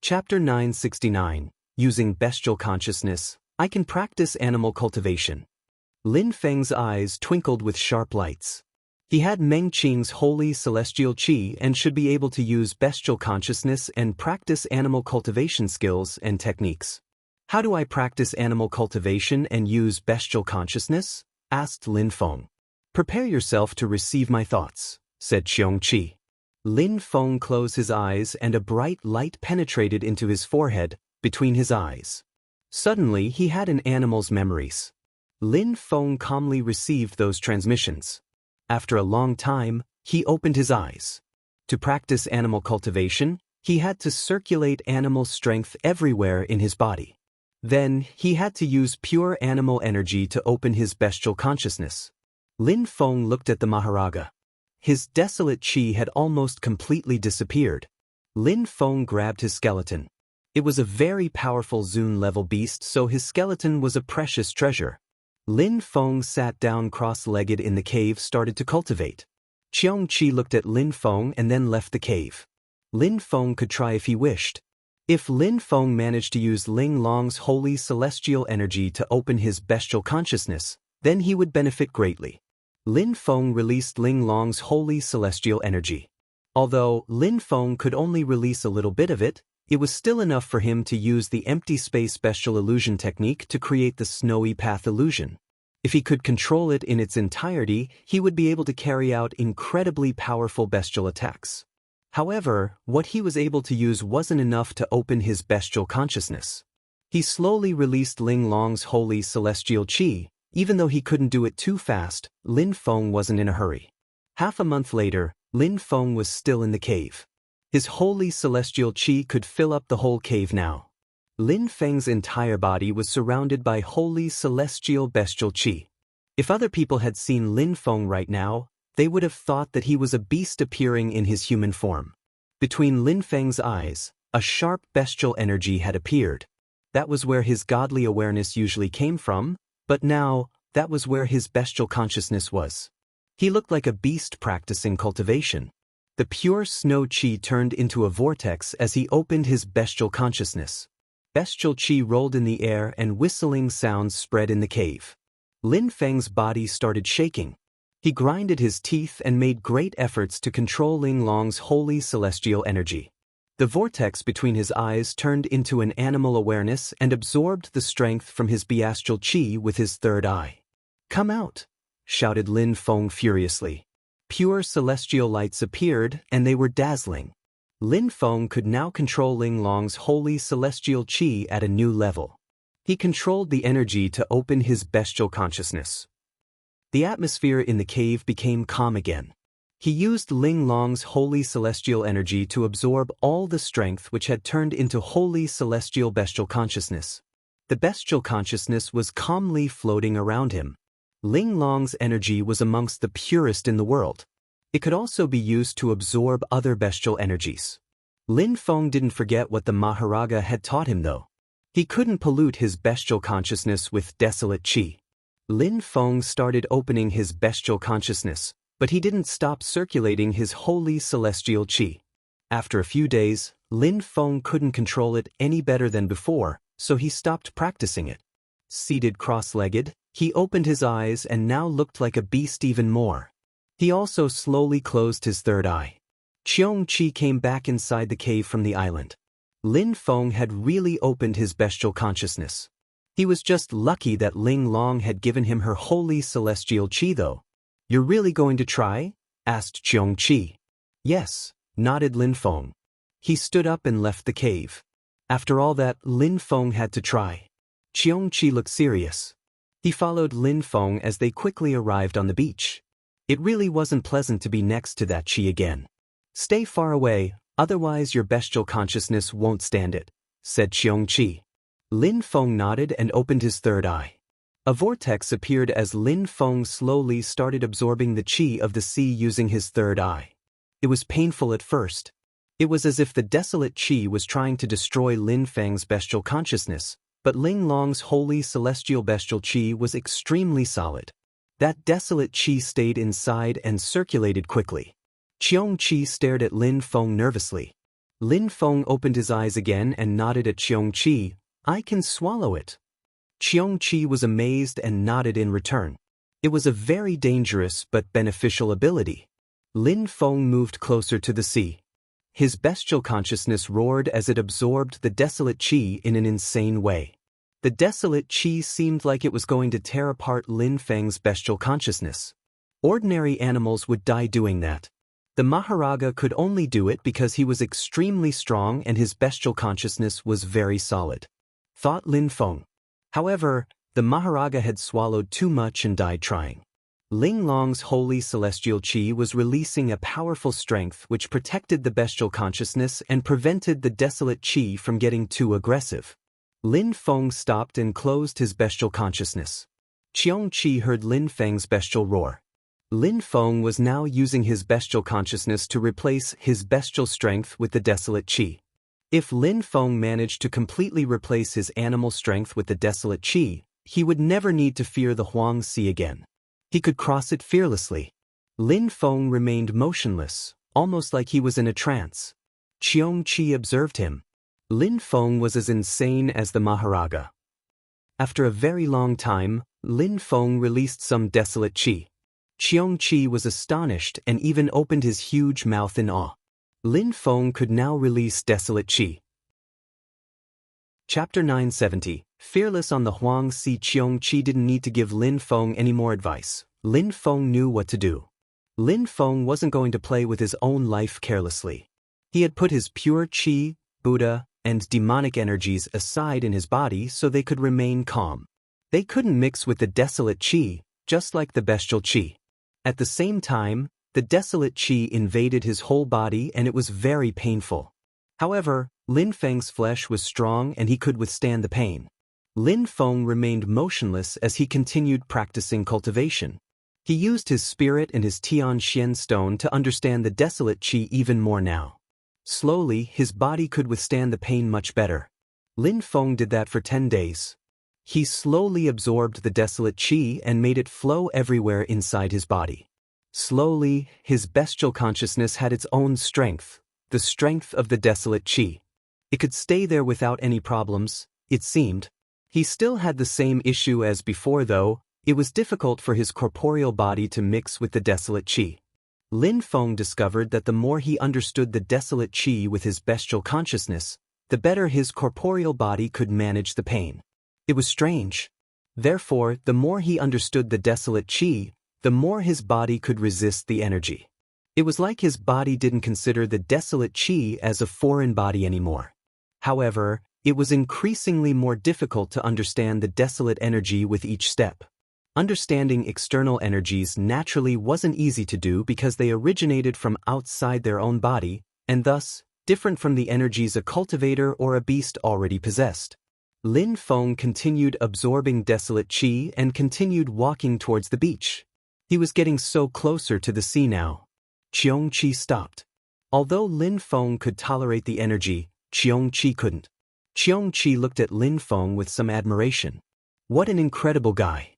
Chapter 969. Using Bestial Consciousness, I Can Practice Animal Cultivation. Lin Feng's eyes twinkled with sharp lights. He had Meng Qing's holy celestial qi and should be able to use bestial consciousness and practice animal cultivation skills and techniques. How do I practice animal cultivation and use bestial consciousness? Asked Lin Feng. Prepare yourself to receive my thoughts, said Qiong Qi. Lin Feng closed his eyes and a bright light penetrated into his forehead, between his eyes. Suddenly he had an animal's memories. Lin Feng calmly received those transmissions. After a long time, he opened his eyes. To practice animal cultivation, he had to circulate animal strength everywhere in his body. Then, he had to use pure animal energy to open his bestial consciousness. Lin Feng looked at the Maharaja. His desolate qi had almost completely disappeared. Lin Feng grabbed his skeleton. It was a very powerful Zun-level beast, so his skeleton was a precious treasure. Lin Feng sat down cross-legged in the cave, started to cultivate. Qiong Qi looked at Lin Feng and then left the cave. Lin Feng could try if he wished. If Lin Feng managed to use Ling Long's holy celestial energy to open his bestial consciousness, then he would benefit greatly. Lin Feng released Ling Long's holy celestial energy. Although Lin Feng could only release a little bit of it, it was still enough for him to use the empty space bestial illusion technique to create the snowy path illusion. If he could control it in its entirety, he would be able to carry out incredibly powerful bestial attacks. However, what he was able to use wasn't enough to open his bestial consciousness. He slowly released Ling Long's holy celestial qi. Even though he couldn't do it too fast, Lin Feng wasn't in a hurry. Half a month later, Lin Feng was still in the cave. His holy celestial qi could fill up the whole cave now. Lin Feng's entire body was surrounded by holy celestial bestial qi. If other people had seen Lin Feng right now, they would have thought that he was a beast appearing in his human form. Between Lin Feng's eyes, a sharp bestial energy had appeared. That was where his godly awareness usually came from, but now, that was where his bestial consciousness was. He looked like a beast practicing cultivation. The pure snow qi turned into a vortex as he opened his bestial consciousness. Bestial qi rolled in the air and whistling sounds spread in the cave. Lin Feng's body started shaking. He grinded his teeth and made great efforts to control Ling Long's holy celestial energy. The vortex between his eyes turned into an animal awareness and absorbed the strength from his bestial qi with his third eye. "Come out!" shouted Lin Feng furiously. Pure celestial lights appeared, and they were dazzling. Lin Feng could now control Ling Long's holy celestial qi at a new level. He controlled the energy to open his bestial consciousness. The atmosphere in the cave became calm again. He used Ling Long's holy celestial energy to absorb all the strength which had turned into holy celestial bestial consciousness. The bestial consciousness was calmly floating around him. Ling Long's energy was amongst the purest in the world. It could also be used to absorb other bestial energies. Lin Feng didn't forget what the Maharaja had taught him though. He couldn't pollute his bestial consciousness with desolate qi. Lin Feng started opening his bestial consciousness, but he didn't stop circulating his holy celestial qi. After a few days, Lin Feng couldn't control it any better than before, so he stopped practicing it. Seated cross-legged, he opened his eyes and now looked like a beast even more. He also slowly closed his third eye. Qiong Qi came back inside the cave from the island. Lin Feng had really opened his bestial consciousness. He was just lucky that Ling Long had given him her holy celestial qi though. "You're really going to try?" asked Qiong Qi. "Yes," nodded Lin Feng. He stood up and left the cave. After all that, Lin Feng had to try. Qiong Qi looked serious. He followed Lin Feng as they quickly arrived on the beach. It really wasn't pleasant to be next to that qi again. "Stay far away, otherwise your bestial consciousness won't stand it," said Qiong Qi. Lin Feng nodded and opened his third eye. A vortex appeared as Lin Feng slowly started absorbing the qi of the sea using his third eye. It was painful at first. It was as if the desolate qi was trying to destroy Lin Feng's bestial consciousness, but Ling Long's holy celestial bestial qi was extremely solid. That desolate qi stayed inside and circulated quickly. Qiong Qi stared at Lin Feng nervously. Lin Feng opened his eyes again and nodded at Qiongqi. I can swallow it. Qiongqi was amazed and nodded in return. It was a very dangerous but beneficial ability. Lin Feng moved closer to the sea. His bestial consciousness roared as it absorbed the desolate qi in an insane way. The desolate qi seemed like it was going to tear apart Lin Feng's bestial consciousness. Ordinary animals would die doing that. The Maharaja could only do it because he was extremely strong and his bestial consciousness was very solid, thought Lin Feng. However, the Maharaja had swallowed too much and died trying. Ling Long's holy celestial qi was releasing a powerful strength which protected the bestial consciousness and prevented the desolate qi from getting too aggressive. Lin Feng stopped and closed his bestial consciousness. Qiongqi heard Lin Feng's bestial roar. Lin Feng was now using his bestial consciousness to replace his bestial strength with the desolate qi. If Lin Feng managed to completely replace his animal strength with the desolate qi, he would never need to fear the Huang Sea again. He could cross it fearlessly. Lin Feng remained motionless, almost like he was in a trance. Qiongqi observed him. Lin Feng was as insane as the Maharaja. After a very long time, Lin Feng released some desolate qi. Qiongqi was astonished and even opened his huge mouth in awe. Lin Feng could now release desolate qi. Chapter 970. Fearless on the Huang Sea. Qiongqi didn't need to give Lin Feng any more advice. Lin Feng knew what to do. Lin Feng wasn't going to play with his own life carelessly. He had put his pure qi, Buddha, and demonic energies aside in his body so they could remain calm. They couldn't mix with the desolate qi, just like the bestial qi. At the same time, the desolate qi invaded his whole body and it was very painful. However, Lin Feng's flesh was strong and he could withstand the pain. Lin Feng remained motionless as he continued practicing cultivation. He used his spirit and his Tian Xian stone to understand the desolate qi even more now. Slowly, his body could withstand the pain much better. Lin Feng did that for 10 days. He slowly absorbed the desolate qi and made it flow everywhere inside his body. Slowly, his bestial consciousness had its own strength, the strength of the desolate qi. It could stay there without any problems, it seemed. He still had the same issue as before though. It was difficult for his corporeal body to mix with the desolate qi. Lin Feng discovered that the more he understood the desolate qi with his bestial consciousness, the better his corporeal body could manage the pain. It was strange. Therefore, the more he understood the desolate qi, the more his body could resist the energy. It was like his body didn't consider the desolate qi as a foreign body anymore. However, it was increasingly more difficult to understand the desolate energy with each step. Understanding external energies naturally wasn't easy to do because they originated from outside their own body, and thus, different from the energies a cultivator or a beast already possessed. Lin Feng continued absorbing desolate qi and continued walking towards the beach. He was getting so closer to the sea now. Qiongqi stopped. Although Lin Feng could tolerate the energy, Qiongqi couldn't. Qiongqi looked at Lin Feng with some admiration. What an incredible guy.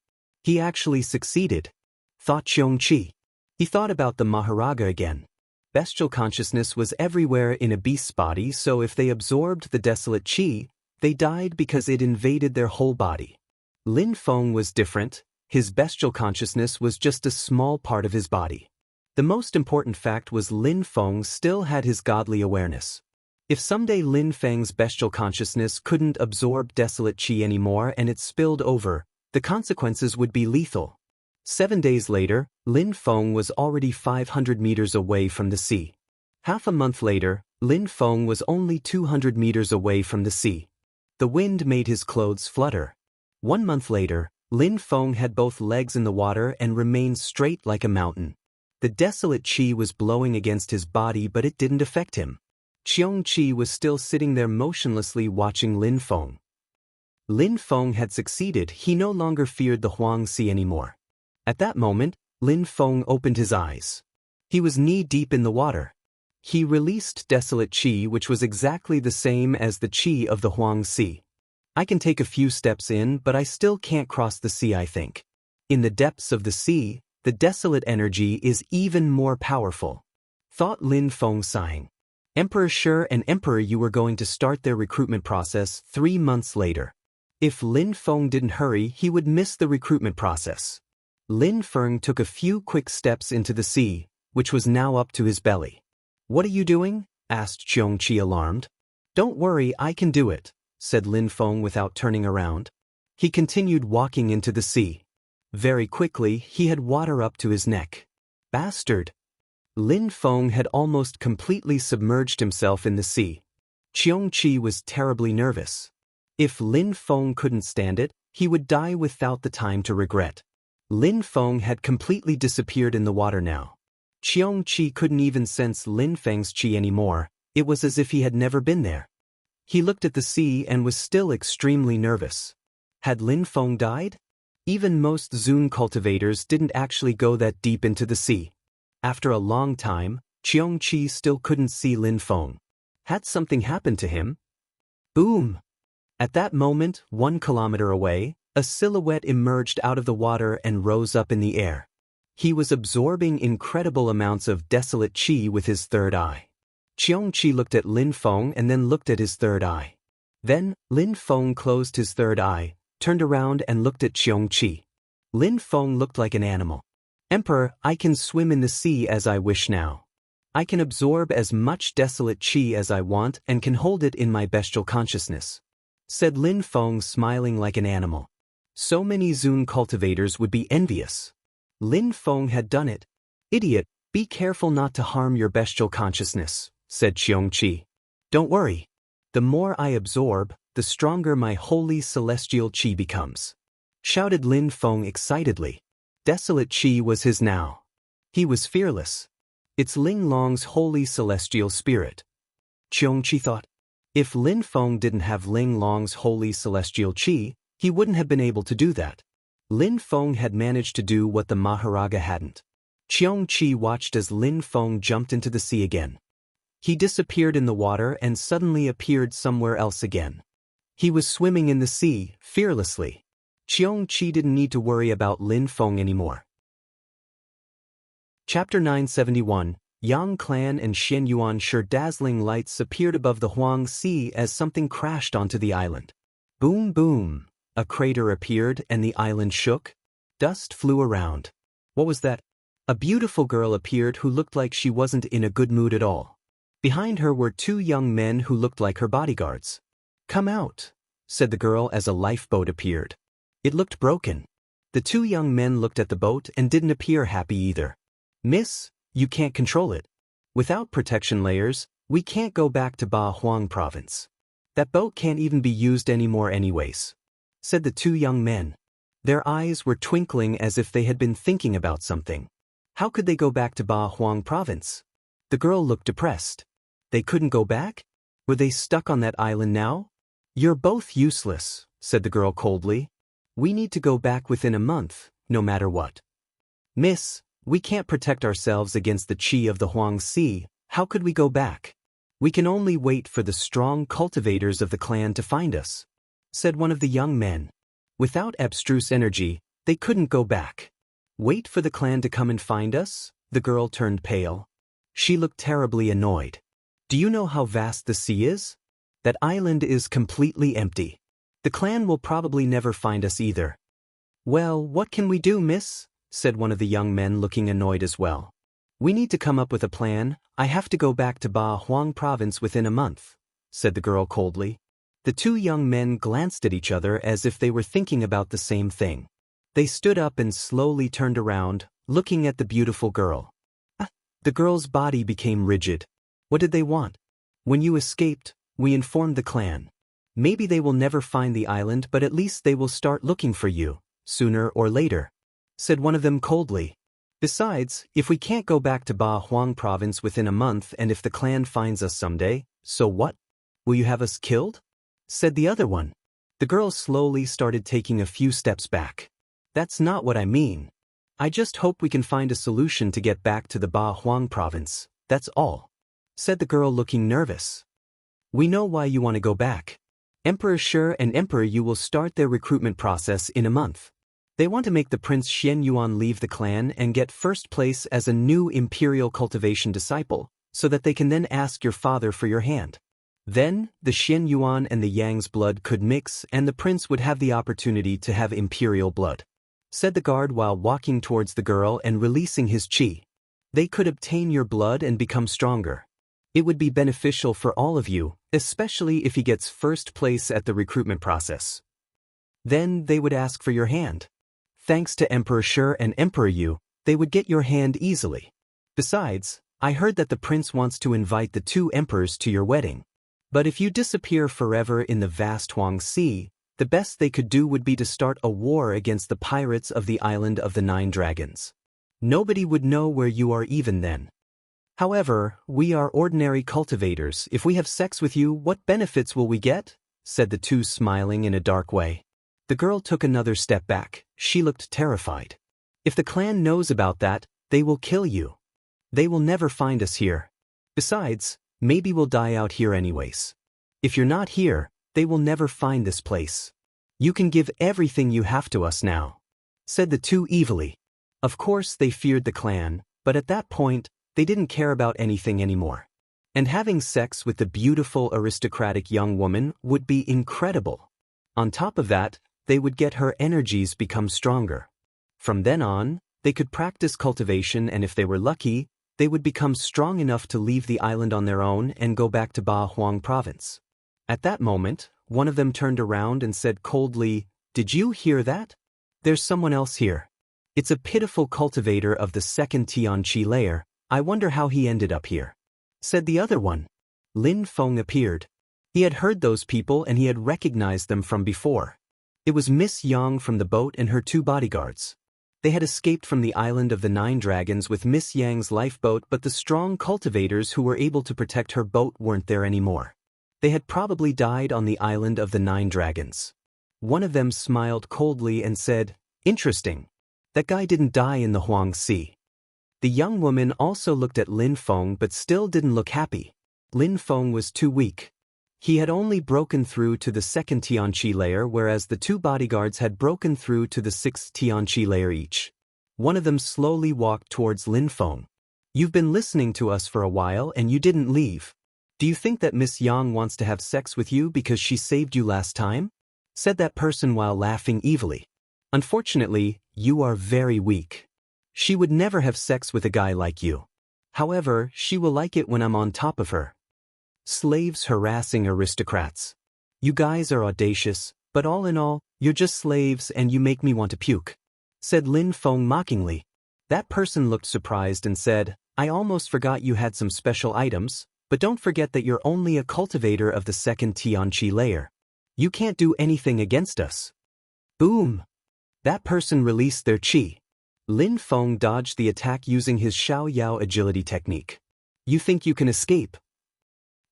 He actually succeeded, thought Qiongqi. He thought about the Maharaja again. Bestial consciousness was everywhere in a beast's body, so if they absorbed the desolate qi, they died because it invaded their whole body. Lin Feng was different. His bestial consciousness was just a small part of his body. The most important fact was Lin Feng still had his godly awareness. If someday Lin Feng's bestial consciousness couldn't absorb desolate qi anymore and it spilled over, the consequences would be lethal. 7 days later, Lin Feng was already 500 meters away from the sea. Half a month later, Lin Feng was only 200 meters away from the sea. The wind made his clothes flutter. 1 month later, Lin Feng had both legs in the water and remained straight like a mountain. The desolate qi was blowing against his body but it didn't affect him. Qiongqi was still sitting there motionlessly watching Lin Feng. Lin Feng had succeeded. He no longer feared the Huang Sea anymore. At that moment, Lin Feng opened his eyes. He was knee-deep in the water. He released desolate qi which was exactly the same as the qi of the Huang Sea. I can take a few steps in but I still can't cross the sea, I think. In the depths of the sea, the desolate energy is even more powerful, thought Lin Feng sighing. Emperor sure and Emperor you were going to start their recruitment process 3 months later. If Lin Feng didn't hurry, he would miss the recruitment process. Lin Feng took a few quick steps into the sea, which was now up to his belly. What are you doing? Asked Qiongqi alarmed. Don't worry, I can do it, said Lin Feng without turning around. He continued walking into the sea. Very quickly, he had water up to his neck. Bastard! Lin Feng had almost completely submerged himself in the sea. Qiongqi was terribly nervous. If Lin Feng couldn't stand it, he would die without the time to regret. Lin Feng had completely disappeared in the water now. Qiongqi couldn't even sense Lin Feng's qi anymore. It was as if he had never been there. He looked at the sea and was still extremely nervous. Had Lin Feng died? Even most Zun cultivators didn't actually go that deep into the sea. After a long time, Qiongqi still couldn't see Lin Feng. Had something happened to him? Boom! At that moment, 1 kilometer away, a silhouette emerged out of the water and rose up in the air. He was absorbing incredible amounts of desolate qi with his third eye. Qiongqi looked at Lin Feng and then looked at his third eye. Then, Lin Feng closed his third eye, turned around and looked at Qiongqi. Lin Feng looked like an animal. Emperor, I can swim in the sea as I wish now. I can absorb as much desolate qi as I want and can hold it in my bestial consciousness, said Lin Feng, smiling like an animal. So many Zun cultivators would be envious. Lin Feng had done it. Idiot, be careful not to harm your bestial consciousness, said Qiongqi. Don't worry. The more I absorb, the stronger my holy celestial qi becomes, shouted Lin Feng excitedly. Desolate qi was his now. He was fearless. It's Ling Long's holy celestial spirit. Qiongqi thought. If Lin Feng didn't have Ling Long's holy celestial qi, he wouldn't have been able to do that. Lin Feng had managed to do what the Maharaja hadn't. Qiongqi watched as Lin Feng jumped into the sea again. He disappeared in the water and suddenly appeared somewhere else again. He was swimming in the sea, fearlessly. Qiongqi didn't need to worry about Lin Feng anymore. Chapter 971, Yang Clan and Xian Yuan. Sure, dazzling lights appeared above the Huang Sea as something crashed onto the island. Boom boom. A crater appeared and the island shook. Dust flew around. What was that? A beautiful girl appeared who looked like she wasn't in a good mood at all. Behind her were 2 young men who looked like her bodyguards. Come out, said the girl as a lifeboat appeared. It looked broken. The 2 young men looked at the boat and didn't appear happy either. Miss, you can't control it. Without protection layers, we can't go back to Ba Huang province. That boat can't even be used anymore anyways, said the 2 young men. Their eyes were twinkling as if they had been thinking about something. How could they go back to Ba Huang province? The girl looked depressed. They couldn't go back? Were they stuck on that island now? You're both useless, said the girl coldly. We need to go back within a month, no matter what. Miss, we can't protect ourselves against the qi of the Huang Sea. How could we go back? We can only wait for the strong cultivators of the clan to find us, said one of the young men. Without abstruse energy, they couldn't go back. Wait for the clan to come and find us? The girl turned pale. She looked terribly annoyed. Do you know how vast the sea is? That island is completely empty. The clan will probably never find us either. Well, what can we do, miss? Said one of the young men, looking annoyed as well. We need to come up with a plan. I have to go back to Ba Huang province within a month, said the girl coldly. The 2 young men glanced at each other as if they were thinking about the same thing. They stood up and slowly turned around, looking at the beautiful girl. The girl's body became rigid. What did they want? When you escaped, we informed the clan. Maybe they will never find the island, but at least they will start looking for you, sooner or later, said one of them coldly. Besides, if we can't go back to Ba Huang province within a month and if the clan finds us someday, so what? Will you have us killed? Said the other one. The girl slowly started taking a few steps back. That's not what I mean. I just hope we can find a solution to get back to the Ba Huang province, that's all, said the girl, looking nervous. We know why you want to go back. Emperor Shi and Emperor Yu will start their recruitment process in a month. They want to make the Prince Xian Yuan leave the clan and get first place as a new imperial cultivation disciple, so that they can then ask your father for your hand. Then, the Xian Yuan and the Yang's blood could mix and the prince would have the opportunity to have imperial blood," said the guard while walking towards the girl and releasing his qi. "They could obtain your blood and become stronger. It would be beneficial for all of you, especially if he gets first place at the recruitment process. Then they would ask for your hand. Thanks to Emperor Shi and Emperor Yu, they would get your hand easily. Besides, I heard that the prince wants to invite the two emperors to your wedding. But if you disappear forever in the vast Huang Sea, the best they could do would be to start a war against the pirates of the island of the 9 dragons. Nobody would know where you are even then. However, we are ordinary cultivators. If we have sex with you, what benefits will we get?" said the two, smiling in a dark way. The girl took another step back. She looked terrified. "If the clan knows about that, they will kill you. They will never find us here. Besides, maybe we'll die out here anyways. If you're not here, they will never find this place. You can give everything you have to us now," said the two evilly. Of course they feared the clan, but at that point, they didn't care about anything anymore. And having sex with the beautiful aristocratic young woman would be incredible. On top of that, they would get her energies become stronger. From then on, they could practice cultivation, and if they were lucky, they would become strong enough to leave the island on their own and go back to Ba Huang province. At that moment, one of them turned around and said coldly, "Did you hear that? There's someone else here. It's a pitiful cultivator of the 2nd Tianqi layer. I wonder how he ended up here," said the other one. Lin Feng appeared. He had heard those people and he had recognized them from before. It was Miss Yang from the boat and her 2 bodyguards. They had escaped from the island of the 9 dragons with Miss Yang's lifeboat, but the strong cultivators who were able to protect her boat weren't there anymore. They had probably died on the island of the 9 dragons. One of them smiled coldly and said, "Interesting. That guy didn't die in the Huang Sea." The young woman also looked at Lin Feng but still didn't look happy. Lin Feng was too weak. He had only broken through to the 2nd Tianqi layer, whereas the 2 bodyguards had broken through to the 6th Tianqi layer each. One of them slowly walked towards Lin Feng. "You've been listening to us for a while and you didn't leave. Do you think that Miss Yang wants to have sex with you because she saved you last time?" said that person while laughing evilly. "Unfortunately, you are very weak. She would never have sex with a guy like you. However, she will like it when I'm on top of her." Slaves harassing aristocrats. "You guys are audacious, but all in all, you're just slaves and you make me want to puke," said Lin Feng mockingly. That person looked surprised and said, "I almost forgot you had some special items, but don't forget that you're only a cultivator of the 2nd Tianqi layer. You can't do anything against us." Boom! That person released their qi. Lin Feng dodged the attack using his Xiao Yao agility technique. "You think you can escape?"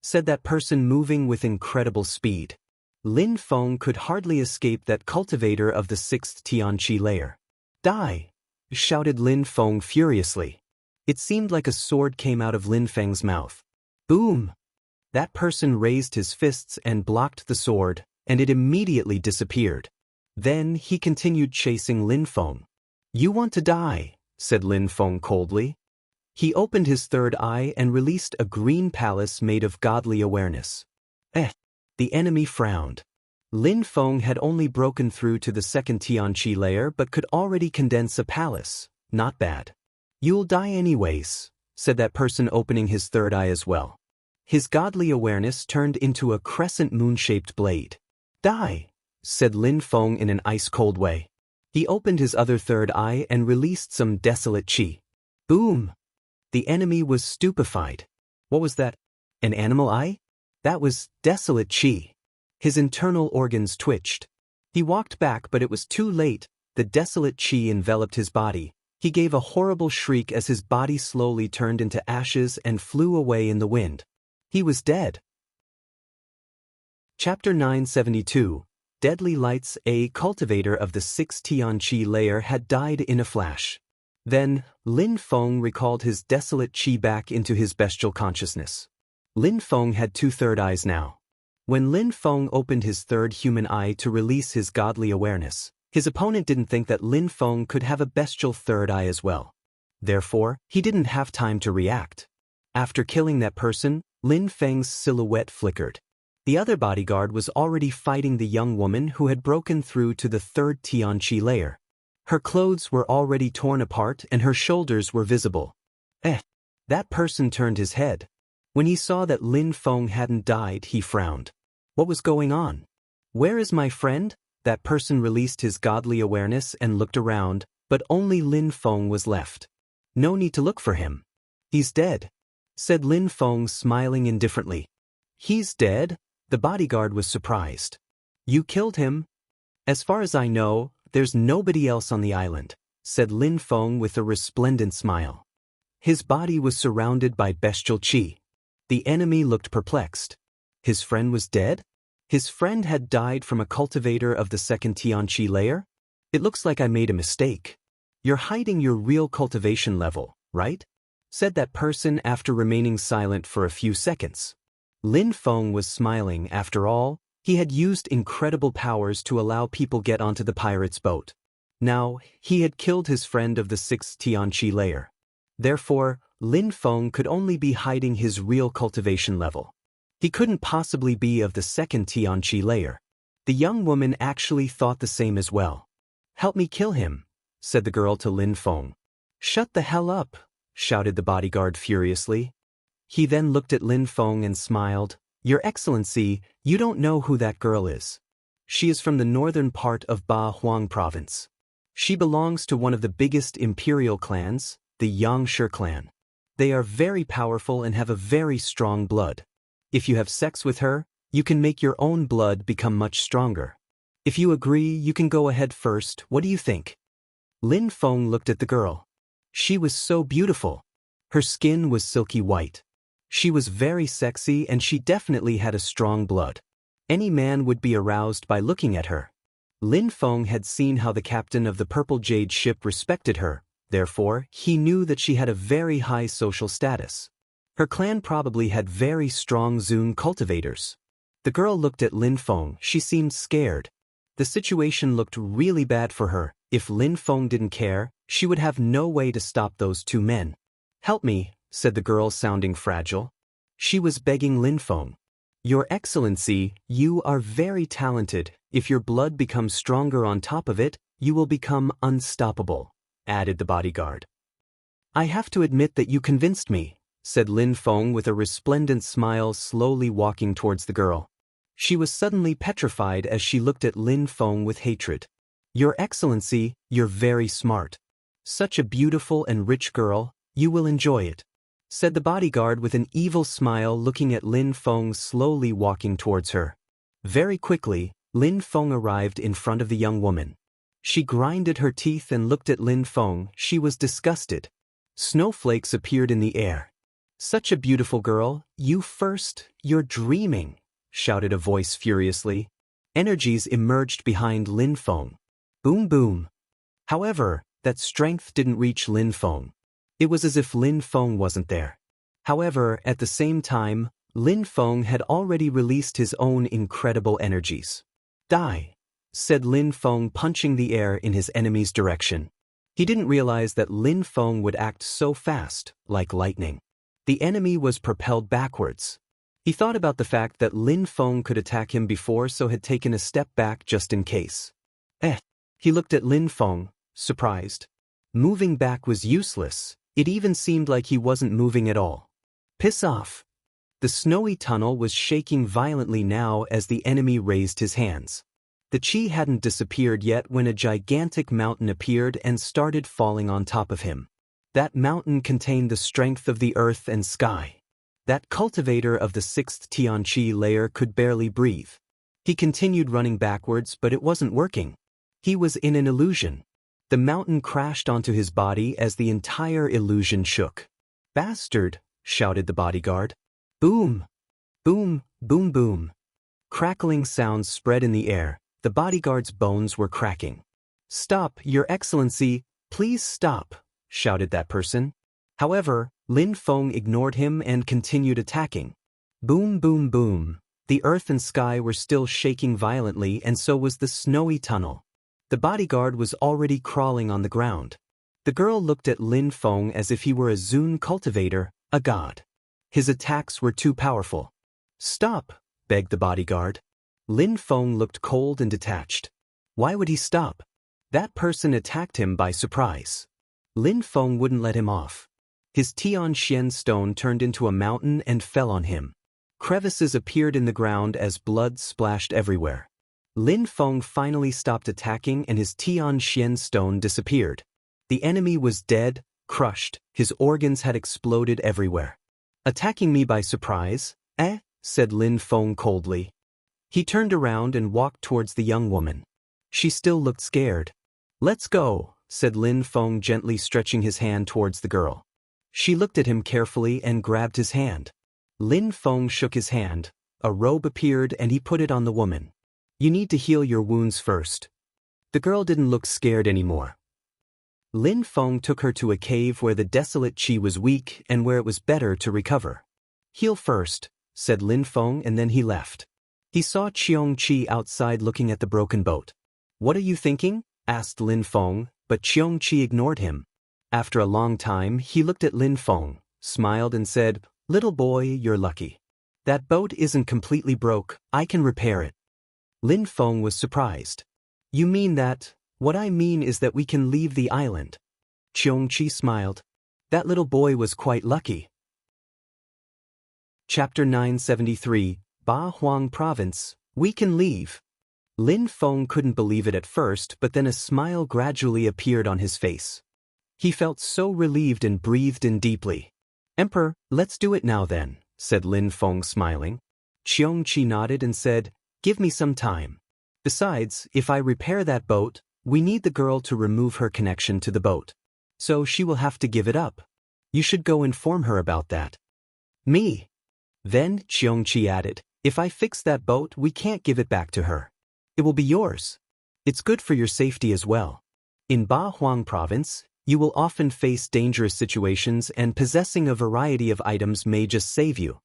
said that person moving with incredible speed. Lin Feng could hardly escape that cultivator of the 6th Tianqi layer. "Die!" shouted Lin Feng furiously. It seemed like a sword came out of Lin Feng's mouth. Boom! That person raised his fists and blocked the sword, and it immediately disappeared. Then he continued chasing Lin Feng. "You want to die," said Lin Feng coldly. He opened his 3rd eye and released a green palace made of godly awareness. The enemy frowned. Lin Feng had only broken through to the 2nd Tianqi layer but could already condense a palace. Not bad. "You'll die anyways," said that person opening his 3rd eye as well. His godly awareness turned into a crescent moon-shaped blade. "Die," said Lin Feng in an ice-cold way. He opened his other 3rd eye and released some desolate qi. Boom! The enemy was stupefied. What was that? An animal eye? That was desolate qi. His internal organs twitched. He walked back, but it was too late. The desolate qi enveloped his body. He gave a horrible shriek as his body slowly turned into ashes and flew away in the wind. He was dead. Chapter 972. Deadly Lights. A cultivator of the 6th Tianqi layer had died in a flash. Then, Lin Feng recalled his desolate qi back into his bestial consciousness. Lin Feng had 2 third eyes now. When Lin Feng opened his 3rd human eye to release his godly awareness, his opponent didn't think that Lin Feng could have a bestial 3rd eye as well. Therefore, he didn't have time to react. After killing that person, Lin Feng's silhouette flickered. The other bodyguard was already fighting the young woman who had broken through to the third Tianqi layer. Her clothes were already torn apart and her shoulders were visible. That person turned his head. When he saw that Lin Feng hadn't died, he frowned. What was going on? Where is my friend? That person released his godly awareness and looked around, but only Lin Feng was left. No need to look for him. He's dead, said Lin Feng, smiling indifferently. He's dead? The bodyguard was surprised. You killed him? As far as I know, there's nobody else on the island, said Lin Feng with a resplendent smile. His body was surrounded by bestial qi. The enemy looked perplexed. His friend was dead? His friend had died from a cultivator of the second Tianqi layer? It looks like I made a mistake. You're hiding your real cultivation level, right? Said that person after remaining silent for a few seconds. Lin Feng was smiling. After all, he had used incredible powers to allow people get onto the pirate's boat. Now, he had killed his friend of the sixth Tianqi layer. Therefore, Lin Feng could only be hiding his real cultivation level. He couldn't possibly be of the second Tianqi layer. The young woman actually thought the same as well. Help me kill him, said the girl to Lin Feng. Shut the hell up, shouted the bodyguard furiously. He then looked at Lin Feng and smiled. Your Excellency, you don't know who that girl is. She is from the northern part of Ba Huang province. She belongs to one of the biggest imperial clans, the Yangshi clan. They are very powerful and have a very strong blood. If you have sex with her, you can make your own blood become much stronger. If you agree, you can go ahead first. What do you think? Lin Feng looked at the girl. She was so beautiful. Her skin was silky white. She was very sexy and she definitely had a strong blood. Any man would be aroused by looking at her. Lin Feng had seen how the captain of the Purple Jade ship respected her. Therefore, he knew that she had a very high social status. Her clan probably had very strong Zun cultivators. The girl looked at Lin Feng. She seemed scared. The situation looked really bad for her. If Lin Feng didn't care, she would have no way to stop those two men. Help me, said the girl, sounding fragile. She was begging Lin Feng. Your Excellency, you are very talented. If your blood becomes stronger on top of it, you will become unstoppable, added the bodyguard. I have to admit that you convinced me, said Lin Feng with a resplendent smile, slowly walking towards the girl. She was suddenly petrified as she looked at Lin Feng with hatred. Your Excellency, you're very smart. Such a beautiful and rich girl, you will enjoy it, said the bodyguard with an evil smile, looking at Lin Feng, slowly walking towards her. Very quickly, Lin Feng arrived in front of the young woman. She grinded her teeth and looked at Lin Feng. She was disgusted. Snowflakes appeared in the air. Such a beautiful girl, you first, you're dreaming, shouted a voice furiously. Energies emerged behind Lin Feng. Boom boom. However, that strength didn't reach Lin Feng. It was as if Lin Feng wasn't there. However, at the same time, Lin Feng had already released his own incredible energies. Die, said Lin Feng, punching the air in his enemy's direction. He didn't realize that Lin Feng would act so fast, like lightning. The enemy was propelled backwards. He thought about the fact that Lin Feng could attack him before, so had taken a step back just in case. He looked at Lin Feng, surprised. Moving back was useless. It even seemed like he wasn't moving at all. Piss off. The snowy tunnel was shaking violently now as the enemy raised his hands. The chi hadn't disappeared yet when a gigantic mountain appeared and started falling on top of him. That mountain contained the strength of the earth and sky. That cultivator of the sixth Tianqi layer could barely breathe. He continued running backwards, but it wasn't working. He was in an illusion. The mountain crashed onto his body as the entire illusion shook. Bastard, shouted the bodyguard. Boom! Boom, boom, boom. Crackling sounds spread in the air. The bodyguard's bones were cracking. Stop, Your Excellency, please stop, shouted that person. However, Lin Feng ignored him and continued attacking. Boom, boom, boom. The earth and sky were still shaking violently, and so was the snowy tunnel. The bodyguard was already crawling on the ground. The girl looked at Lin Feng as if he were a Zun cultivator, a god. His attacks were too powerful. "Stop," begged the bodyguard. Lin Feng looked cold and detached. Why would he stop? That person attacked him by surprise. Lin Feng wouldn't let him off. His Tianxian stone turned into a mountain and fell on him. Crevices appeared in the ground as blood splashed everywhere. Lin Feng finally stopped attacking and his Tianxian stone disappeared. The enemy was dead, crushed, his organs had exploded everywhere. "Attacking me by surprise, eh?" said Lin Feng coldly. He turned around and walked towards the young woman. She still looked scared. "Let's go," said Lin Feng gently stretching his hand towards the girl. She looked at him carefully and grabbed his hand. Lin Feng shook his hand. A robe appeared and he put it on the woman. "You need to heal your wounds first." The girl didn't look scared anymore. Lin Feng took her to a cave where the desolate qi was weak and where it was better to recover. "Heal first," said Lin Feng, and then he left. He saw Qiong Qi outside looking at the broken boat. "What are you thinking?" asked Lin Feng, but Qiong Qi ignored him. After a long time, he looked at Lin Feng, smiled and said, "Little boy, you're lucky. That boat isn't completely broke, I can repair it." Lin Feng was surprised. "You mean that?" "What I mean is that we can leave the island." Qiong Qi smiled. That little boy was quite lucky. Chapter 973, Ba Huang Province, We Can Leave. Lin Feng couldn't believe it at first, but then a smile gradually appeared on his face. He felt so relieved and breathed in deeply. "Emperor, let's do it now then," said Lin Feng smiling. Qiong Qi nodded and said, "Give me some time. Besides, if I repair that boat, we need the girl to remove her connection to the boat. So she will have to give it up. You should go inform her about that." "Me?" Then Qiong Qi added, "If I fix that boat, we can't give it back to her. It will be yours. It's good for your safety as well. In Ba Huang Province, you will often face dangerous situations and possessing a variety of items may just save you."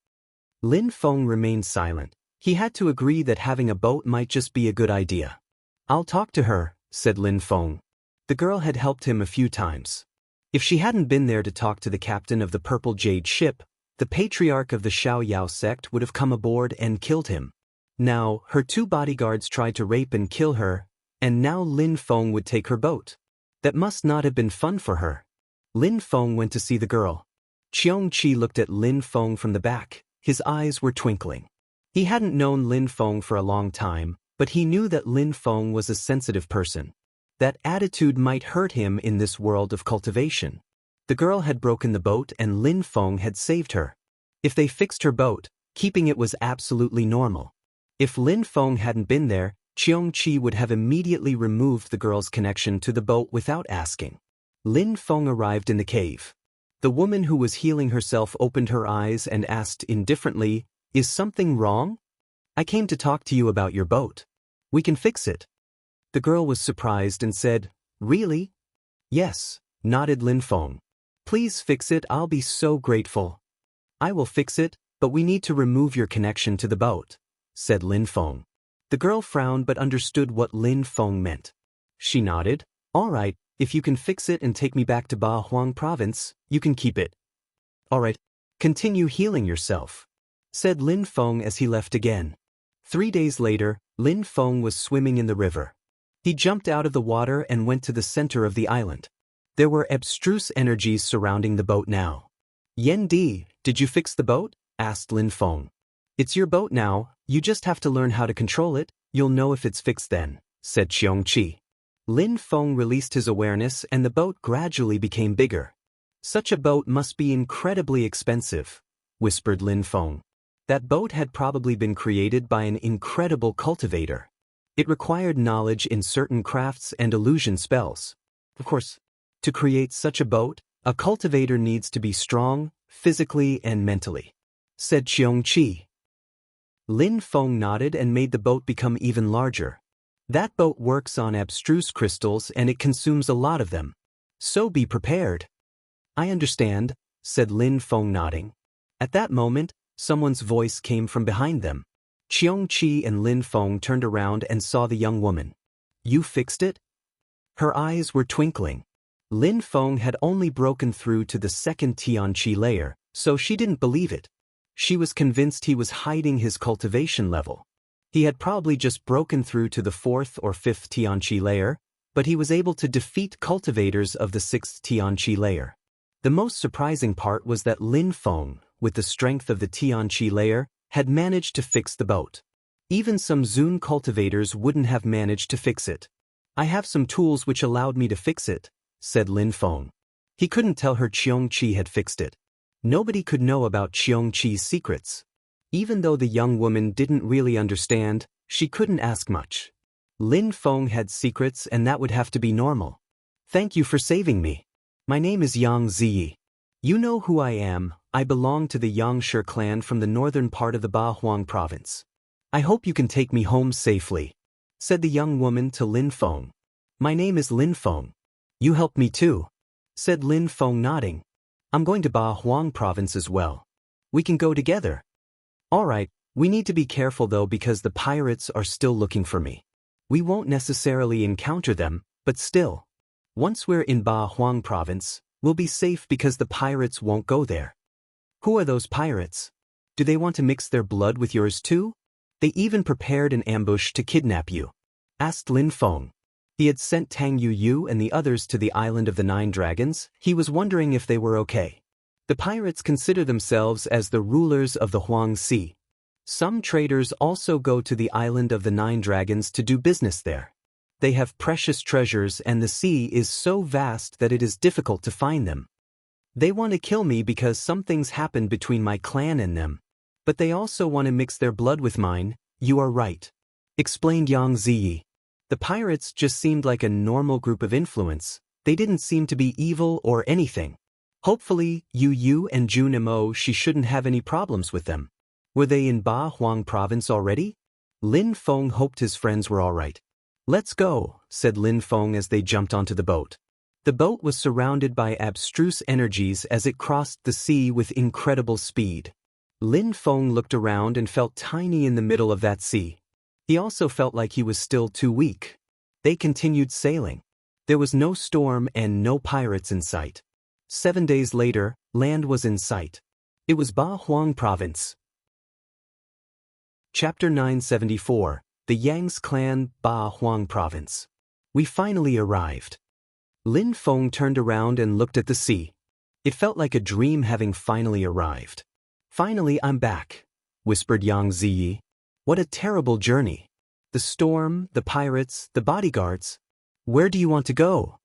Lin Feng remained silent. He had to agree that having a boat might just be a good idea. "I'll talk to her," said Lin Feng. The girl had helped him a few times. If she hadn't been there to talk to the captain of the Purple Jade ship, the patriarch of the Xiao Yao sect would have come aboard and killed him. Now, her two bodyguards tried to rape and kill her, and now Lin Feng would take her boat. That must not have been fun for her. Lin Feng went to see the girl. Qiong Qi looked at Lin Feng from the back. His eyes were twinkling. He hadn't known Lin Feng for a long time, but he knew that Lin Feng was a sensitive person. That attitude might hurt him in this world of cultivation. The girl had broken the boat and Lin Feng had saved her. If they fixed her boat, keeping it was absolutely normal. If Lin Feng hadn't been there, Qiong Qi would have immediately removed the girl's connection to the boat without asking. Lin Feng arrived in the cave. The woman who was healing herself opened her eyes and asked indifferently, "Is something wrong?" "I came to talk to you about your boat. We can fix it." The girl was surprised and said, "Really?" "Yes," nodded Lin Feng. "Please fix it, I'll be so grateful." "I will fix it, but we need to remove your connection to the boat," said Lin Feng. The girl frowned but understood what Lin Feng meant. She nodded. "All right, if you can fix it and take me back to Ba Huang Province, you can keep it." "All right, continue healing yourself," said Lin Feng as he left again. 3 days later, Lin Feng was swimming in the river. He jumped out of the water and went to the center of the island. There were abstruse energies surrounding the boat now. "Yan Di, did you fix the boat?" asked Lin Feng. "It's your boat now, you just have to learn how to control it, you'll know if it's fixed then," said Qiong Qi. Lin Feng released his awareness and the boat gradually became bigger. "Such a boat must be incredibly expensive," whispered Lin Feng. That boat had probably been created by an incredible cultivator. It required knowledge in certain crafts and illusion spells. Of course, to create such a boat, a cultivator needs to be strong, physically and mentally, said Qiong Qi. Lin Feng nodded and made the boat become even larger. "That boat works on abstruse crystals and it consumes a lot of them. So be prepared." "I understand," said Lin Feng nodding. At that moment, someone's voice came from behind them. Qiong Qi and Lin Feng turned around and saw the young woman. "You fixed it?" Her eyes were twinkling. Lin Feng had only broken through to the second Tianqi layer, so she didn't believe it. She was convinced he was hiding his cultivation level. He had probably just broken through to the 4th or 5th Tianqi layer, but he was able to defeat cultivators of the 6th Tianqi layer. The most surprising part was that Lin Feng, with the strength of the Tianqi layer, had managed to fix the boat. Even some Zun cultivators wouldn't have managed to fix it. "I have some tools which allowed me to fix it," said Lin Feng. He couldn't tell her Qiongqi had fixed it. Nobody could know about Qiongqi's secrets. Even though the young woman didn't really understand, she couldn't ask much. Lin Feng had secrets and that would have to be normal. "Thank you for saving me. My name is Yang Ziyi. You know who I am. I belong to the Yangshi clan from the northern part of the Bahuang province. I hope you can take me home safely," said the young woman to Lin Feng. "My name is Lin Feng. You help me too," said Lin Feng, nodding. "I'm going to Bahuang province as well. We can go together." "Alright, we need to be careful though because the pirates are still looking for me. We won't necessarily encounter them, but still. Once we're in Bahuang province, we'll be safe because the pirates won't go there." "Who are those pirates? Do they want to mix their blood with yours too? They even prepared an ambush to kidnap you," asked Lin Feng. He had sent Tang Yu and the others to the island of the 9 dragons. He was wondering if they were okay. The pirates consider themselves as the rulers of the Huang Sea. Some traders also go to the island of the 9 dragons to do business there. They have precious treasures and the sea is so vast that it is difficult to find them. They want to kill me because some things happened between my clan and them. But they also want to mix their blood with mine. "You are right," explained Yang Ziyi. The pirates just seemed like a normal group of influence. They didn't seem to be evil or anything. Hopefully, Yu and Jun Mo, she shouldn't have any problems with them. Were they in Ba Huang province already? Lin Feng hoped his friends were alright. "Let's go," said Lin Feng as they jumped onto the boat. The boat was surrounded by abstruse energies as it crossed the sea with incredible speed. Lin Feng looked around and felt tiny in the middle of that sea. He also felt like he was still too weak. They continued sailing. There was no storm and no pirates in sight. 7 days later, land was in sight. It was Ba Huang province. Chapter 974, The Yang's Clan, Ba Huang province. We finally arrived. Lin Feng turned around and looked at the sea. It felt like a dream having finally arrived. "Finally I'm back," whispered Yang Ziyi. "What a terrible journey. The storm, the pirates, the bodyguards. Where do you want to go?"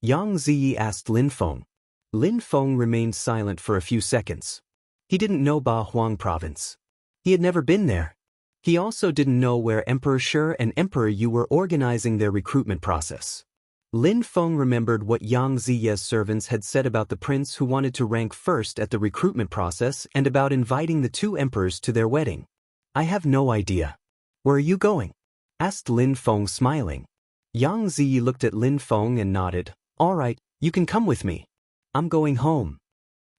Yang Ziyi asked Lin Feng. Lin Feng remained silent for a few seconds. He didn't know Ba Huang province. He had never been there. He also didn't know where Emperor Shi and Emperor Yu were organizing their recruitment process. Lin Feng remembered what Yang Ziyi's servants had said about the prince who wanted to rank first at the recruitment process and about inviting the 2 emperors to their wedding. "I have no idea. Where are you going?" asked Lin Feng, smiling. Yang Ziyi looked at Lin Feng and nodded. "Alright, you can come with me. I'm going home."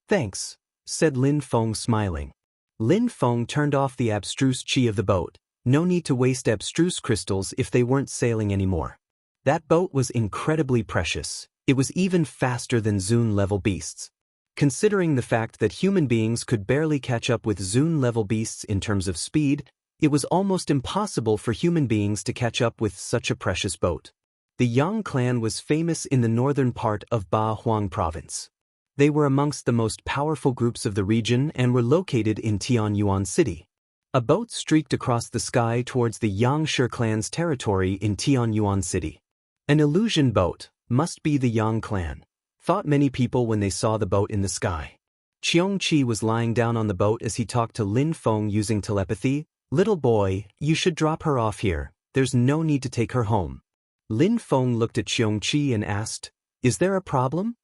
"Thanks," said Lin Feng, smiling. Lin Feng turned off the abstruse chi of the boat. No need to waste abstruse crystals if they weren't sailing anymore. That boat was incredibly precious. It was even faster than Zun-level beasts. Considering the fact that human beings could barely catch up with Zun-level beasts in terms of speed, it was almost impossible for human beings to catch up with such a precious boat. The Yang clan was famous in the northern part of Ba Huang province. They were amongst the most powerful groups of the region and were located in Tianyuan City. A boat streaked across the sky towards the Yangshi clan's territory in Tianyuan City. An illusion boat, must be the Yang clan, thought many people when they saw the boat in the sky. Qiongqi was lying down on the boat as he talked to Lin Feng using telepathy. "Little boy, you should drop her off here. There's no need to take her home." Lin Feng looked at Qiongqi and asked, "Is there a problem?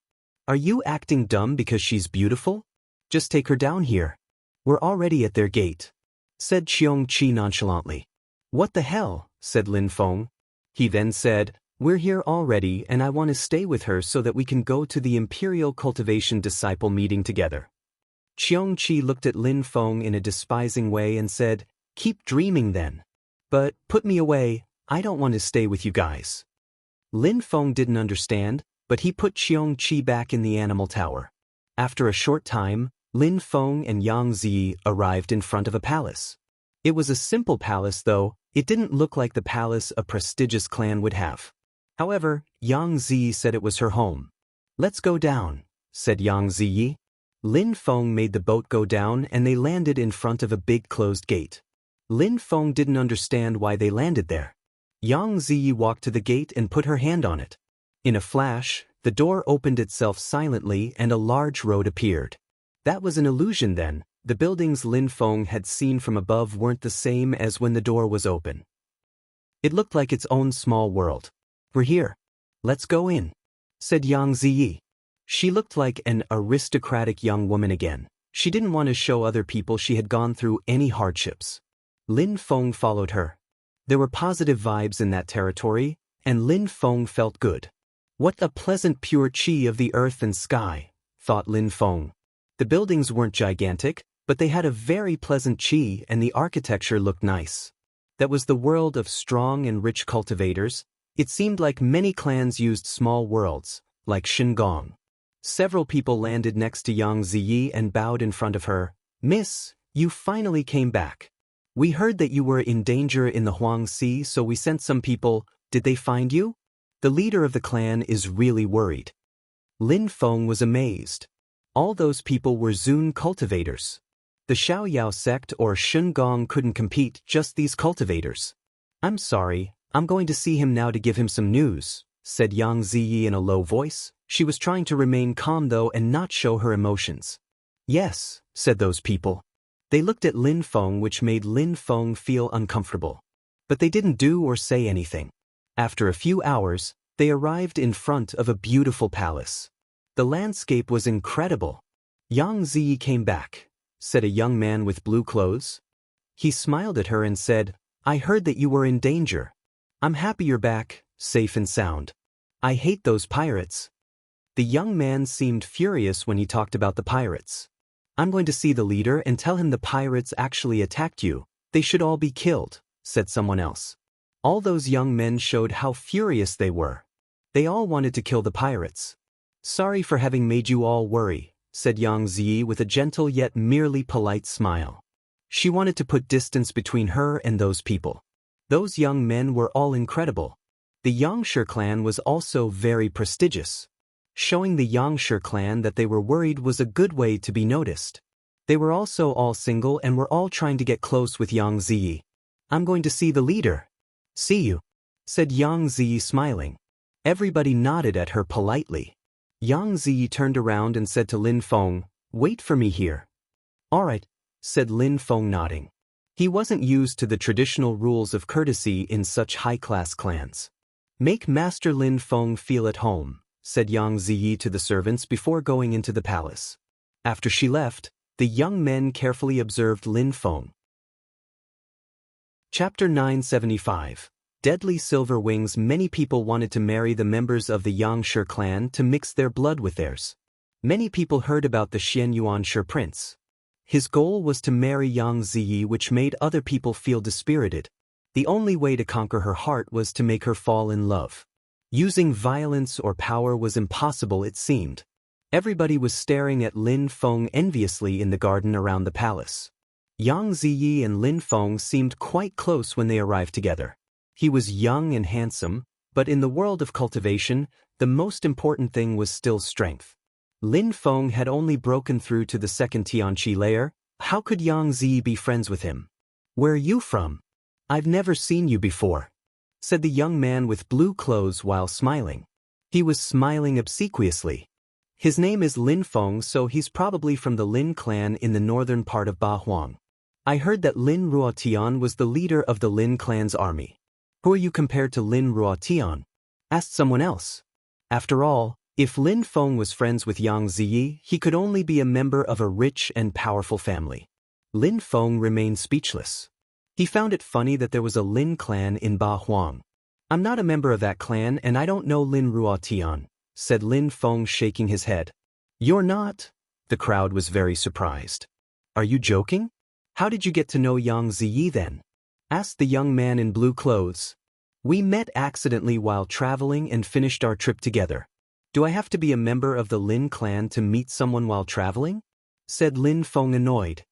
Are you acting dumb because she's beautiful? Just take her down here. We're already at their gate," said Qiongqi nonchalantly. "What the hell?" said Lin Feng. He then said, "We're here already and I want to stay with her so that we can go to the Imperial Cultivation Disciple meeting together." Qiongqi looked at Lin Feng in a despising way and said, "Keep dreaming then. But put me away, I don't want to stay with you guys." Lin Feng didn't understand, but he put Qiongqi back in the animal tower. After a short time, Lin Feng and Yang Zi arrived in front of a palace. It was a simple palace though, it didn't look like the palace a prestigious clan would have. However, Yang Zi said it was her home. "Let's go down," said Yang Zi. Lin Feng made the boat go down and they landed in front of a big closed gate. Lin Feng didn't understand why they landed there. Yang Zi walked to the gate and put her hand on it. In a flash, the door opened itself silently and a large road appeared. That was an illusion then. The buildings Lin Feng had seen from above weren't the same as when the door was open. It looked like its own small world. "We're here. Let's go in," said Yang Zi. She looked like an aristocratic young woman again. She didn't want to show other people she had gone through any hardships. Lin Feng followed her. There were positive vibes in that territory, and Lin Feng felt good. What a pleasant pure chi of the earth and sky, thought Lin Feng. The buildings weren't gigantic, but they had a very pleasant chi and the architecture looked nice. That was the world of strong and rich cultivators. It seemed like many clans used small worlds, like Shingong. Several people landed next to Yang Ziyi and bowed in front of her. "Miss, you finally came back. We heard that you were in danger in the Huang Sea, so we sent some people. Did they find you? The leader of the clan is really worried." Lin Feng was amazed. All those people were Zun cultivators. The Xiaoyao sect or Shengong couldn't compete, just these cultivators. "I'm sorry, I'm going to see him now to give him some news," said Yang Ziyi in a low voice. She was trying to remain calm though and not show her emotions. "Yes," said those people. They looked at Lin Feng, which made Lin Feng feel uncomfortable. But they didn't do or say anything. After a few hours, they arrived in front of a beautiful palace. The landscape was incredible. "Yang Zi came back," said a young man with blue clothes. He smiled at her and said, "I heard that you were in danger. I'm happy you're back, safe and sound. I hate those pirates." The young man seemed furious when he talked about the pirates. "I'm going to see the leader and tell him the pirates actually attacked you. They should all be killed," said someone else. All those young men showed how furious they were. They all wanted to kill the pirates. "Sorry for having made you all worry," said Yang Zi with a gentle yet merely polite smile. She wanted to put distance between her and those people. Those young men were all incredible. The Yangshi clan was also very prestigious. Showing the Yangshi clan that they were worried was a good way to be noticed. They were also all single and were all trying to get close with Yang Zi. "I'm going to see the leader." "See you," said Yang Zi smiling. Everybody nodded at her politely. Yang Zi turned around and said to Lin Feng, "Wait for me here." "All right," said Lin Feng nodding. He wasn't used to the traditional rules of courtesy in such high-class clans. "Make Master Lin Feng feel at home," said Yang Ziyi to the servants before going into the palace. After she left, the young men carefully observed Lin Feng. Chapter 975. Deadly Silver Wings. Many people wanted to marry the members of the Yangshi clan to mix their blood with theirs. Many people heard about the Xian Yuanshi prince. His goal was to marry Yang Ziyi, which made other people feel dispirited. The only way to conquer her heart was to make her fall in love. Using violence or power was impossible, it seemed. Everybody was staring at Lin Feng enviously in the garden around the palace. Yang Ziyi and Lin Feng seemed quite close when they arrived together. He was young and handsome, but in the world of cultivation, the most important thing was still strength. Lin Feng had only broken through to the second Tianqi layer. How could Yang Zi be friends with him? "Where are you from? I've never seen you before," said the young man with blue clothes while smiling. He was smiling obsequiously. His name is Lin Feng, so he's probably from the Lin clan in the northern part of Bahuang. "I heard that Lin Ruotian was the leader of the Lin clan's army." "Who are you compared to Lin Ruotian?" asked someone else. After all, if Lin Feng was friends with Yang Ziyi, he could only be a member of a rich and powerful family. Lin Feng remained speechless. He found it funny that there was a Lin clan in Bahuang. "I'm not a member of that clan and I don't know Lin Ruotian," said Lin Feng, shaking his head. "You're not?" The crowd was very surprised. "Are you joking? How did you get to know Yang Ziyi then?" asked the young man in blue clothes. "We met accidentally while traveling and finished our trip together." "Do I have to be a member of the Lin clan to meet someone while traveling?" said Lin Feng annoyed.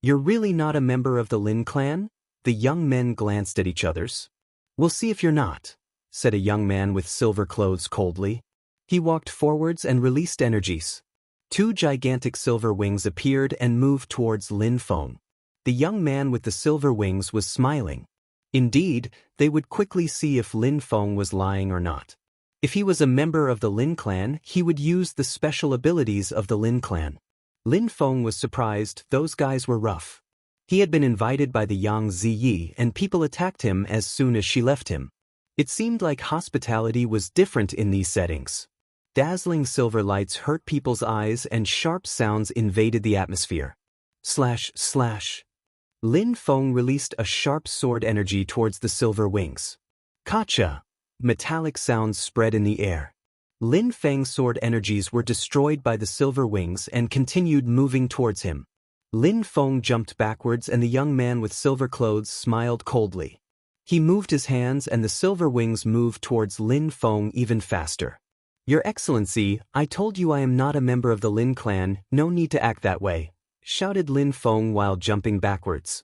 You're really not a member of the Lin clan? The young men glanced at each other's. We'll see if you're not, said a young man with silver clothes coldly. He walked forwards and released energies. 2 gigantic silver wings appeared and moved towards Lin Feng. The young man with the silver wings was smiling. Indeed, they would quickly see if Lin Feng was lying or not. If he was a member of the Lin clan, he would use the special abilities of the Lin clan. Lin Feng was surprised. Those guys were rough. He had been invited by the Yang Ziyi and people attacked him as soon as she left him. It seemed like hospitality was different in these settings. Dazzling silver lights hurt people's eyes and sharp sounds invaded the atmosphere. Slash, slash. Lin Feng released a sharp sword energy towards the silver wings. Kacha! Metallic sounds spread in the air. Lin Feng's sword energies were destroyed by the silver wings and continued moving towards him. Lin Feng jumped backwards and the young man with silver clothes smiled coldly. He moved his hands and the silver wings moved towards Lin Feng even faster. Your Excellency, I told you I am not a member of the Lin clan, no need to act that way, shouted Lin Feng while jumping backwards.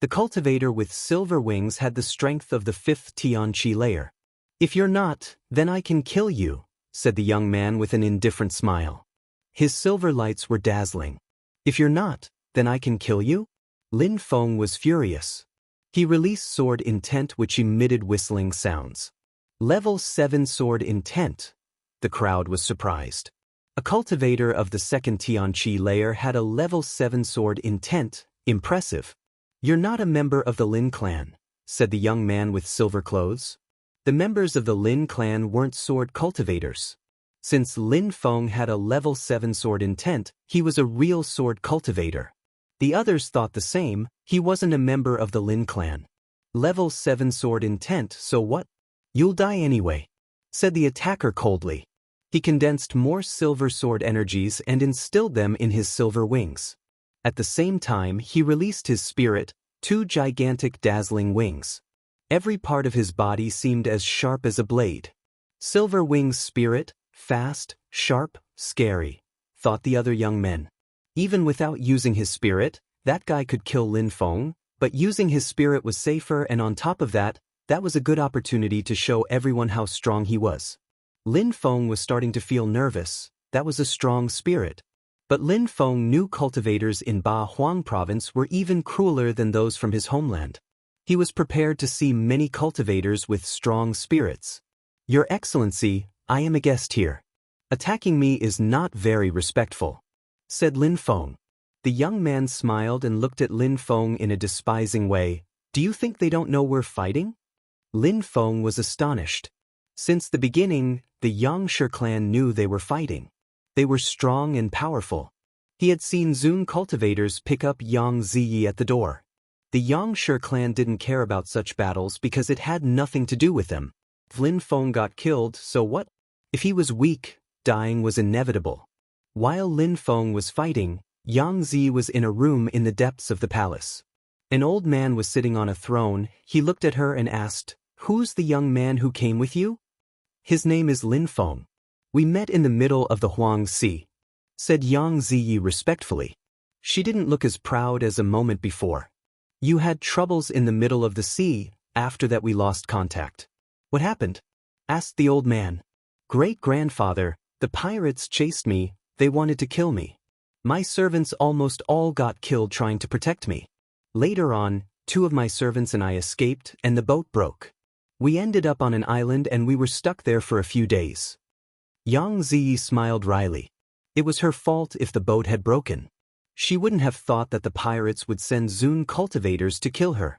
The cultivator with silver wings had the strength of the 5th Tianqi layer. If you're not, then I can kill you, said the young man with an indifferent smile. His silver lights were dazzling. If you're not, then I can kill you? Lin Feng was furious. He released sword intent which emitted whistling sounds. Level 7 sword intent. The crowd was surprised. A cultivator of the 2nd Tianqi layer had a level 7 sword intent. Impressive. You're not a member of the Lin clan, said the young man with silver clothes. The members of the Lin clan weren't sword cultivators. Since Lin Feng had a level 7 sword intent, he was a real sword cultivator. The others thought the same, he wasn't a member of the Lin clan. Level 7 sword intent, so what? You'll die anyway, said the attacker coldly. He condensed more silver sword energies and instilled them in his silver wings. At the same time, he released his spirit, 2 gigantic dazzling wings. Every part of his body seemed as sharp as a blade. Silver Wings spirit, fast, sharp, scary, thought the other young men. Even without using his spirit, that guy could kill Lin Feng, but using his spirit was safer and on top of that, that was a good opportunity to show everyone how strong he was. Lin Feng was starting to feel nervous. That was a strong spirit. But Lin Feng knew cultivators in Ba Huang province were even crueler than those from his homeland. He was prepared to see many cultivators with strong spirits. Your Excellency, I am a guest here. Attacking me is not very respectful, said Lin Feng. The young man smiled and looked at Lin Feng in a despising way. Do you think they don't know we're fighting? Lin Feng was astonished. Since the beginning, the Yangshi clan knew they were fighting. They were strong and powerful. He had seen Zun cultivators pick up Yang Ziyi at the door. The Yangshi clan didn't care about such battles because it had nothing to do with them. If Lin Feng got killed, so what? If he was weak, dying was inevitable. While Lin Feng was fighting, Yang Zi was in a room in the depths of the palace. An old man was sitting on a throne. He looked at her and asked, "Who's the young man who came with you?" "His name is Lin Feng. We met in the middle of the Huang Sea," said Yang Ziyi respectfully. She didn't look as proud as a moment before. "You had troubles in the middle of the sea, after that we lost contact. What happened?" asked the old man. "Great-grandfather, the pirates chased me, they wanted to kill me. My servants almost all got killed trying to protect me. Later on, 2 of my servants and I escaped and the boat broke. We ended up on an island and we were stuck there for a few days." Yang Ziyi smiled wryly. It was her fault if the boat had broken. She wouldn't have thought that the pirates would send Zun cultivators to kill her.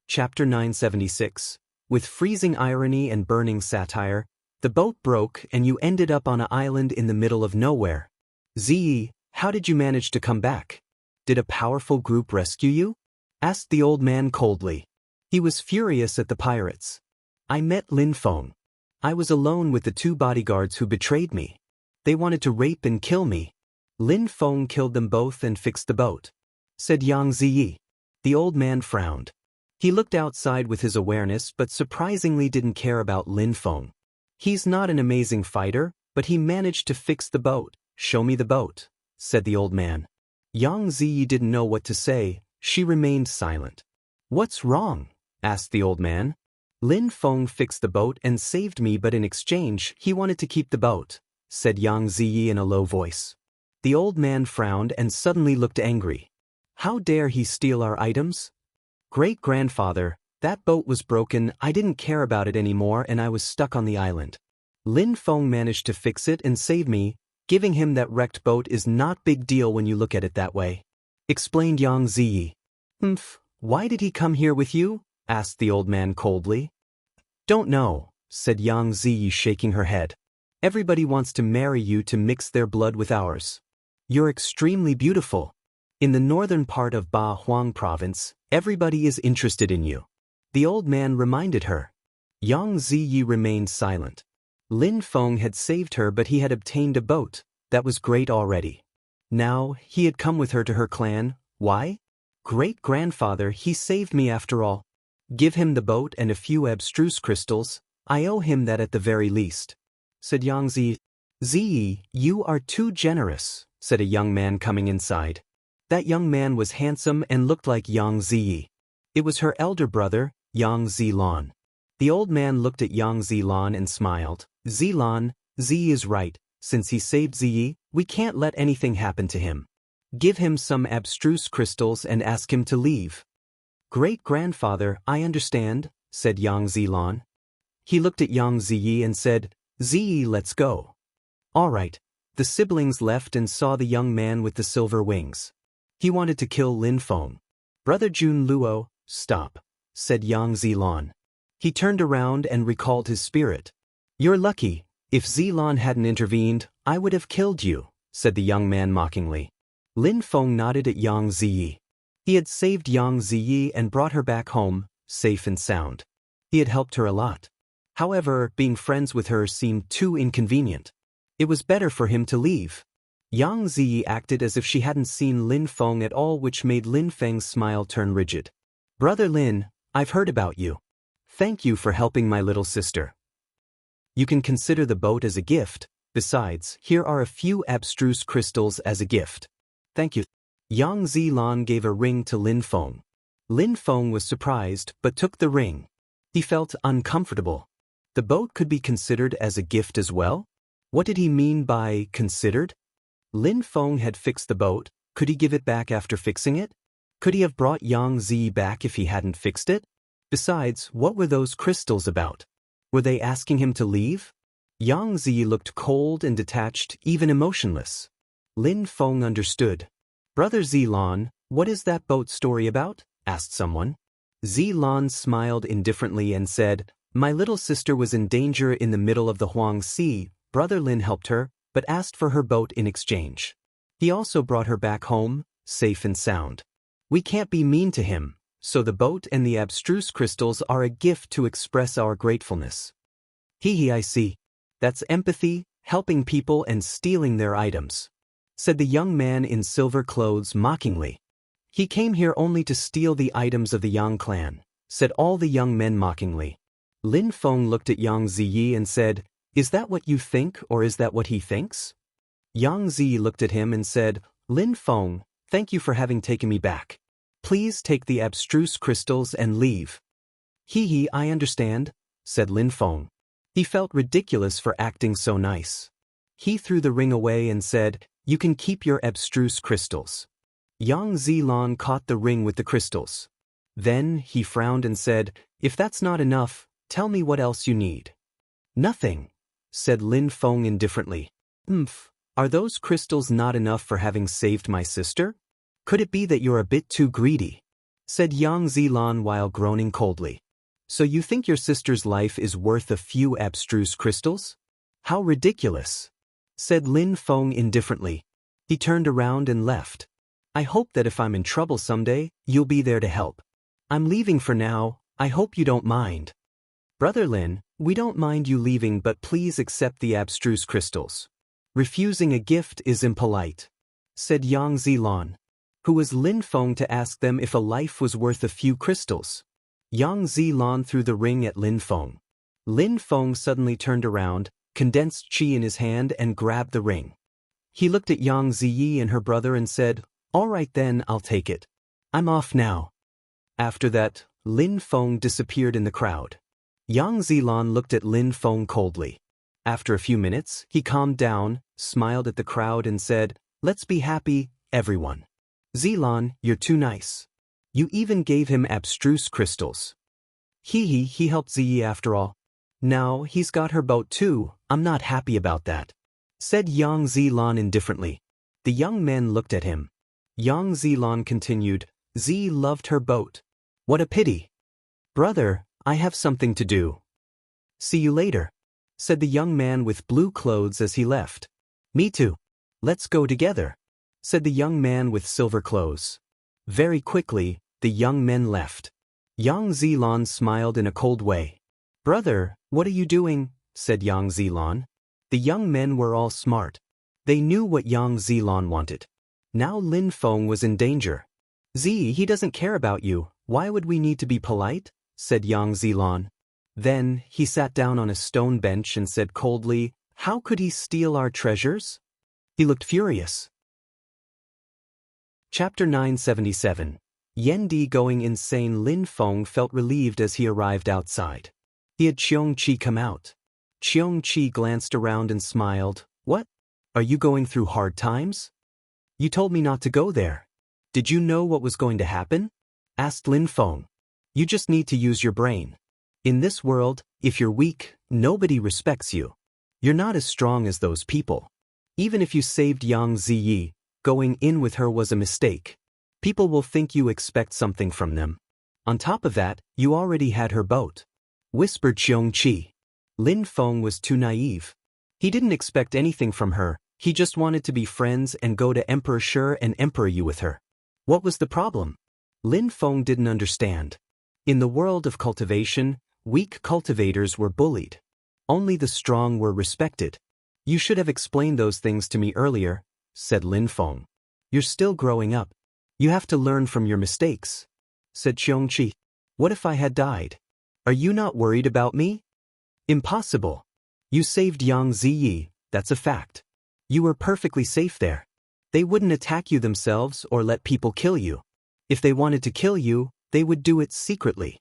Chapter 976. With freezing irony and burning satire, the boat broke and you ended up on an island in the middle of nowhere. Ziyi, how did you manage to come back? Did a powerful group rescue you? Asked the old man coldly. He was furious at the pirates. I met Lin Feng. I was alone with the 2 bodyguards who betrayed me. They wanted to rape and kill me. Lin Feng killed them both and fixed the boat, said Yang Ziyi. The old man frowned. He looked outside with his awareness but surprisingly didn't care about Lin Feng. He's not an amazing fighter, but he managed to fix the boat, show me the boat, said the old man. Yang Ziyi didn't know what to say, she remained silent. What's wrong? Asked the old man. Lin Feng fixed the boat and saved me, but in exchange, he wanted to keep the boat, said Yang Ziyi in a low voice. The old man frowned and suddenly looked angry. How dare he steal our items? Great-grandfather, that boat was broken, I didn't care about it anymore and I was stuck on the island. Lin Feng managed to fix it and save me. Giving him that wrecked boat is not big deal when you look at it that way, explained Yang Ziyi. Why did he come here with you? Asked the old man coldly. Don't know, said Yang Ziyi shaking her head. Everybody wants to marry you to mix their blood with ours. You're extremely beautiful. In the northern part of Ba Huang province, everybody is interested in you. The old man reminded her. Yang Ziyi remained silent. Lin Feng had saved her, but he had obtained a boat. That was great already. Now, he had come with her to her clan. Why? Great-grandfather, he saved me after all. Give him the boat and a few abstruse crystals. I owe him that at the very least, said Yang Ziyi. Ziyi, you are too generous, said a young man coming inside. That young man was handsome and looked like Yang Ziyi. It was her elder brother, Yang Zilan. The old man looked at Yang Zilan and smiled. Zilan, Ziyi is right. Since he saved Ziyi, we can't let anything happen to him. Give him some abstruse crystals and ask him to leave. Great-grandfather, I understand, said Yang Zilan. He looked at Yang Ziyi and said, Ziyi, let's go. All right. The siblings left and saw the young man with the silver wings. He wanted to kill Lin Feng. Brother Jun Luo, stop, said Yang Zilan. He turned around and recalled his spirit. You're lucky. If Zilan hadn't intervened, I would have killed you, said the young man mockingly. Lin Feng nodded at Yang Ziyi. He had saved Yang Ziyi and brought her back home, safe and sound. He had helped her a lot. However, being friends with her seemed too inconvenient. It was better for him to leave. Yang Ziyi acted as if she hadn't seen Lin Feng at all, which made Lin Feng's smile turn rigid. Brother Lin, I've heard about you. Thank you for helping my little sister. You can consider the boat as a gift. Besides, here are a few abstruse crystals as a gift. Thank you. Yang Zilan gave a ring to Lin Feng. Lin Feng was surprised but took the ring. He felt uncomfortable. The boat could be considered as a gift as well? What did he mean by considered? Lin Feng had fixed the boat. Could he give it back after fixing it? Could he have brought Yang Ziyi back if he hadn't fixed it? Besides, what were those crystals about? Were they asking him to leave? Yang Ziyi looked cold and detached, even emotionless. Lin Feng understood. Brother Zilan, what is that boat story about? Asked someone. Zilan smiled indifferently and said, My little sister was in danger in the middle of the Huang Sea. Brother Lin helped her, but asked for her boat in exchange. He also brought her back home, safe and sound. We can't be mean to him, so the boat and the abstruse crystals are a gift to express our gratefulness. I see. That's empathy, helping people and stealing their items, said the young man in silver clothes mockingly. He came here only to steal the items of the Yang clan, said all the young men mockingly. Lin Feng looked at Yang Ziyi and said, Is that what you think or is that what he thinks? Yang Ziyi looked at him and said, Lin Feng, thank you for having taken me back. Please take the abstruse crystals and leave. I understand, said Lin Feng. He felt ridiculous for acting so nice. He threw the ring away and said, You can keep your abstruse crystals. Yang Zilan caught the ring with the crystals. Then he frowned and said, If that's not enough, tell me what else you need. Nothing, said Lin Feng indifferently. Are those crystals not enough for having saved my sister? Could it be that you're a bit too greedy? Said Yang Zilan while groaning coldly. So you think your sister's life is worth a few abstruse crystals? How ridiculous, said Lin Feng indifferently. He turned around and left. I hope that if I'm in trouble someday, you'll be there to help. I'm leaving for now, I hope you don't mind. Brother Lin, we don't mind you leaving, but please accept the abstruse crystals. Refusing a gift is impolite, said Yang Zilan. Who was Lin Feng to ask them if a life was worth a few crystals? Yang Zilan threw the ring at Lin Feng. Lin Feng suddenly turned around, condensed qi in his hand and grabbed the ring. He looked at Yang Ziyi and her brother and said, "All right then, I'll take it. I'm off now." After that, Lin Feng disappeared in the crowd. Yang Zilan looked at Lin Feng coldly. After a few minutes, he calmed down, smiled at the crowd and said, "Let's be happy, everyone. Zilan, you're too nice. You even gave him abstruse crystals. He helped Ziyi after all. Now he's got her boat too. I'm not happy about that," said Yang Zilan indifferently. The young men looked at him. Yang Zilan continued, "Zi loved her boat. What a pity. Brother, I have something to do. See you later," said the young man with blue clothes as he left. "Me too. Let's go together," said the young man with silver clothes. Very quickly, the young men left. Yang Zilan smiled in a cold way. "Brother, what are you doing?" said Yang Zilan. The young men were all smart. They knew what Yang Zilan wanted. Now Lin Feng was in danger. He doesn't care about you. Why would we need to be polite?" said Yang Zilan. Then he sat down on a stone bench and said coldly, "How could he steal our treasures?" He looked furious. Chapter 977. Yendi going insane. Lin Feng felt relieved as he arrived outside. He had Qiong Qi come out. Qiong Qi glanced around and smiled. "What? Are you going through hard times? You told me not to go there. Did you know what was going to happen?" asked Lin Feng. "You just need to use your brain. In this world, if you're weak, nobody respects you. You're not as strong as those people. Even if you saved Yang Ziyi, going in with her was a mistake. People will think you expect something from them. On top of that, you already had her boat," whispered Qiong Qi. Lin Feng was too naive. He didn't expect anything from her. He just wanted to be friends and go to Emperor Shi and Emperor Yu with her. What was the problem? Lin Feng didn't understand. In the world of cultivation, weak cultivators were bullied. Only the strong were respected. "You should have explained those things to me earlier," said Lin Feng. "You're still growing up. You have to learn from your mistakes," said Qiong Qi. "What if I had died? Are you not worried about me?" "Impossible. You saved Yang Ziyi, that's a fact. You were perfectly safe there. They wouldn't attack you themselves or let people kill you. If they wanted to kill you, they would do it secretly."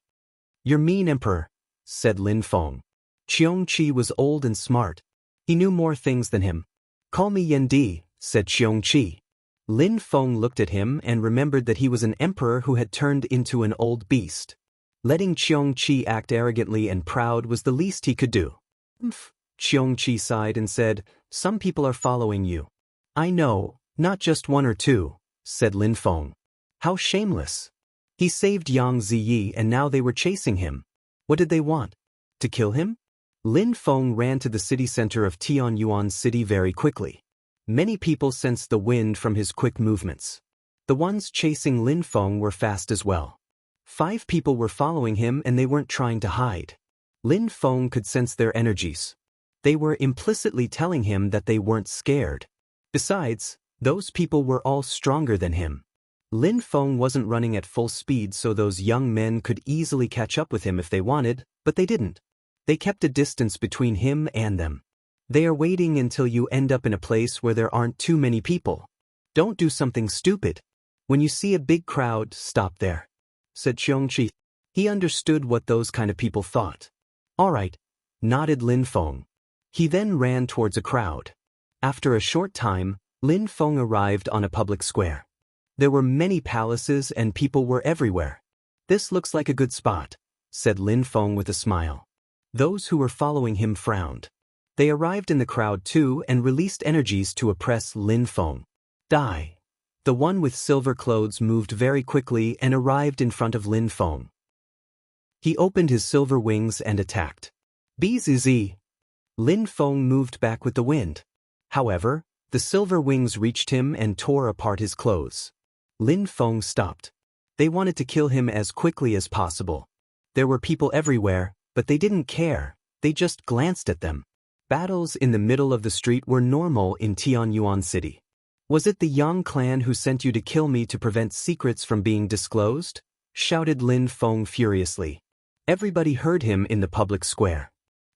"You're mean, Emperor," said Lin Feng. Qiong Qi was old and smart. He knew more things than him. "Call me Yendi," said Qiong Qi. Lin Feng looked at him and remembered that he was an emperor who had turned into an old beast. Letting Qiong Qi act arrogantly and proud was the least he could do. Qiong Qi sighed and said, "Some people are following you." "I know, not just one or two," said Lin Feng. "How shameless. He saved Yang Ziyi and now they were chasing him. What did they want? To kill him?" Lin Feng ran to the city center of Tianyuan City very quickly. Many people sensed the wind from his quick movements. The ones chasing Lin Feng were fast as well. 5 people were following him and they weren't trying to hide. Lin Feng could sense their energies. They were implicitly telling him that they weren't scared. Besides, those people were all stronger than him. Lin Feng wasn't running at full speed so those young men could easily catch up with him if they wanted, but they didn't. They kept a distance between him and them. "They are waiting until you end up in a place where there aren't too many people. Don't do something stupid. When you see a big crowd, stop there," said Qiong Qi. He understood what those kind of people thought. "All right," nodded Lin Feng. He then ran towards a crowd. After a short time, Lin Feng arrived on a public square. There were many palaces and people were everywhere. "This looks like a good spot," said Lin Feng with a smile. Those who were following him frowned. They arrived in the crowd too and released energies to oppress Lin Feng. "Die." The one with silver clothes moved very quickly and arrived in front of Lin Feng. He opened his silver wings and attacked. "Bzz." Lin Feng moved back with the wind. However, the silver wings reached him and tore apart his clothes. Lin Feng stopped. They wanted to kill him as quickly as possible. There were people everywhere, but they didn't care. They just glanced at them. Battles in the middle of the street were normal in Tianyuan City. "Was it the Yang clan who sent you to kill me to prevent secrets from being disclosed?" shouted Lin Feng furiously. Everybody heard him in the public square.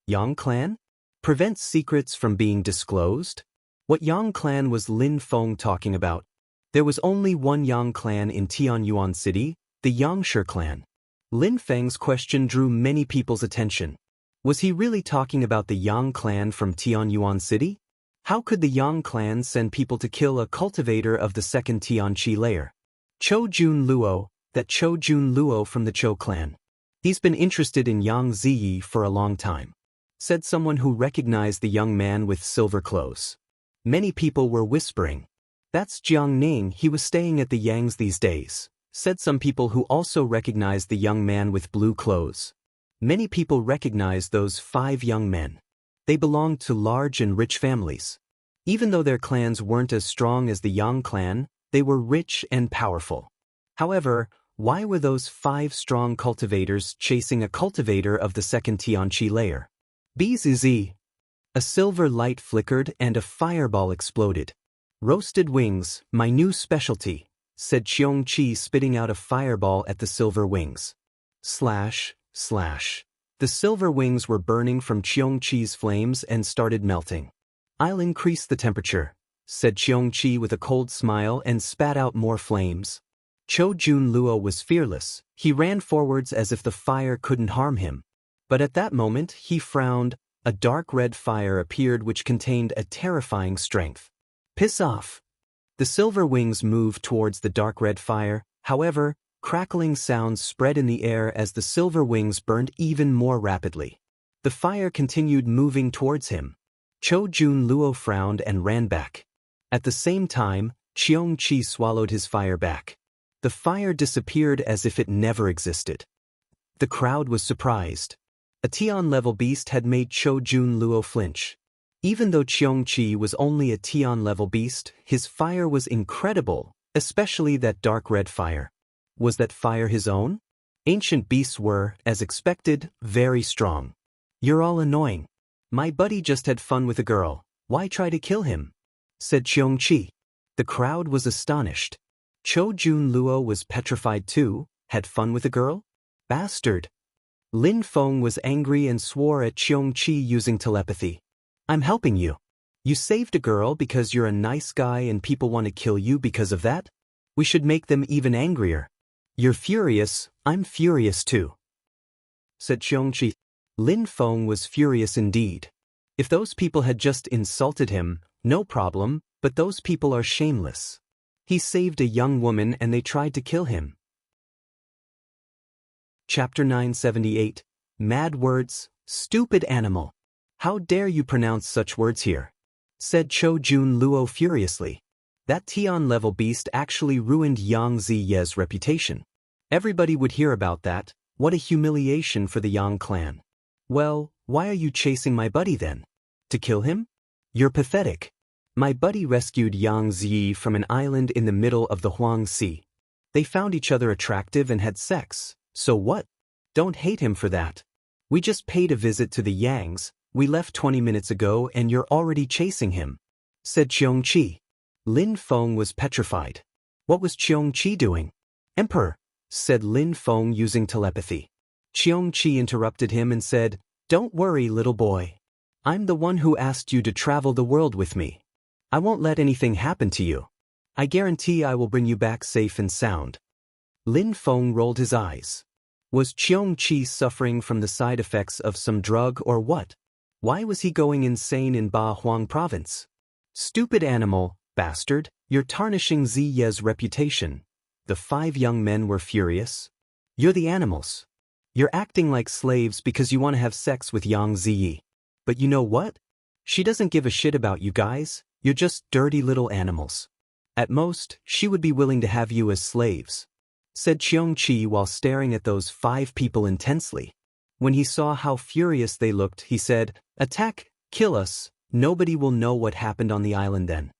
"Yang clan? Prevent secrets from being disclosed?" What Yang clan was Lin Feng talking about? There was only one Yang clan in Tianyuan City, the Yangshi clan. Lin Feng's question drew many people's attention. Was he really talking about the Yang clan from Tianyuan City? How could the Yang clan send people to kill a cultivator of the second Tianqi layer? Chou Jun Luo, that Chou Jun Luo from the Chou clan. He's been interested in Yang Ziyi for a long time, said someone who recognized the young man with silver clothes. Many people were whispering. That's Jiang Ning, he was staying at the Yangs these days, said some people who also recognized the young man with blue clothes. Many people recognized those 5 young men. They belonged to large and rich families. Even though their clans weren't as strong as the Yang clan, they were rich and powerful. However, why were those 5 strong cultivators chasing a cultivator of the second Tianqi layer? Bzz. A silver light flickered and a fireball exploded. Roasted wings, my new specialty, said Qiongqi, spitting out a fireball at the silver wings. Slash, slash. The silver wings were burning from Qiongqi's flames and started melting. I'll increase the temperature, said Qiongqi with a cold smile and spat out more flames. Chou Jun Luo was fearless. He ran forwards as if the fire couldn't harm him. But at that moment, he frowned. A dark red fire appeared which contained a terrifying strength. Piss off. The silver wings moved towards the dark red fire. However, crackling sounds spread in the air as the silver wings burned even more rapidly. The fire continued moving towards him. Chou Jun Luo frowned and ran back. At the same time, Qiongqi swallowed his fire back. The fire disappeared as if it never existed. The crowd was surprised. A Tian-level beast had made Chou Jun Luo flinch. Even though Qiongqi was only a Tian-level beast, his fire was incredible, especially that dark red fire. Was that fire his own? Ancient beasts were, as expected, very strong. You're all annoying. My buddy just had fun with a girl. Why try to kill him? Said Qiongqi. The crowd was astonished. Chou Jun Luo was petrified too. Had fun with a girl? Bastard. Lin Feng was angry and swore at Qiongqi using telepathy. I'm helping you. You saved a girl because you're a nice guy and people want to kill you because of that? We should make them even angrier. You're furious, I'm furious too, said Qiongqi. Lin Feng was furious indeed. If those people had just insulted him, no problem, but those people are shameless. He saved a young woman and they tried to kill him. Chapter 978. Mad words, stupid animal. How dare you pronounce such words here? Said Chou Jun Luo furiously. That Tian-level beast actually ruined Yang Ziye's reputation. Everybody would hear about that. What a humiliation for the Yang clan. Well, why are you chasing my buddy then? To kill him? You're pathetic. My buddy rescued Yang Ziyi from an island in the middle of the Huang Sea. They found each other attractive and had sex. So what? Don't hate him for that. We just paid a visit to the Yangs. We left 20 minutes ago and you're already chasing him, said Qiongqi. Lin Feng was petrified. What was Qiongqi doing? Emperor, said Lin Feng using telepathy. Qiongqi interrupted him and said, Don't worry, little boy. I'm the one who asked you to travel the world with me. I won't let anything happen to you. I guarantee I will bring you back safe and sound. Lin Feng rolled his eyes. Was Qiongqi suffering from the side effects of some drug or what? Why was he going insane in Ba Huang province? Stupid animal, bastard, you're tarnishing Ziye's reputation. The 5 young men were furious. You're the animals. You're acting like slaves because you want to have sex with Yang Ziyi. But you know what? She doesn't give a shit about you guys. You're just dirty little animals. At most, she would be willing to have you as slaves, said Qiongqi while staring at those 5 people intensely. When he saw how furious they looked, he said, Attack, kill us, nobody will know what happened on the island then.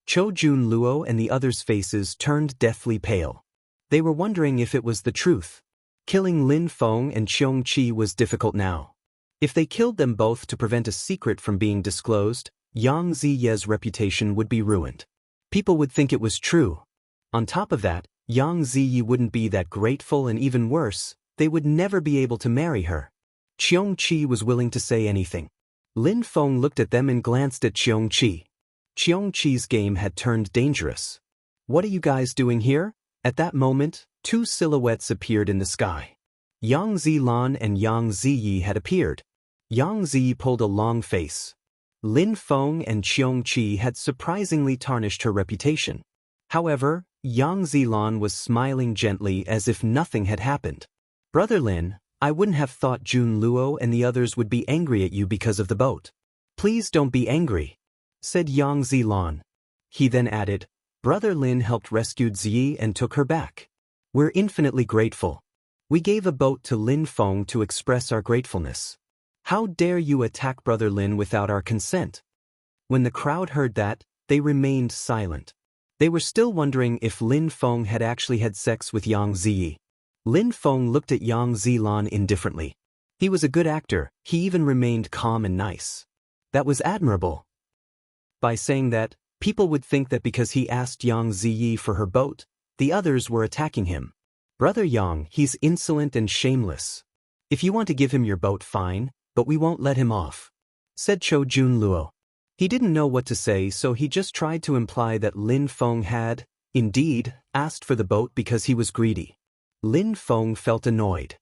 Chou Jun Luo and the others' faces turned deathly pale. They were wondering if it was the truth. Killing Lin Feng and Qiongqi was difficult now. If they killed them both to prevent a secret from being disclosed, Yang Ziye's reputation would be ruined. People would think it was true. On top of that, Yang Ziyi wouldn't be that grateful, and even worse, they would never be able to marry her. Qiongqi was willing to say anything. Lin Feng looked at them and glanced at Qiongqi. Qiongqi's game had turned dangerous. What are you guys doing here? At that moment, two silhouettes appeared in the sky. Yang Zilan and Yang Ziyi had appeared. Yang Ziyi pulled a long face. Lin Feng and Qiongqi had surprisingly tarnished her reputation. However, Yang Zilan was smiling gently as if nothing had happened. Brother Lin, I wouldn't have thought Jun Luo and the others would be angry at you because of the boat. Please don't be angry, said Yang Zilan. He then added, Brother Lin helped rescue Ziyi and took her back. We're infinitely grateful. We gave a boat to Lin Feng to express our gratefulness. How dare you attack Brother Lin without our consent? When the crowd heard that, they remained silent. They were still wondering if Lin Feng had actually had sex with Yang Ziyi. Lin Feng looked at Yang Zilan indifferently. He was a good actor, he even remained calm and nice. That was admirable. By saying that, people would think that because he asked Yang Ziyi for her boat, the others were attacking him. Brother Yang, he's insolent and shameless. If you want to give him your boat, fine, but we won't let him off, said Cho Jun Luo. He didn't know what to say, so he just tried to imply that Lin Feng had, indeed, asked for the boat because he was greedy. Lin Feng felt annoyed.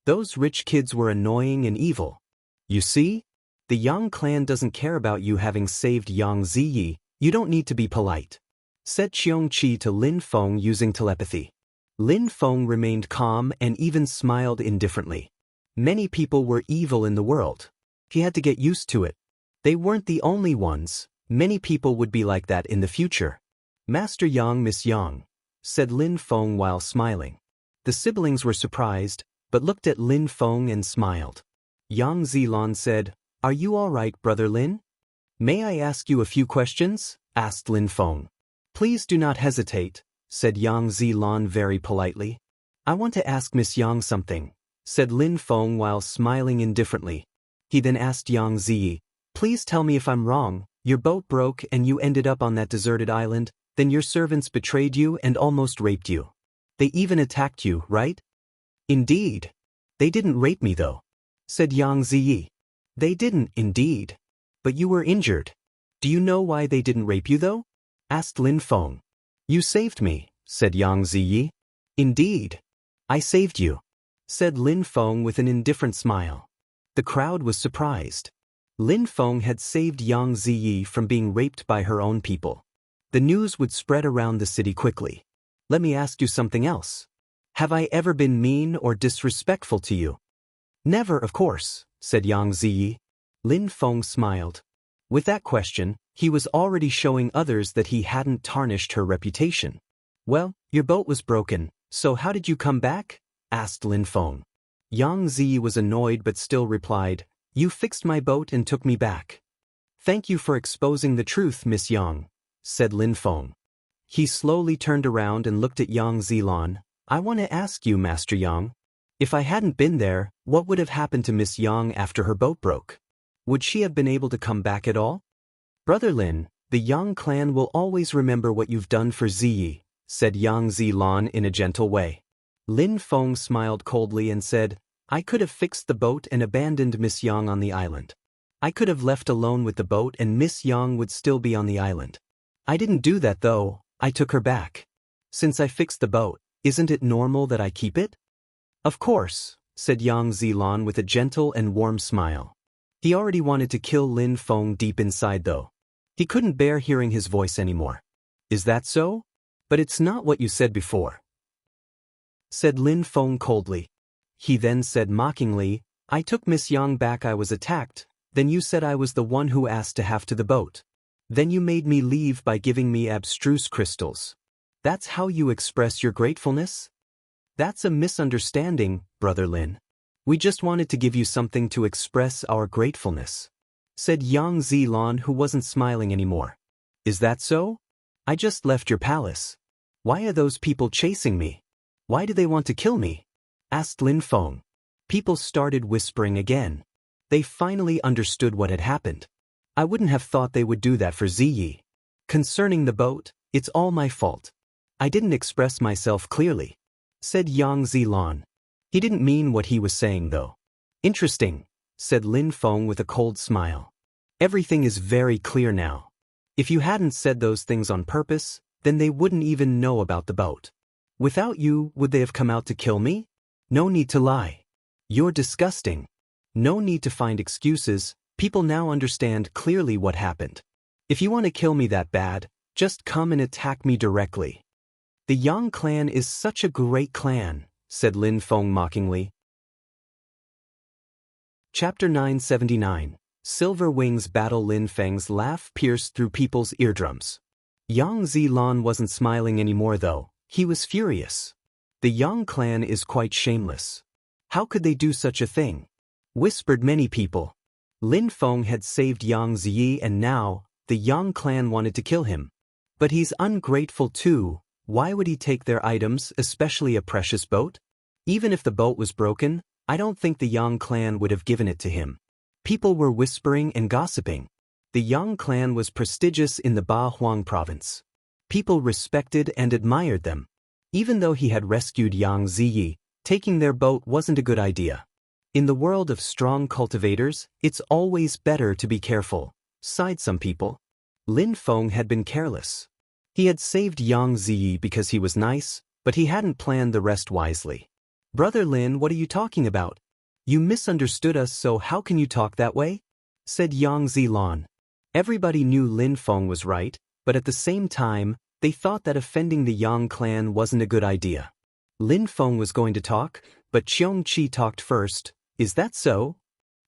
Those rich kids were annoying and evil. You see? The Yang clan doesn't care about you having saved Yang Ziyi, you don't need to be polite, said Qiongqi to Lin Feng using telepathy. Lin Feng remained calm and even smiled indifferently. Many people were evil in the world. He had to get used to it. They weren't the only ones, many people would be like that in the future. Master Yang, Miss Yang, said Lin Feng while smiling. The siblings were surprised, but looked at Lin Feng and smiled. Yang Zilan said, Are you all right, Brother Lin? May I ask you a few questions? Asked Lin Feng. Please do not hesitate, said Yang Zilan very politely. I want to ask Miss Yang something, said Lin Feng while smiling indifferently. He then asked Yang Ziyi, Please tell me if I'm wrong, your boat broke and you ended up on that deserted island, then your servants betrayed you and almost raped you. They even attacked you, right? Indeed. They didn't rape me though, said Yang Ziyi. They didn't, indeed. But you were injured. Do you know why they didn't rape you though? Asked Lin Feng. You saved me, said Yang Ziyi. Indeed. I saved you, said Lin Feng with an indifferent smile. The crowd was surprised. Lin Feng had saved Yang Ziyi from being raped by her own people. The news would spread around the city quickly. Let me ask you something else. Have I ever been mean or disrespectful to you? Never, of course, said Yang Ziyi. Lin Feng smiled. With that question, he was already showing others that he hadn't tarnished her reputation. Well, your boat was broken, so how did you come back? Asked Lin Feng. Yang Ziyi was annoyed but still replied, You fixed my boat and took me back. Thank you for exposing the truth, Miss Yang, said Lin Feng. He slowly turned around and looked at Yang Zilan. I want to ask you, Master Yang. If I hadn't been there, what would have happened to Miss Yang after her boat broke? Would she have been able to come back at all? Brother Lin, the Yang clan will always remember what you've done for Ziyi, said Yang Zilan in a gentle way. Lin Feng smiled coldly and said, I could have fixed the boat and abandoned Miss Yang on the island. I could have left alone with the boat and Miss Yang would still be on the island. I didn't do that though, I took her back. Since I fixed the boat, isn't it normal that I keep it? Of course, said Yang Zilan with a gentle and warm smile. He already wanted to kill Lin Feng deep inside though. He couldn't bear hearing his voice anymore. Is that so? But it's not what you said before, said Lin Feng coldly. He then said mockingly, I took Miss Yang back. I was attacked, then you said I was the one who asked to have to the boat. Then you made me leave by giving me abstruse crystals. That's how you express your gratefulness? That's a misunderstanding, Brother Lin. We just wanted to give you something to express our gratefulness, said Yang Zilan, who wasn't smiling anymore. Is that so? I just left your palace. Why are those people chasing me? Why do they want to kill me? Asked Lin Feng. People started whispering again. They finally understood what had happened. I wouldn't have thought they would do that for Ziyi. Concerning the boat, it's all my fault. I didn't express myself clearly, said Yang Zilan. He didn't mean what he was saying though. Interesting, said Lin Feng with a cold smile. Everything is very clear now. If you hadn't said those things on purpose, then they wouldn't even know about the boat. Without you, would they have come out to kill me? No need to lie. You're disgusting. No need to find excuses, people now understand clearly what happened. If you want to kill me that bad, just come and attack me directly. The Yang clan is such a great clan, said Lin Feng mockingly. Chapter 979. Silver Wings Battle. Lin Feng's laugh pierced through people's eardrums. Yang Zilan wasn't smiling anymore though, he was furious. The Yang clan is quite shameless. How could they do such a thing? Whispered many people. Lin Feng had saved Yang Ziyi and now, the Yang clan wanted to kill him. But he's ungrateful too, why would he take their items, especially a precious boat? Even if the boat was broken, I don't think the Yang clan would have given it to him. People were whispering and gossiping. The Yang clan was prestigious in the Ba Huang province. People respected and admired them. Even though he had rescued Yang Ziyi, taking their boat wasn't a good idea. In the world of strong cultivators, it's always better to be careful, sighed some people. Lin Feng had been careless. He had saved Yang Ziyi because he was nice, but he hadn't planned the rest wisely. Brother Lin, what are you talking about? You misunderstood us, so how can you talk that way? Said Yang Zilan. Everybody knew Lin Feng was right, but at the same time, they thought that offending the Yang clan wasn't a good idea. Lin Feng was going to talk, but Cheong Chi talked first. Is that so?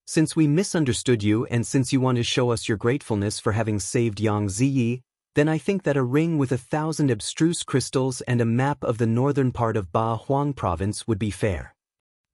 Since we misunderstood you and since you want to show us your gratefulness for having saved Yang Ziyi, then I think that a ring with 1,000 abstruse crystals and a map of the northern part of Ba Huang province would be fair.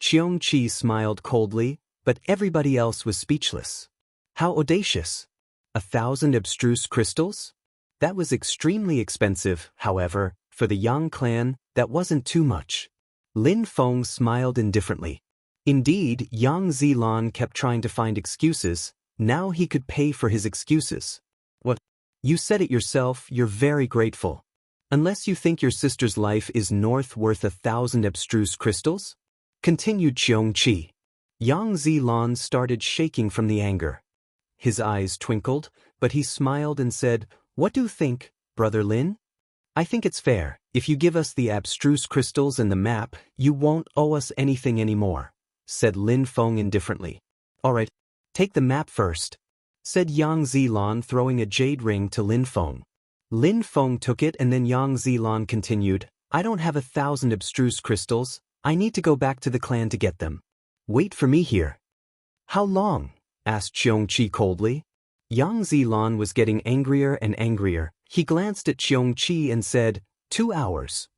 Cheong Chi smiled coldly, but everybody else was speechless. How audacious! 1,000 abstruse crystals? That was extremely expensive, however, for the Yang clan, that wasn't too much. Lin Feng smiled indifferently. Indeed, Yang Zilan kept trying to find excuses, now he could pay for his excuses. What? You said it yourself, you're very grateful. Unless you think your sister's life is worth 1,000 abstruse crystals? Continued Cheong Chi. Yang Zilan started shaking from the anger. His eyes twinkled, but he smiled and said, What do you think, Brother Lin? I think it's fair. If you give us the abstruse crystals and the map, you won't owe us anything anymore, said Lin Feng indifferently. All right, take the map first, said Yang Zilan, throwing a jade ring to Lin Feng. Lin Feng took it and then Yang Zilan continued, I don't have 1,000 abstruse crystals, I need to go back to the clan to get them. Wait for me here. How long? Asked Cheong Chi coldly. Yang Zilan was getting angrier and angrier. He glanced at Cheong Chi and said, 2 hours.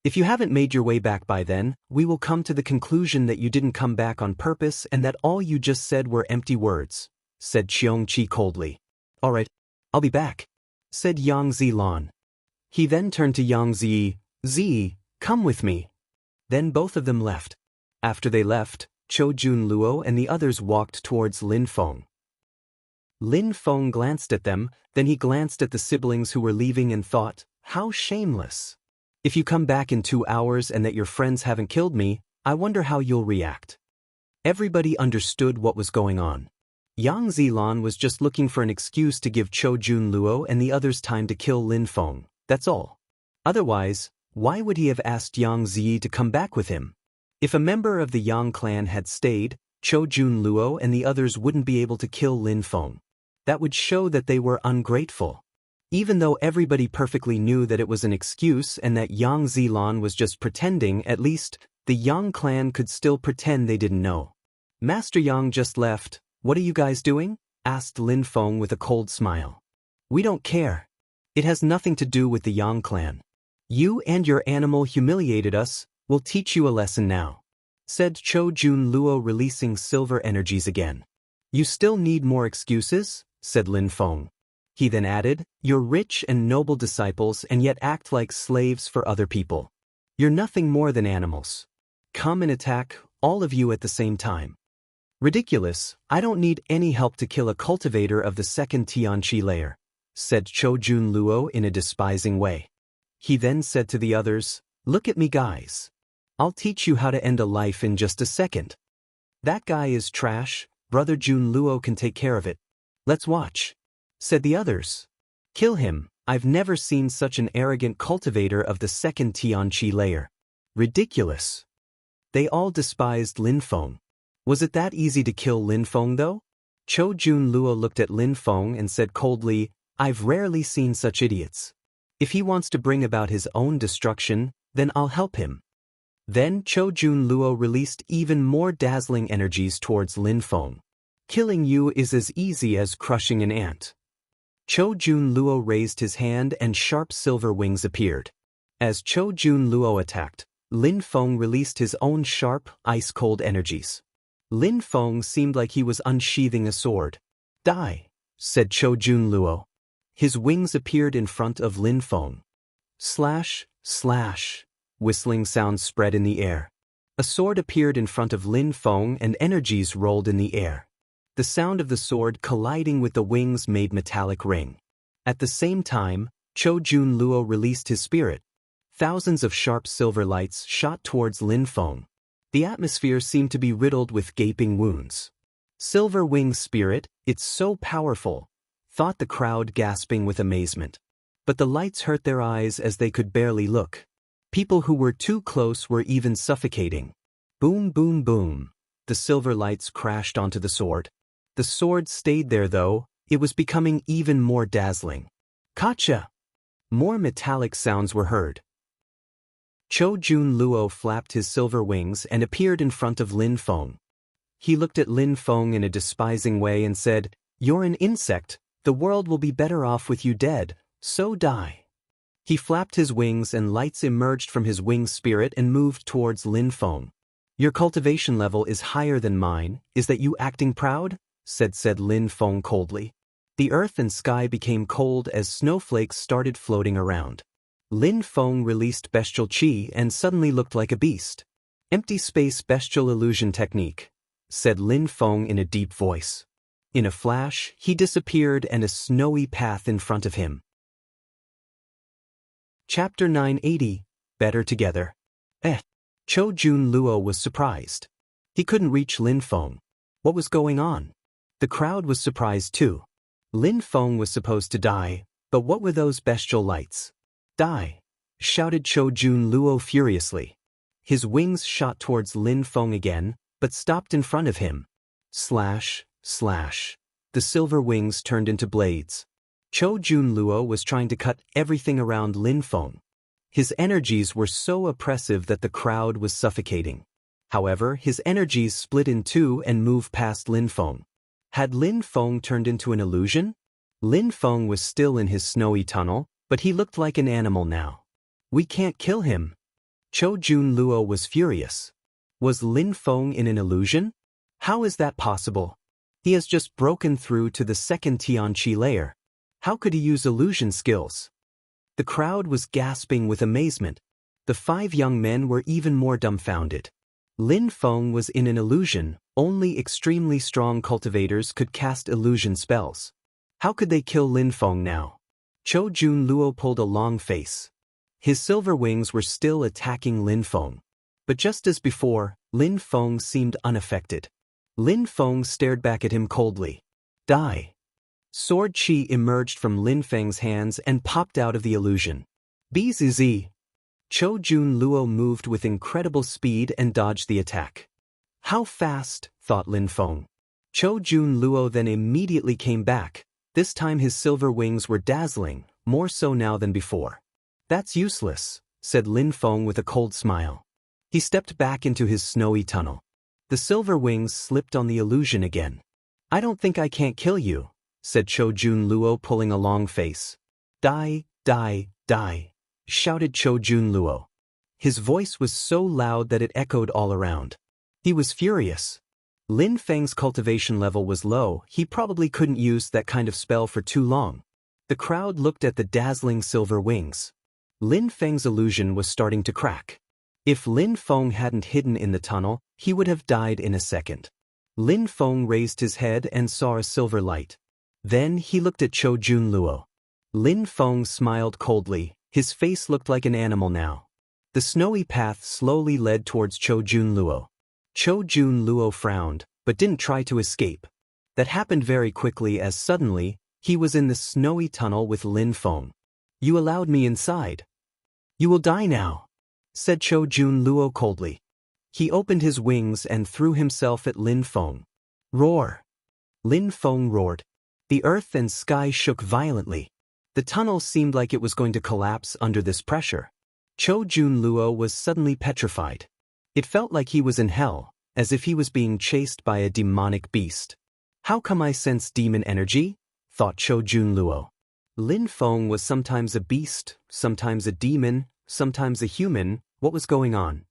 If you haven't made your way back by then, we will come to the conclusion that you didn't come back on purpose and that all you just said were empty words, said Cheong Chi coldly. All right, I'll be back, said Yang Zilan. He then turned to Yang Ziyi, Ziyi, come with me. Then both of them left. After they left, Cho Jun Luo and the others walked towards Lin Feng. Lin Feng glanced at them, then he glanced at the siblings who were leaving and thought, how shameless. If you come back in 2 hours and that your friends haven't killed me, I wonder how you'll react. Everybody understood what was going on. Yang Zilan was just looking for an excuse to give Cho Jun Luo and the others time to kill Lin Feng, that's all. Otherwise, why would he have asked Yang Ziyi to come back with him? If a member of the Yang clan had stayed, Cho Jun Luo and the others wouldn't be able to kill Lin Feng. That would show that they were ungrateful. Even though everybody perfectly knew that it was an excuse and that Yang Zilan was just pretending, at least, the Yang clan could still pretend they didn't know. Master Yang just left. What are you guys doing? Asked Lin Feng with a cold smile. We don't care. It has nothing to do with the Yang clan. You and your animal humiliated us, we'll teach you a lesson now, said Cho Jun Luo, releasing silver energies again. You still need more excuses, said Lin Feng. He then added, you're rich and noble disciples and yet act like slaves for other people. You're nothing more than animals. Come and attack, all of you at the same time. Ridiculous, I don't need any help to kill a cultivator of the second Tianqi layer, said Cho Jun Luo in a despising way. He then said to the others, look at me guys. I'll teach you how to end a life in just a second. That guy is trash, Brother Jun Luo can take care of it. Let's watch, said the others. Kill him. I've never seen such an arrogant cultivator of the second Tianqi layer. Ridiculous. They all despised Lin Feng. Was it that easy to kill Lin Feng though? Chou Junluo looked at Lin Feng and said coldly, I've rarely seen such idiots. If he wants to bring about his own destruction, then I'll help him. Then Chou Junluo released even more dazzling energies towards Lin Feng. Killing you is as easy as crushing an ant. Chou Junluo raised his hand and sharp silver wings appeared. As Chou Junluo attacked, Lin Feng released his own sharp, ice-cold energies. Lin Feng seemed like he was unsheathing a sword. Die, said Chou Junluo. His wings appeared in front of Lin Feng. Slash, slash. Whistling sounds spread in the air. A sword appeared in front of Lin Feng and energies rolled in the air. The sound of the sword colliding with the wings made metallic ring. At the same time, Chou Junluo released his spirit. Thousands of sharp silver lights shot towards Lin Feng. The atmosphere seemed to be riddled with gaping wounds. Silver Wing's spirit, it's so powerful, thought the crowd gasping with amazement. But the lights hurt their eyes as they could barely look. People who were too close were even suffocating. Boom, boom, boom. The silver lights crashed onto the sword. The sword stayed there though, it was becoming even more dazzling. Gotcha! More metallic sounds were heard. Chou Junluo flapped his silver wings and appeared in front of Lin Feng. He looked at Lin Feng in a despising way and said, You're an insect, the world will be better off with you dead, so die. He flapped his wings and lights emerged from his wing spirit and moved towards Lin Feng. Your cultivation level is higher than mine, is that you acting proud? said Lin Feng coldly. The earth and sky became cold as snowflakes started floating around. Lin Feng released bestial qi and suddenly looked like a beast. Empty space bestial illusion technique, said Lin Feng in a deep voice. In a flash, he disappeared and a snowy path in front of him. Chapter 980, Better Together. Chou Junluo was surprised. He couldn't reach Lin Feng. What was going on? The crowd was surprised too. Lin Feng was supposed to die, but what were those bestial lights? Die! Shouted Chou Junluo furiously. His wings shot towards Lin Feng again, but stopped in front of him. Slash, slash. The silver wings turned into blades. Chou Junluo was trying to cut everything around Lin Feng. His energies were so oppressive that the crowd was suffocating. However, his energies split in two and moved past Lin Feng. Had Lin Feng turned into an illusion? Lin Feng was still in his snowy tunnel, but he looked like an animal now. We can't kill him. Chou Junluo was furious. Was Lin Feng in an illusion? How is that possible? He has just broken through to the second Tianqi layer. How could he use illusion skills? The crowd was gasping with amazement. The 5 young men were even more dumbfounded. Lin Feng was in an illusion, only extremely strong cultivators could cast illusion spells. How could they kill Lin Feng now? Chou Junluo pulled a long face. His silver wings were still attacking Lin Feng. But just as before, Lin Feng seemed unaffected. Lin Feng stared back at him coldly. Die! Sword Qi emerged from Lin Feng's hands and popped out of the illusion. Bzz! Chou Junluo moved with incredible speed and dodged the attack. How fast, thought Lin Feng. Chou Junluo then immediately came back. This time his silver wings were dazzling, more so now than before. That's useless, said Lin Feng with a cold smile. He stepped back into his snowy tunnel. The silver wings slipped on the illusion again. I don't think I can't kill you, said Chou Junluo pulling a long face. Die, die, die, shouted Chou Junluo. His voice was so loud that it echoed all around. He was furious. Lin Feng's cultivation level was low, he probably couldn't use that kind of spell for too long. The crowd looked at the dazzling silver wings. Lin Feng's illusion was starting to crack. If Lin Feng hadn't hidden in the tunnel, he would have died in a second. Lin Feng raised his head and saw a silver light. Then he looked at Chou Junluo. Lin Feng smiled coldly, his face looked like an animal now. The snowy path slowly led towards Chou Junluo. Chou Junluo frowned, but didn't try to escape. That happened very quickly as suddenly, He was in the snowy tunnel with Lin Feng. You allowed me inside. You will die now, said Cho Jun Luo coldly. He opened his wings and threw himself at Lin Feng. Roar! Lin Feng roared. The earth and sky shook violently. The tunnel seemed like it was going to collapse under this pressure. Cho Jun Luo was suddenly petrified. It felt like he was in hell, as if he was being chased by a demonic beast. How come I sense demon energy? Thought Cho Jun Luo. Lin Feng was sometimes a beast, sometimes a demon, sometimes a human. What was going on?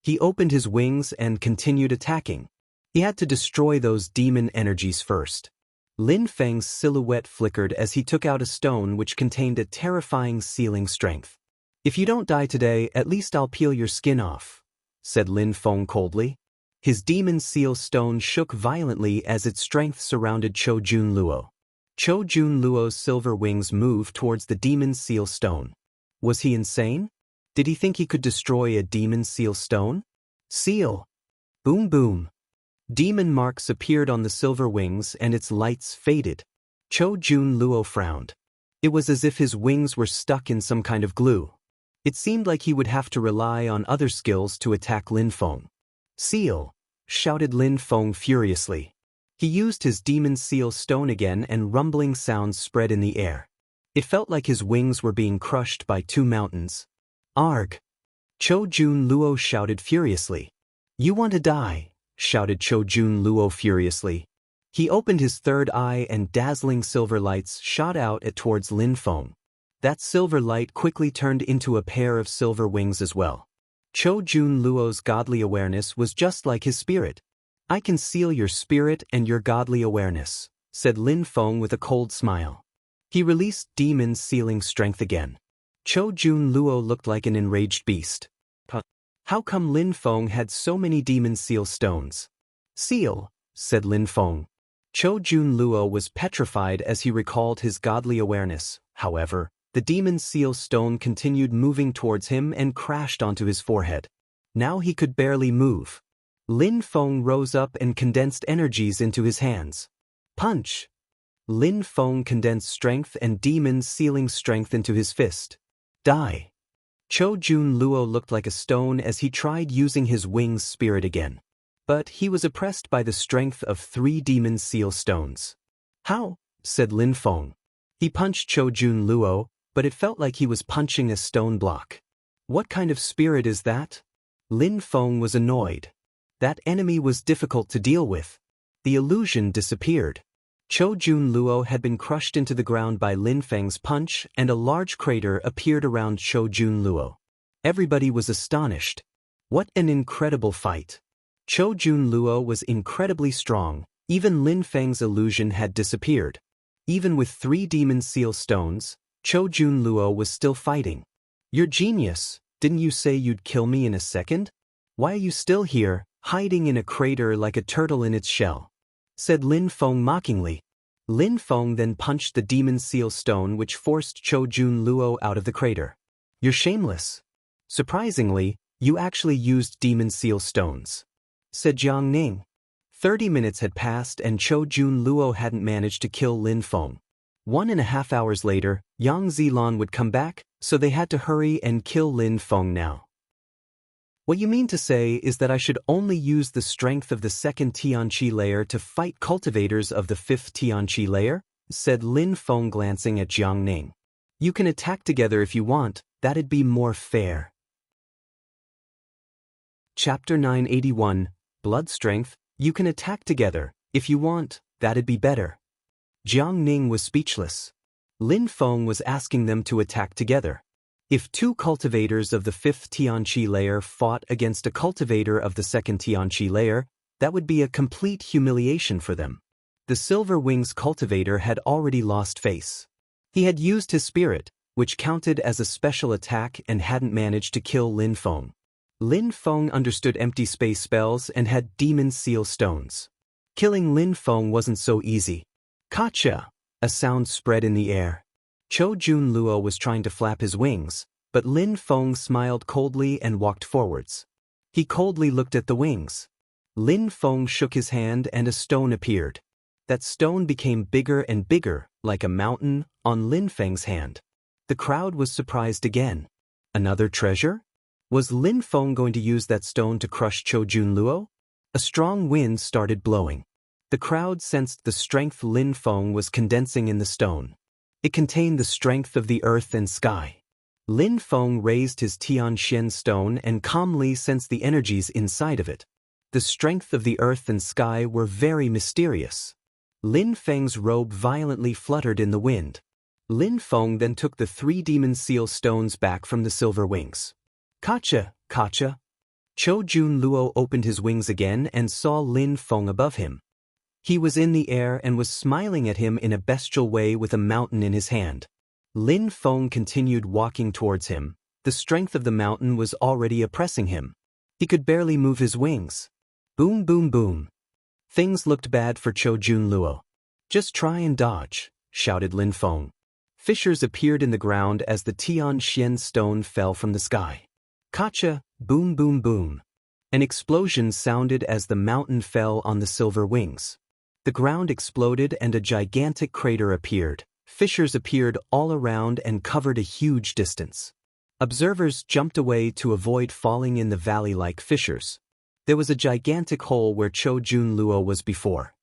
He opened his wings and continued attacking. He had to destroy those demon energies first. Lin Feng's silhouette flickered as he took out a stone which contained a terrifying sealing strength. If you don't die today, at least I'll peel your skin off, said Lin Feng coldly. His demon seal stone shook violently as its strength surrounded Cho Jun Luo. Cho Jun Luo's silver wings moved towards the demon seal stone. Was he insane? Did he think he could destroy a demon seal stone? Seal! Boom boom! Demon marks appeared on the silver wings and its lights faded. Cho Jun Luo frowned. It was as if his wings were stuck in some kind of glue. It seemed like he would have to rely on other skills to attack Lin Feng. Seal! Shouted Lin Feng furiously. He used his demon seal stone again and rumbling sounds spread in the air. It felt like his wings were being crushed by two mountains. Arg! Cho Jun Luo shouted furiously. You want to die, shouted Cho Jun Luo furiously. He opened his third eye and dazzling silver lights shot out towards Lin Feng. That silver light quickly turned into a pair of silver wings as well. Cho Jun Luo's godly awareness was just like his spirit. I can seal your spirit and your godly awareness, said Lin Feng with a cold smile. He released demon sealing strength again. Cho Jun Luo looked like an enraged beast. How come Lin Feng had so many demon seal stones? Seal, said Lin Feng. Cho Jun Luo was petrified as he recalled his godly awareness. However, the demon seal stone continued moving towards him and crashed onto his forehead. Now he could barely move. Lin Feng rose up and condensed energies into his hands. Punch! Lin Feng condensed strength and demon sealing strength into his fist. Die! Cho Jun Luo looked like a stone as he tried using his wings spirit again. But he was oppressed by the strength of 3 demon seal stones. How? Said Lin Feng. He punched Cho Jun Luo, but it felt like he was punching a stone block. What kind of spirit is that? Lin Feng was annoyed. That enemy was difficult to deal with. The illusion disappeared. Cho Jun Luo had been crushed into the ground by Lin Feng's punch and a large crater appeared around Cho Jun Luo. Everybody was astonished. What an incredible fight. Cho Jun Luo was incredibly strong. Even Lin Feng's illusion had disappeared. Even with 3 demon seal stones, Cho Jun Luo was still fighting. You're genius. Didn't you say you'd kill me in a second? Why are you still here, hiding in a crater like a turtle in its shell? Said Lin Feng mockingly. Lin Feng then punched the demon seal stone which forced Cho Jun Luo out of the crater. You're shameless. Surprisingly, you actually used demon seal stones, said Jiang Ning. 30 minutes had passed and Cho Jun Luo hadn't managed to kill Lin Feng. 1.5 hours later, Yang Zilan would come back, so they had to hurry and kill Lin Feng now. What you mean to say is that I should only use the strength of the 2nd Tianqi layer to fight cultivators of the 5th Tianqi layer? Said Lin Feng glancing at Jiang Ning. You can attack together if you want, that'd be more fair. Chapter 981, Blood Strength. You can attack together, if you want, that'd be better. Jiang Ning was speechless. Lin Feng was asking them to attack together. If 2 cultivators of the 5th Tianqi layer fought against a cultivator of the 2nd Tianqi layer, that would be a complete humiliation for them. The Silver Wings cultivator had already lost face. He had used his spirit, which counted as a special attack and hadn't managed to kill Lin Feng. Lin Feng understood empty space spells and had demon seal stones. Killing Lin Feng wasn't so easy. Gotcha! A sound spread in the air. Cho Jun Luo was trying to flap his wings, but Lin Feng smiled coldly and walked forwards. He coldly looked at the wings. Lin Feng shook his hand and a stone appeared. That stone became bigger and bigger, like a mountain, on Lin Feng's hand. The crowd was surprised again. Another treasure? Was Lin Feng going to use that stone to crush Chou Junluo? A strong wind started blowing. The crowd sensed the strength Lin Feng was condensing in the stone. It contained the strength of the earth and sky. Lin Feng raised his Tianxian stone and calmly sensed the energies inside of it. The strength of the earth and sky were very mysterious. Lin Feng's robe violently fluttered in the wind. Lin Feng then took the 3 demon seal stones back from the silver wings. Kacha, Kacha. Chou Junluo opened his wings again and saw Lin Feng above him. He was in the air and was smiling at him in a bestial way with a mountain in his hand. Lin Feng continued walking towards him. The strength of the mountain was already oppressing him. He could barely move his wings. Boom, boom, boom. Things looked bad for Chou Junluo. Just try and dodge, shouted Lin Feng. Fissures appeared in the ground as the Tianxian stone fell from the sky. Kacha, boom, boom, boom. An explosion sounded as the mountain fell on the silver wings. The ground exploded and a gigantic crater appeared. Fissures appeared all around and covered a huge distance. Observers jumped away to avoid falling in the valley-like fissures. There was a gigantic hole where Chou Junluo was before.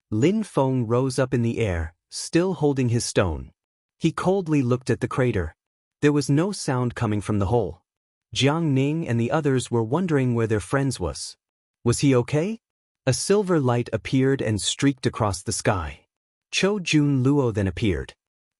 Lin Feng rose up in the air, still holding his stone. He coldly looked at the crater. There was no sound coming from the hole. Jiang Ning and the others were wondering where their friend was. Was he okay? A silver light appeared and streaked across the sky. Chou Junluo then appeared.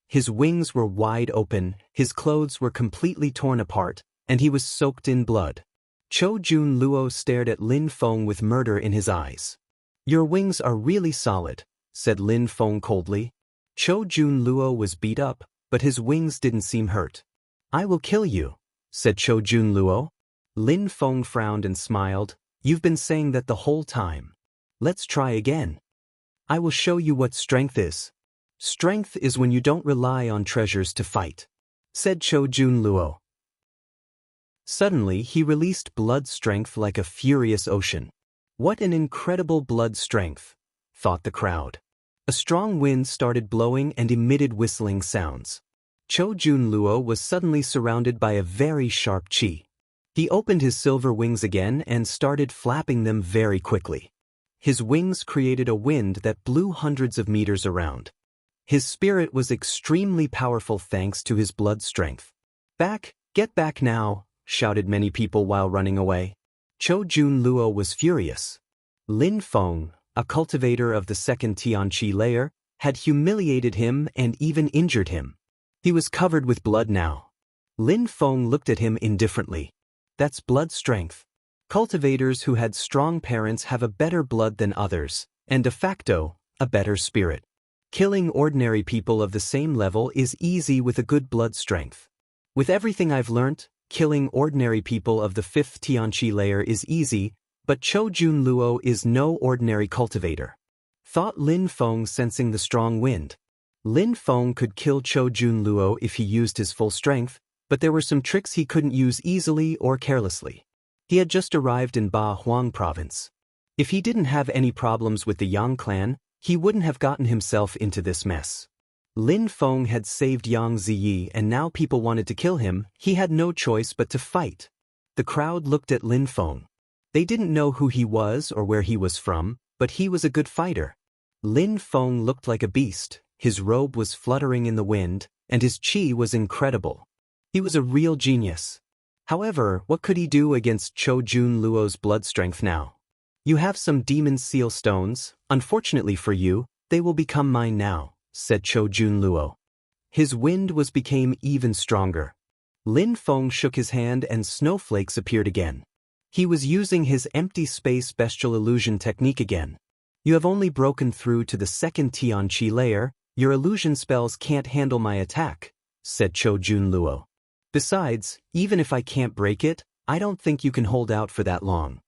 His wings were wide open, his clothes were completely torn apart, and he was soaked in blood. Chou Junluo stared at Lin Feng with murder in his eyes. Your wings are really solid, said Lin Feng coldly. Chou Junluo was beat up, but his wings didn't seem hurt. I will kill you, said Chou Junluo. Lin Feng frowned and smiled. You've been saying that the whole time. Let's try again. I will show you what strength is. Strength is when you don't rely on treasures to fight, said Chou Junluo. Suddenly he released blood strength like a furious ocean. What an incredible blood strength, thought the crowd. A strong wind started blowing and emitted whistling sounds. Chou Junluo was suddenly surrounded by a very sharp qi. He opened his silver wings again and started flapping them very quickly. His wings created a wind that blew hundreds of meters around. His spirit was extremely powerful thanks to his blood strength. Back, get back now, shouted many people while running away. Chou Junluo was furious. Lin Feng, a cultivator of the second Tianqi layer, had humiliated him and even injured him. He was covered with blood now. Lin Feng looked at him indifferently. That's blood strength. Cultivators who had strong parents have a better blood than others, and de facto, a better spirit. Killing ordinary people of the same level is easy with a good blood strength. With everything I've learnt, killing ordinary people of the 5th Tianqi layer is easy, but Chou Junluo is no ordinary cultivator, thought Lin Feng, sensing the strong wind. Lin Feng could kill Chou Junluo if he used his full strength, but there were some tricks he couldn't use easily or carelessly. He had just arrived in Ba Huang province. If he didn't have any problems with the Yang clan, he wouldn't have gotten himself into this mess. Lin Feng had saved Yang Ziyi and now people wanted to kill him. He had no choice but to fight. The crowd looked at Lin Feng. They didn't know who he was or where he was from, but he was a good fighter. Lin Feng looked like a beast, his robe was fluttering in the wind, and his qi was incredible. He was a real genius. However, what could he do against Chou Junluo's blood strength now? You have some demon seal stones, unfortunately for you, they will become mine now, said Chou Junluo. His wind became even stronger. Lin Feng shook his hand and snowflakes appeared again. He was using his empty space bestial illusion technique again. You have only broken through to the 2nd Tianqi layer, your illusion spells can't handle my attack, said Chou Junluo. Besides, even if I can't break it, I don't think you can hold out for that long.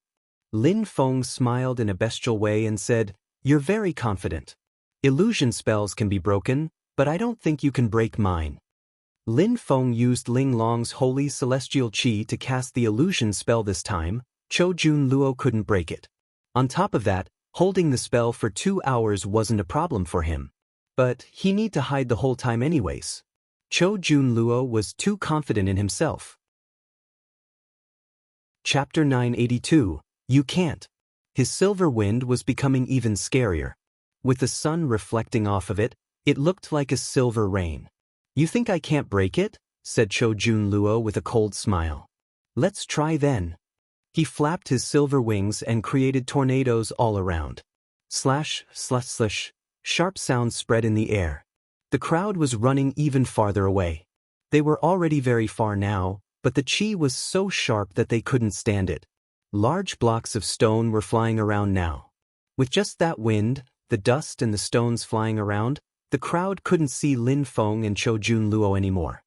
Lin Feng smiled in a bestial way and said, You're very confident. Illusion spells can be broken, but I don't think you can break mine. Lin Feng used Ling Long's holy celestial qi to cast the illusion spell this time. Chou Junluo couldn't break it. On top of that, Holding the spell for 2 hours wasn't a problem for him. But he need to hide the whole time anyways. Cho Jun Luo was too confident in himself. Chapter 982, You Can't. His silver wind was becoming even scarier. With the sun reflecting off of it, it looked like a silver rain. You think I can't break it? Said Cho Jun Luo with a cold smile. Let's try then. He flapped his silver wings and created tornadoes all around. Slash, slash, slash, sharp sounds spread in the air. The crowd was running even farther away. They were already very far now, but the chi was so sharp that they couldn't stand it. Large blocks of stone were flying around now. With just that wind, the dust and the stones flying around, the crowd couldn't see Lin Feng and Cho Jun Luo anymore.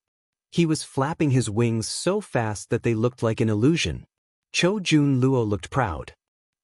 He was flapping his wings so fast that they looked like an illusion. Cho Jun Luo looked proud.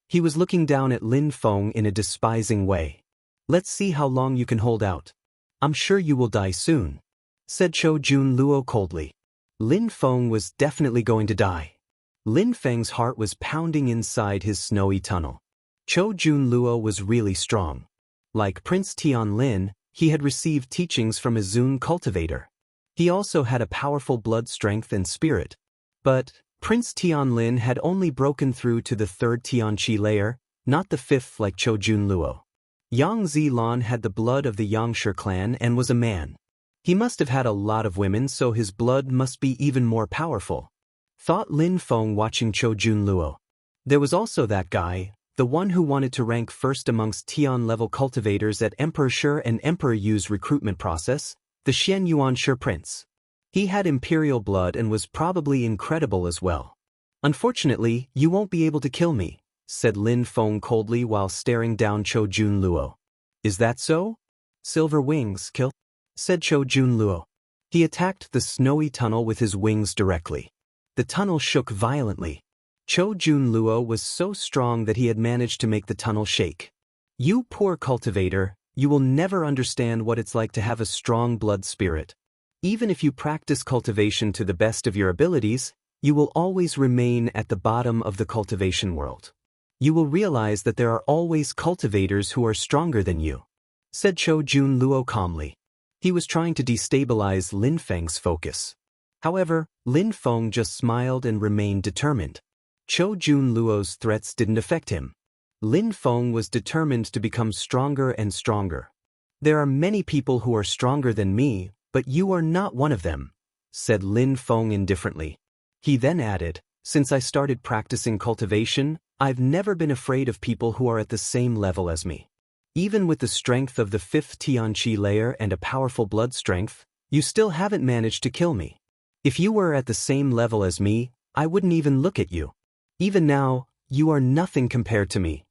He was looking down at Lin Feng in a despising way. Let's see how long you can hold out. I'm sure you will die soon, said Cho Jun Luo coldly. Lin Feng was definitely going to die. Lin Feng's heart was pounding inside his snowy tunnel. Cho Jun Luo was really strong. Like Prince Tian Lin, he had received teachings from a Zun cultivator. He also had a powerful blood strength and spirit. But Prince Tian Lin had only broken through to the 3rd Tianqi layer, not the 5th like Cho Jun Luo. Yang Zilan had the blood of the Yangshi clan and was a man. He must have had a lot of women, so his blood must be even more powerful, thought Lin Feng watching Cho Jun Luo. There was also that guy, the one who wanted to rank first amongst Tian-level cultivators at Emperor Shi and Emperor Yu's recruitment process, the Xian Yuanshi prince. He had imperial blood and was probably incredible as well. Unfortunately, you won't be able to kill me, said Lin Feng coldly while staring down Cho Jun Luo. Is that so? Silver wings, kill, said Cho Jun Luo. He attacked the snowy tunnel with his wings directly. The tunnel shook violently. Cho Jun Luo was so strong that he had managed to make the tunnel shake. You poor cultivator, you will never understand what it's like to have a strong blood spirit. Even if you practice cultivation to the best of your abilities, you will always remain at the bottom of the cultivation world. You will realize that there are always cultivators who are stronger than you, said Cho Jun Luo calmly. He was trying to destabilize Lin Feng's focus. However, Lin Feng just smiled and remained determined. Cho Jun Luo's threats didn't affect him. Lin Feng was determined to become stronger and stronger. There are many people who are stronger than me, but you are not one of them, said Lin Feng indifferently. He then added, since I started practicing cultivation, I've never been afraid of people who are at the same level as me. Even with the strength of the 5th Tianqi layer and a powerful blood strength, you still haven't managed to kill me. If you were at the same level as me, I wouldn't even look at you. Even now, you are nothing compared to me.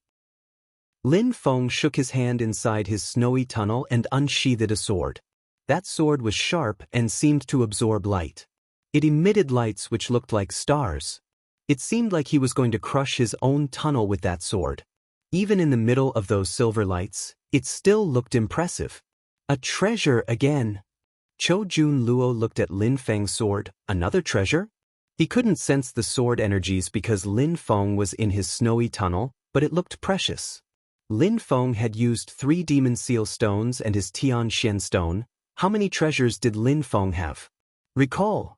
Lin Feng shook his hand inside his snowy tunnel and unsheathed a sword. That sword was sharp and seemed to absorb light. It emitted lights which looked like stars. It seemed like he was going to crush his own tunnel with that sword. Even in the middle of those silver lights, it still looked impressive. A treasure again. Cho Jun Luo looked at Lin Feng's sword. Another treasure? He couldn't sense the sword energies because Lin Feng was in his snowy tunnel, but it looked precious. Lin Feng had used 3 demon seal stones and his Tian Xian stone. How many treasures did Lin Feng have? Recall.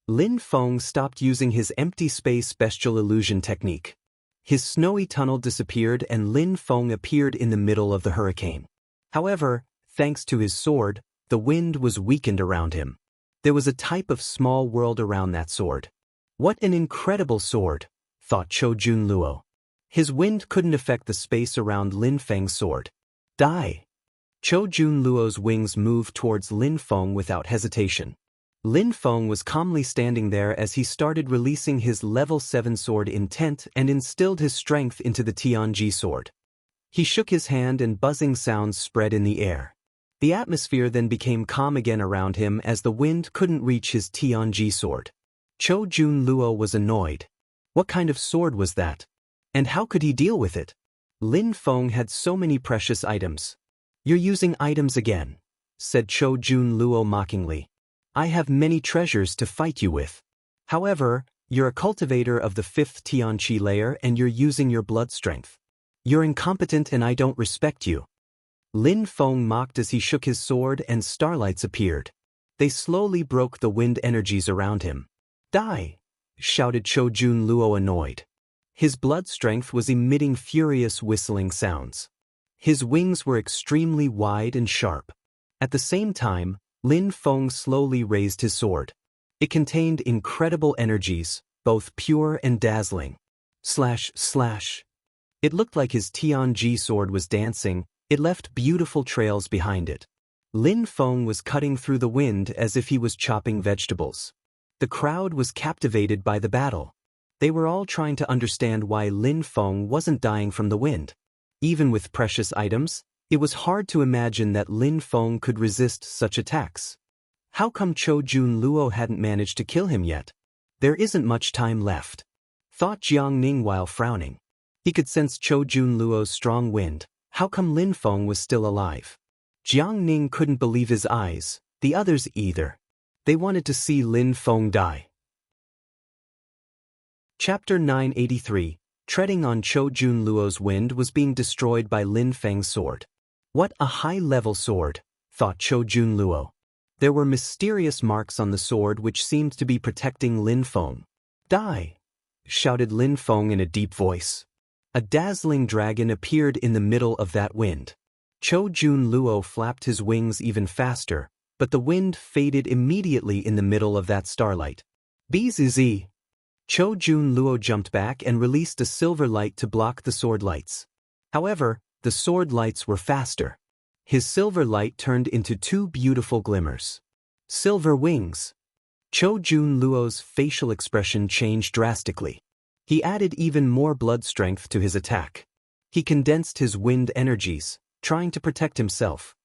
Lin Feng stopped using his empty space bestial illusion technique. His snowy tunnel disappeared and Lin Feng appeared in the middle of the hurricane. However, thanks to his sword, the wind was weakened around him. There was a type of small world around that sword. What an incredible sword, thought Cho Jun Luo. His wind couldn't affect the space around Lin Feng's sword. Die! Cho Jun Luo's wings moved towards Lin Feng without hesitation. Lin Feng was calmly standing there as he started releasing his level 7 sword intent and instilled his strength into the Tianji sword. He shook his hand and buzzing sounds spread in the air. The atmosphere then became calm again around him as the wind couldn't reach his Tianji sword. Cho Jun Luo was annoyed. What kind of sword was that? And how could he deal with it? Lin Feng had so many precious items. You're using items again, said Cho Jun Luo mockingly. I have many treasures to fight you with. However, you're a cultivator of the 5th Tianqi layer and you're using your blood strength. You're incompetent and I don't respect you. Lin Feng mocked as he shook his sword and starlights appeared. They slowly broke the wind energies around him. Die! Shouted Chou Jun Luo annoyed. His blood strength was emitting furious whistling sounds. His wings were extremely wide and sharp. At the same time, Lin Feng slowly raised his sword. It contained incredible energies, both pure and dazzling. Slash, slash. It looked like his Tianji sword was dancing. It left beautiful trails behind it. Lin Feng was cutting through the wind as if he was chopping vegetables. The crowd was captivated by the battle. They were all trying to understand why Lin Feng wasn't dying from the wind. Even with precious items, it was hard to imagine that Lin Feng could resist such attacks. How come Chou Jun Luo hadn't managed to kill him yet? There isn't much time left, thought Jiang Ning while frowning. He could sense Chou Jun Luo's strong wind. How come Lin Feng was still alive? Jiang Ning couldn't believe his eyes, the others either. They wanted to see Lin Feng die. Chapter 983, treading on Chou Jun Luo's wind was being destroyed by Lin Feng's sword. What a high-level sword, thought Chou Jun Luo. There were mysterious marks on the sword which seemed to be protecting Lin Feng. Die! Shouted Lin Feng in a deep voice. A dazzling dragon appeared in the middle of that wind. Chou Jun Luo flapped his wings even faster, but the wind faded immediately in the middle of that starlight. Bzz! Chou Jun Luo jumped back and released a silver light to block the sword lights. However, the sword lights were faster. His silver light turned into two beautiful glimmers. Silver wings! Chou Jun Luo's facial expression changed drastically. He added even more blood strength to his attack. He condensed his wind energies, trying to protect himself.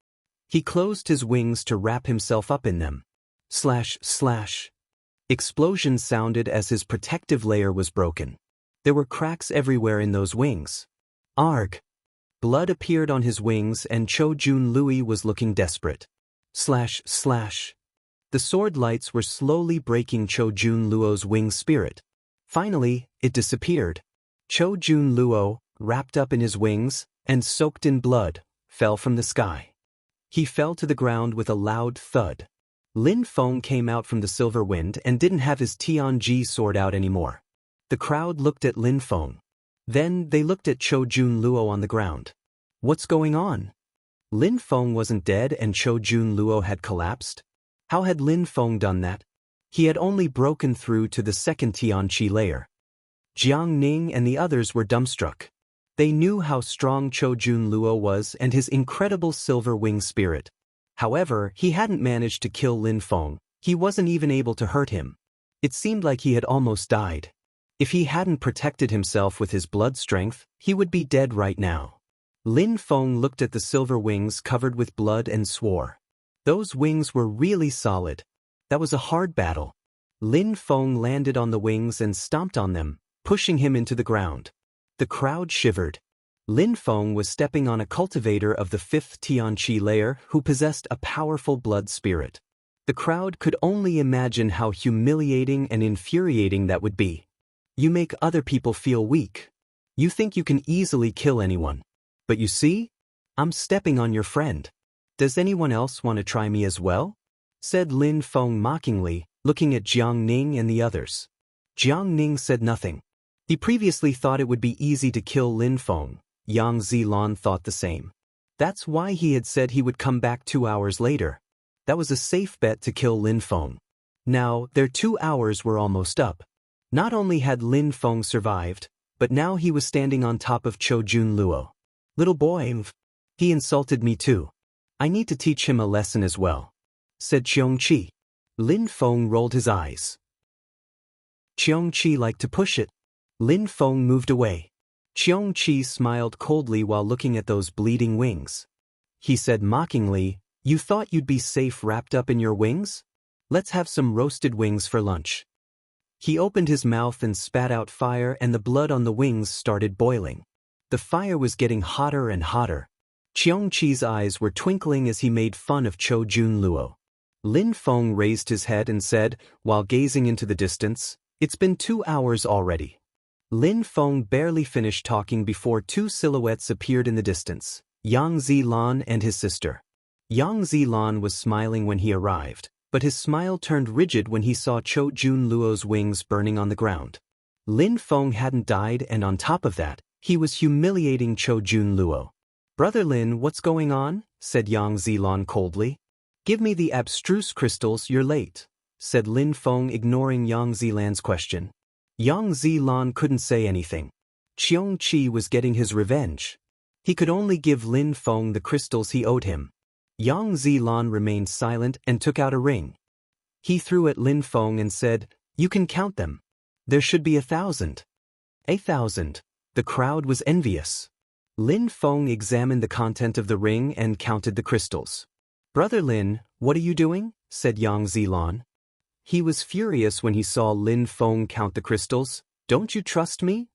He closed his wings to wrap himself up in them. Slash, slash. Explosions sounded as his protective layer was broken. There were cracks everywhere in those wings. Arg! Blood appeared on his wings and Chou Jun Luo was looking desperate. Slash, slash. The sword lights were slowly breaking Chou Jun Luo's wing spirit. Finally, it disappeared. Chou Jun Luo, wrapped up in his wings, and soaked in blood, fell from the sky. He fell to the ground with a loud thud. Lin Feng came out from the silver wind and didn't have his Tianji sword out anymore. The crowd looked at Lin Feng. Then they looked at Chou Jun Luo on the ground. What's going on? Lin Feng wasn't dead and Chou Jun Luo had collapsed? How had Lin Feng done that? He had only broken through to the second Tianji layer. Jiang Ning and the others were dumbstruck. They knew how strong Chou Jun Luo was and his incredible silver wing spirit. However, he hadn't managed to kill Lin Feng. He wasn't even able to hurt him. It seemed like he had almost died. If he hadn't protected himself with his blood strength, he would be dead right now. Lin Feng looked at the silver wings covered with blood and swore. Those wings were really solid. That was a hard battle. Lin Feng landed on the wings and stomped on them, pushing him into the ground. The crowd shivered. Lin Feng was stepping on a cultivator of the fifth Tianji layer who possessed a powerful blood spirit. The crowd could only imagine how humiliating and infuriating that would be. You make other people feel weak. You think you can easily kill anyone. But you see? I'm stepping on your friend. Does anyone else want to try me as well? Said Lin Feng mockingly, looking at Jiang Ning and the others. Jiang Ning said nothing. He previously thought it would be easy to kill Lin Feng. Yang Zilan thought the same. That's why he had said he would come back 2 hours later. That was a safe bet to kill Lin Feng. Now, their 2 hours were almost up. Not only had Lin Feng survived, but now he was standing on top of Chou Jun Luo. Little boy, he insulted me too. I need to teach him a lesson as well, said Cheong Chi. Lin Feng rolled his eyes. Cheong Chi liked to push it. Lin Feng moved away. Cheong Chi smiled coldly while looking at those bleeding wings. He said mockingly, "You thought you'd be safe wrapped up in your wings? Let's have some roasted wings for lunch." He opened his mouth and spat out fire and the blood on the wings started boiling. The fire was getting hotter and hotter. Cheong Chi's eyes were twinkling as he made fun of Chou Jun Luo. Lin Feng raised his head and said, while gazing into the distance, "It's been 2 hours already. Lin Feng barely finished talking before two silhouettes appeared in the distance, Yang Zilan and his sister. Yang Zilan was smiling when he arrived, but his smile turned rigid when he saw Cho Jun Luo's wings burning on the ground. Lin Feng hadn't died, and on top of that, he was humiliating Cho Jun Luo. "Brother Lin, what's going on?" said Yang Zilan coldly. "Give me the abstruse crystals, you're late," said Lin Feng, ignoring Yang Zilan's question. Yang Zilan couldn't say anything. Qiong Qi was getting his revenge. He could only give Lin Feng the crystals he owed him. Yang Zilan remained silent and took out a ring. He threw at Lin Feng and said, "You can count them. There should be 1,000. 1,000. The crowd was envious. Lin Feng examined the content of the ring and counted the crystals. "Brother Lin, what are you doing?" said Yang Zilan. He was furious when he saw Lin Feng count the crystals. "Don't you trust me?"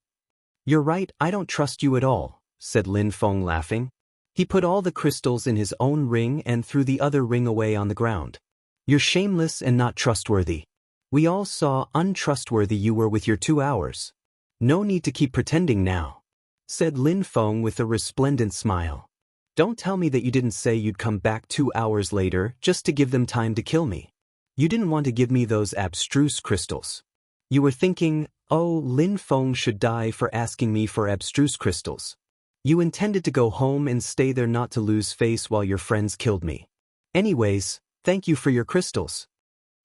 "You're right, I don't trust you at all," said Lin Feng, laughing. He put all the crystals in his own ring and threw the other ring away on the ground. "You're shameless and not trustworthy. We all saw untrustworthy you were with your 2 hours. No need to keep pretending now," said Lin Feng with a resplendent smile. "Don't tell me that you didn't say you'd come back 2 hours later just to give them time to kill me. You didn't want to give me those abstruse crystals. You were thinking, oh, Lin Feng should die for asking me for abstruse crystals. You intended to go home and stay there not to lose face while your friends killed me. Anyways, thank you for your crystals.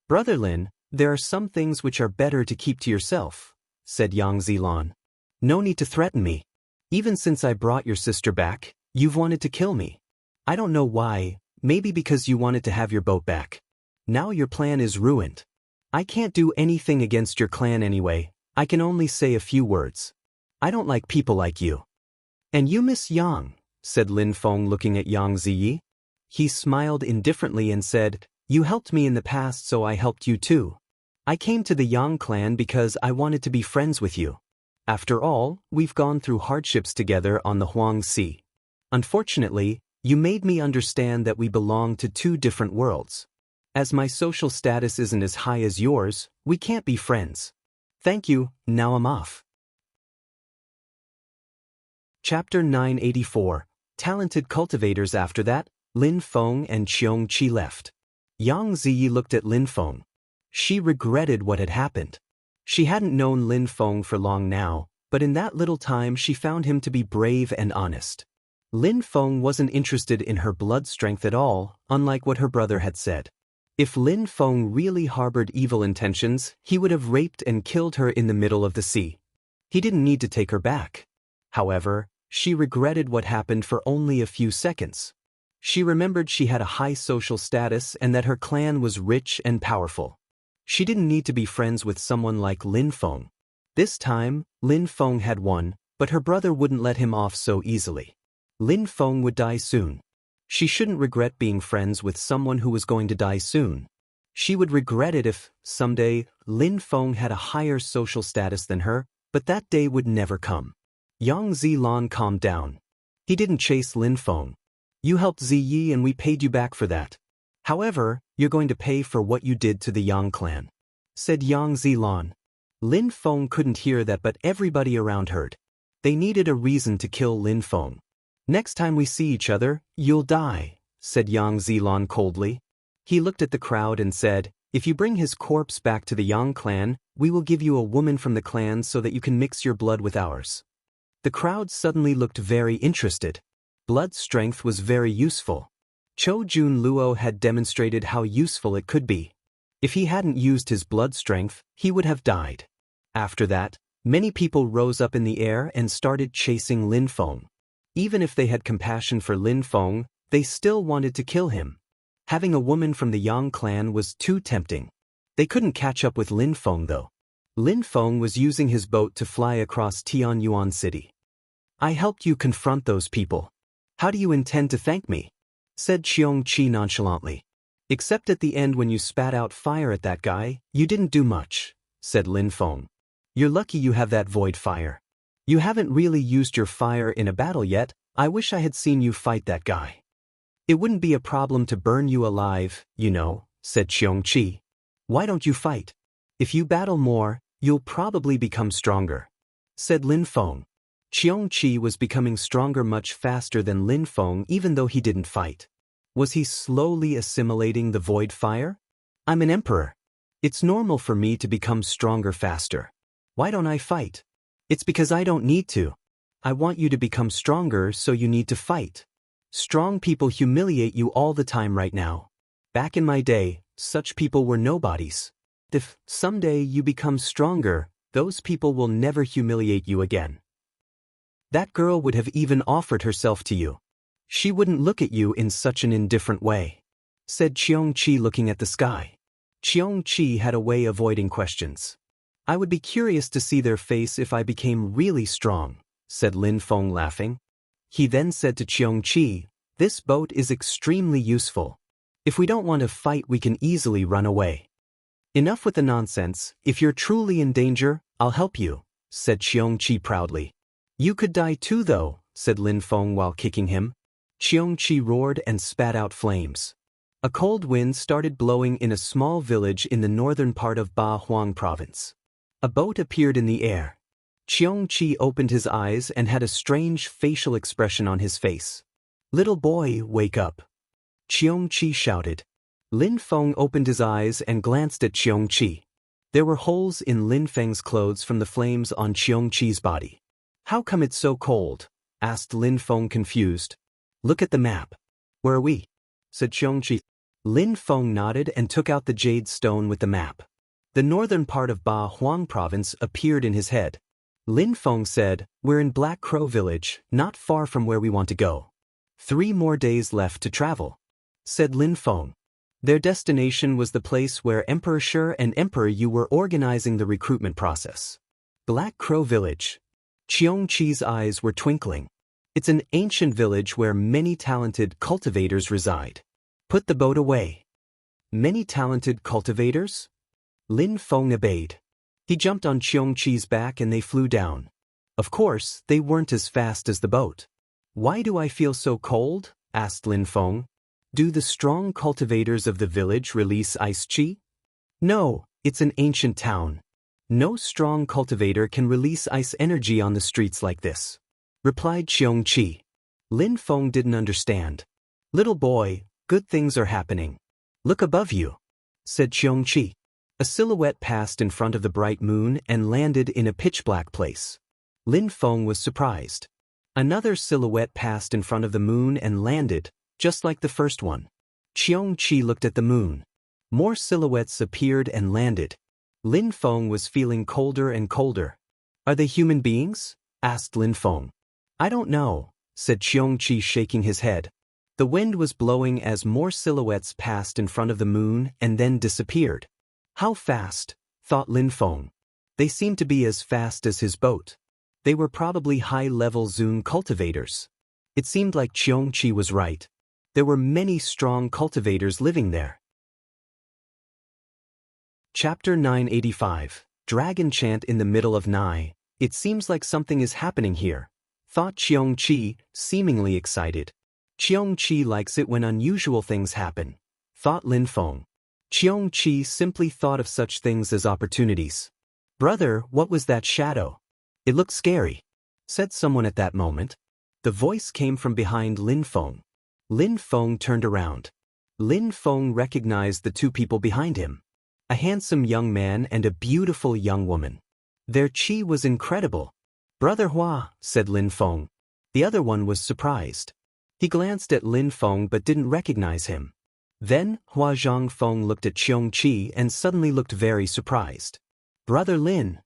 Brother Lin, there are some things which are better to keep to yourself," said Yang Zilan. "No need to threaten me. Even since I brought your sister back, you've wanted to kill me. I don't know why, maybe because you wanted to have your boat back. Now your plan is ruined. I can't do anything against your clan anyway, I can only say a few words. I don't like people like you." "And you, Miss Yang," said Lin Feng, looking at Yang Ziyi. He smiled indifferently and said, "You helped me in the past, so I helped you too. I came to the Yang clan because I wanted to be friends with you. After all, we've gone through hardships together on the Huang Sea. Unfortunately, you made me understand that we belong to two different worlds. As my social status isn't as high as yours, we can't be friends. Thank you, now I'm off." Chapter 984. Talented Cultivators. After that, Lin Feng and Qiong Qi left. Yang Ziyi looked at Lin Feng. She regretted what had happened. She hadn't known Lin Feng for long now, but in that little time she found him to be brave and honest. Lin Feng wasn't interested in her blood strength at all, unlike what her brother had said. If Lin Feng really harbored evil intentions, he would have raped and killed her in the middle of the sea. He didn't need to take her back. However, she regretted what happened for only a few seconds. She remembered she had a high social status and that her clan was rich and powerful. She didn't need to be friends with someone like Lin Feng. This time, Lin Feng had won, but her brother wouldn't let him off so easily. Lin Feng would die soon. She shouldn't regret being friends with someone who was going to die soon. She would regret it if, someday, Lin Feng had a higher social status than her, but that day would never come. Yang Zilan calmed down. He didn't chase Lin Feng. "You helped Ziyi and we paid you back for that. However, you're going to pay for what you did to the Yang clan," said Yang Zilan. Lin Feng couldn't hear that, but everybody around heard. They needed a reason to kill Lin Feng. "Next time we see each other, you'll die," said Yang Zilan coldly. He looked at the crowd and said, "If you bring his corpse back to the Yang clan, we will give you a woman from the clan so that you can mix your blood with ours." The crowd suddenly looked very interested. Blood strength was very useful. Cho Jun Luo had demonstrated how useful it could be. If he hadn't used his blood strength, he would have died. After that, many people rose up in the air and started chasing Lin Feng. Even if they had compassion for Lin Feng, they still wanted to kill him. Having a woman from the Yang clan was too tempting. They couldn't catch up with Lin Feng though. Lin Feng was using his boat to fly across Tianyuan City. "I helped you confront those people. How do you intend to thank me?" said Qiong Qi nonchalantly. "Except at the end when you spat out fire at that guy, you didn't do much," said Lin Feng. "You're lucky you have that void fire. You haven't really used your fire in a battle yet. I wish I had seen you fight that guy. It wouldn't be a problem to burn you alive, you know," said Qiong Qi. "Why don't you fight? If you battle more, you'll probably become stronger." said Lin Feng. Qiong Qi was becoming stronger much faster than Lin Feng even though he didn't fight. Was he slowly assimilating the void fire? I'm an emperor. It's normal for me to become stronger faster. Why don't I fight? It's because I don't need to. I want you to become stronger, so you need to fight. Strong people humiliate you all the time right now. Back in my day, such people were nobodies. If someday you become stronger, those people will never humiliate you again. That girl would have even offered herself to you. She wouldn't look at you in such an indifferent way, said Qiong Qi looking at the sky. Qiong Qi had a way of avoiding questions. I would be curious to see their face if I became really strong, said Lin Feng laughing. He then said to Qiong Qi, this boat is extremely useful. If we don't want to fight, we can easily run away. Enough with the nonsense. If you're truly in danger, I'll help you, said Qiong Qi proudly. You could die too though, said Lin Feng while kicking him. Qiong Qi roared and spat out flames. A cold wind started blowing in a small village in the northern part of Ba Huang province. A boat appeared in the air. Qiong Qi opened his eyes and had a strange facial expression on his face. Little boy, wake up. Qiong Qi shouted. Lin Feng opened his eyes and glanced at Qiong Qi. There were holes in Lin Feng's clothes from the flames on Qiong Qi's body. How come it's so cold? Asked Lin Feng confused. Look at the map. Where are we? Said Qiong Qi. Lin Feng nodded and took out the jade stone with the map. The northern part of Ba Huang province appeared in his head. Lin Feng said, we're in Black Crow village, not far from where we want to go. 3 more days left to travel, said Lin Feng. Their destination was the place where Emperor Shi and Emperor Yu were organizing the recruitment process. Black Crow village. Qiong Qi's eyes were twinkling. It's an ancient village where many talented cultivators reside. Put the boat away. Many talented cultivators? Lin Feng obeyed. He jumped on Qiong Qi's back and they flew down. Of course, they weren't as fast as the boat. Why do I feel so cold? Asked Lin Feng. Do the strong cultivators of the village release ice qi? No, it's an ancient town. No strong cultivator can release ice energy on the streets like this, replied Qiong Qi. Lin Feng didn't understand. Little boy, good things are happening. Look above you, said Qiong Qi. A silhouette passed in front of the bright moon and landed in a pitch-black place. Lin Feng was surprised. Another silhouette passed in front of the moon and landed, just like the first one. Qiong Qi looked at the moon. More silhouettes appeared and landed. Lin Feng was feeling colder and colder. Are they human beings? Asked Lin Feng. I don't know, said Qiong Qi shaking his head. The wind was blowing as more silhouettes passed in front of the moon and then disappeared. How fast? Thought Lin Feng. They seemed to be as fast as his boat. They were probably high-level Zun cultivators. It seemed like Qiong Qi was right. There were many strong cultivators living there. Chapter 985. Dragon Chant in the middle of Nai. It seems like something is happening here, thought Qiong Qi, seemingly excited. Qiong Qi likes it when unusual things happen, thought Lin Feng. Qiong Qi simply thought of such things as opportunities. Brother, what was that shadow? It looked scary, said someone at that moment. The voice came from behind Lin Feng. Lin Feng turned around. Lin Feng recognized the 2 people behind him. A handsome young man and a beautiful young woman. Their qi was incredible. Brother Hua, said Lin Feng. The other one was surprised. He glanced at Lin Feng but didn't recognize him. Then, Hua Zhangfeng looked at Qiong Qi and suddenly looked very surprised. Brother Lin.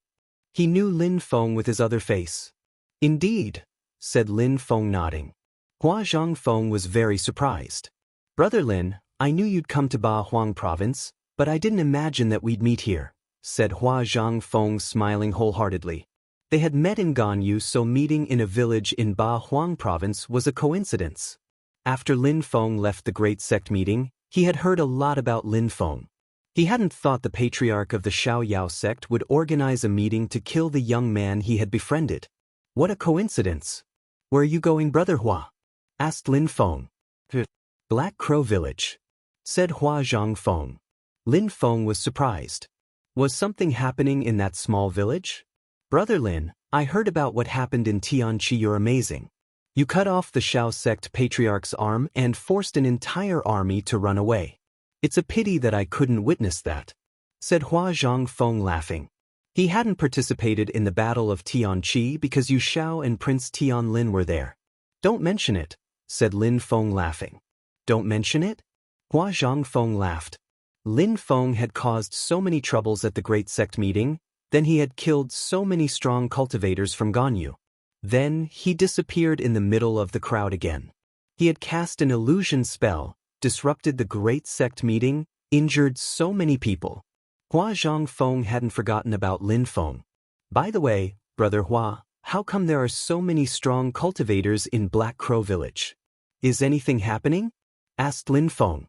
He knew Lin Feng with his other face. Indeed, said Lin Feng nodding. Hua Zhangfeng was very surprised. Brother Lin, I knew you'd come to Ba Huang province, but I didn't imagine that we'd meet here, said Hua Zhangfeng smiling wholeheartedly. They had met in Ganyu, so meeting in a village in Ba Huang province was a coincidence. After Lin Feng left the Great Sect meeting, he had heard a lot about Lin Feng. He hadn't thought the patriarch of the Xiaoyao sect would organize a meeting to kill the young man he had befriended. What a coincidence. Where are you going, Brother Hua? Asked Lin Feng. Black Crow village, said Hua Zhangfeng. Lin Feng was surprised. Was something happening in that small village? Brother Lin, I heard about what happened in Tianqi. You're amazing. You cut off the Shao sect patriarch's arm and forced an entire army to run away. It's a pity that I couldn't witness that, said Hua Zhangfeng laughing. He hadn't participated in the Battle of Tianqi because Yu Shao and Prince Tianlin were there. Don't mention it, said Lin Feng laughing. Don't mention it? Hua Zhangfeng laughed. Lin Feng had caused so many troubles at the Great Sect meeting, then he had killed so many strong cultivators from Ganyu. Then he disappeared in the middle of the crowd again. He had cast an illusion spell, disrupted the Great Sect meeting, injured so many people. Hua Zhangfeng hadn't forgotten about Lin Feng. By the way, Brother Hua, how come there are so many strong cultivators in Black Crow Village? Is anything happening? Asked Lin Feng.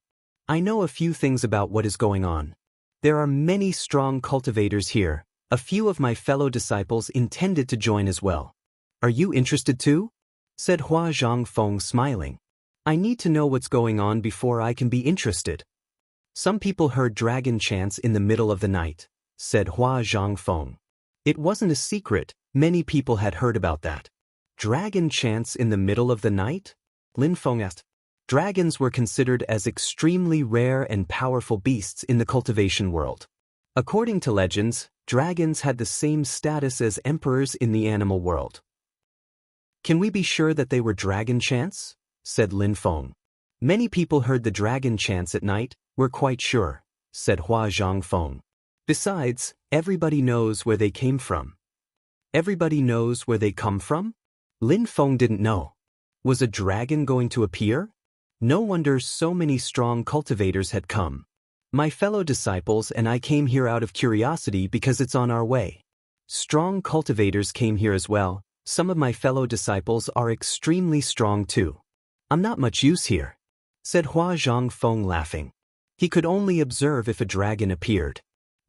I know a few things about what is going on. There are many strong cultivators here. A few of my fellow disciples intended to join as well. Are you interested too? Said Hua Zhangfeng smiling. I need to know what's going on before I can be interested. Some people heard dragon chants in the middle of the night, said Hua Zhangfeng. It wasn't a secret, many people had heard about that. Dragon chants in the middle of the night? Lin Feng asked. Dragons were considered as extremely rare and powerful beasts in the cultivation world. According to legends, dragons had the same status as emperors in the animal world. Can we be sure that they were dragon chants? Said Lin Feng. Many people heard the dragon chants at night, we're quite sure, said Hua Zhangfeng. Besides, everybody knows where they came from. Everybody knows where they come from? Lin Feng didn't know. Was a dragon going to appear? No wonder so many strong cultivators had come. My fellow disciples and I came here out of curiosity because it's on our way. Strong cultivators came here as well. Some of my fellow disciples are extremely strong too. I'm not much use here, said Hua Zhangfeng laughing. He could only observe if a dragon appeared.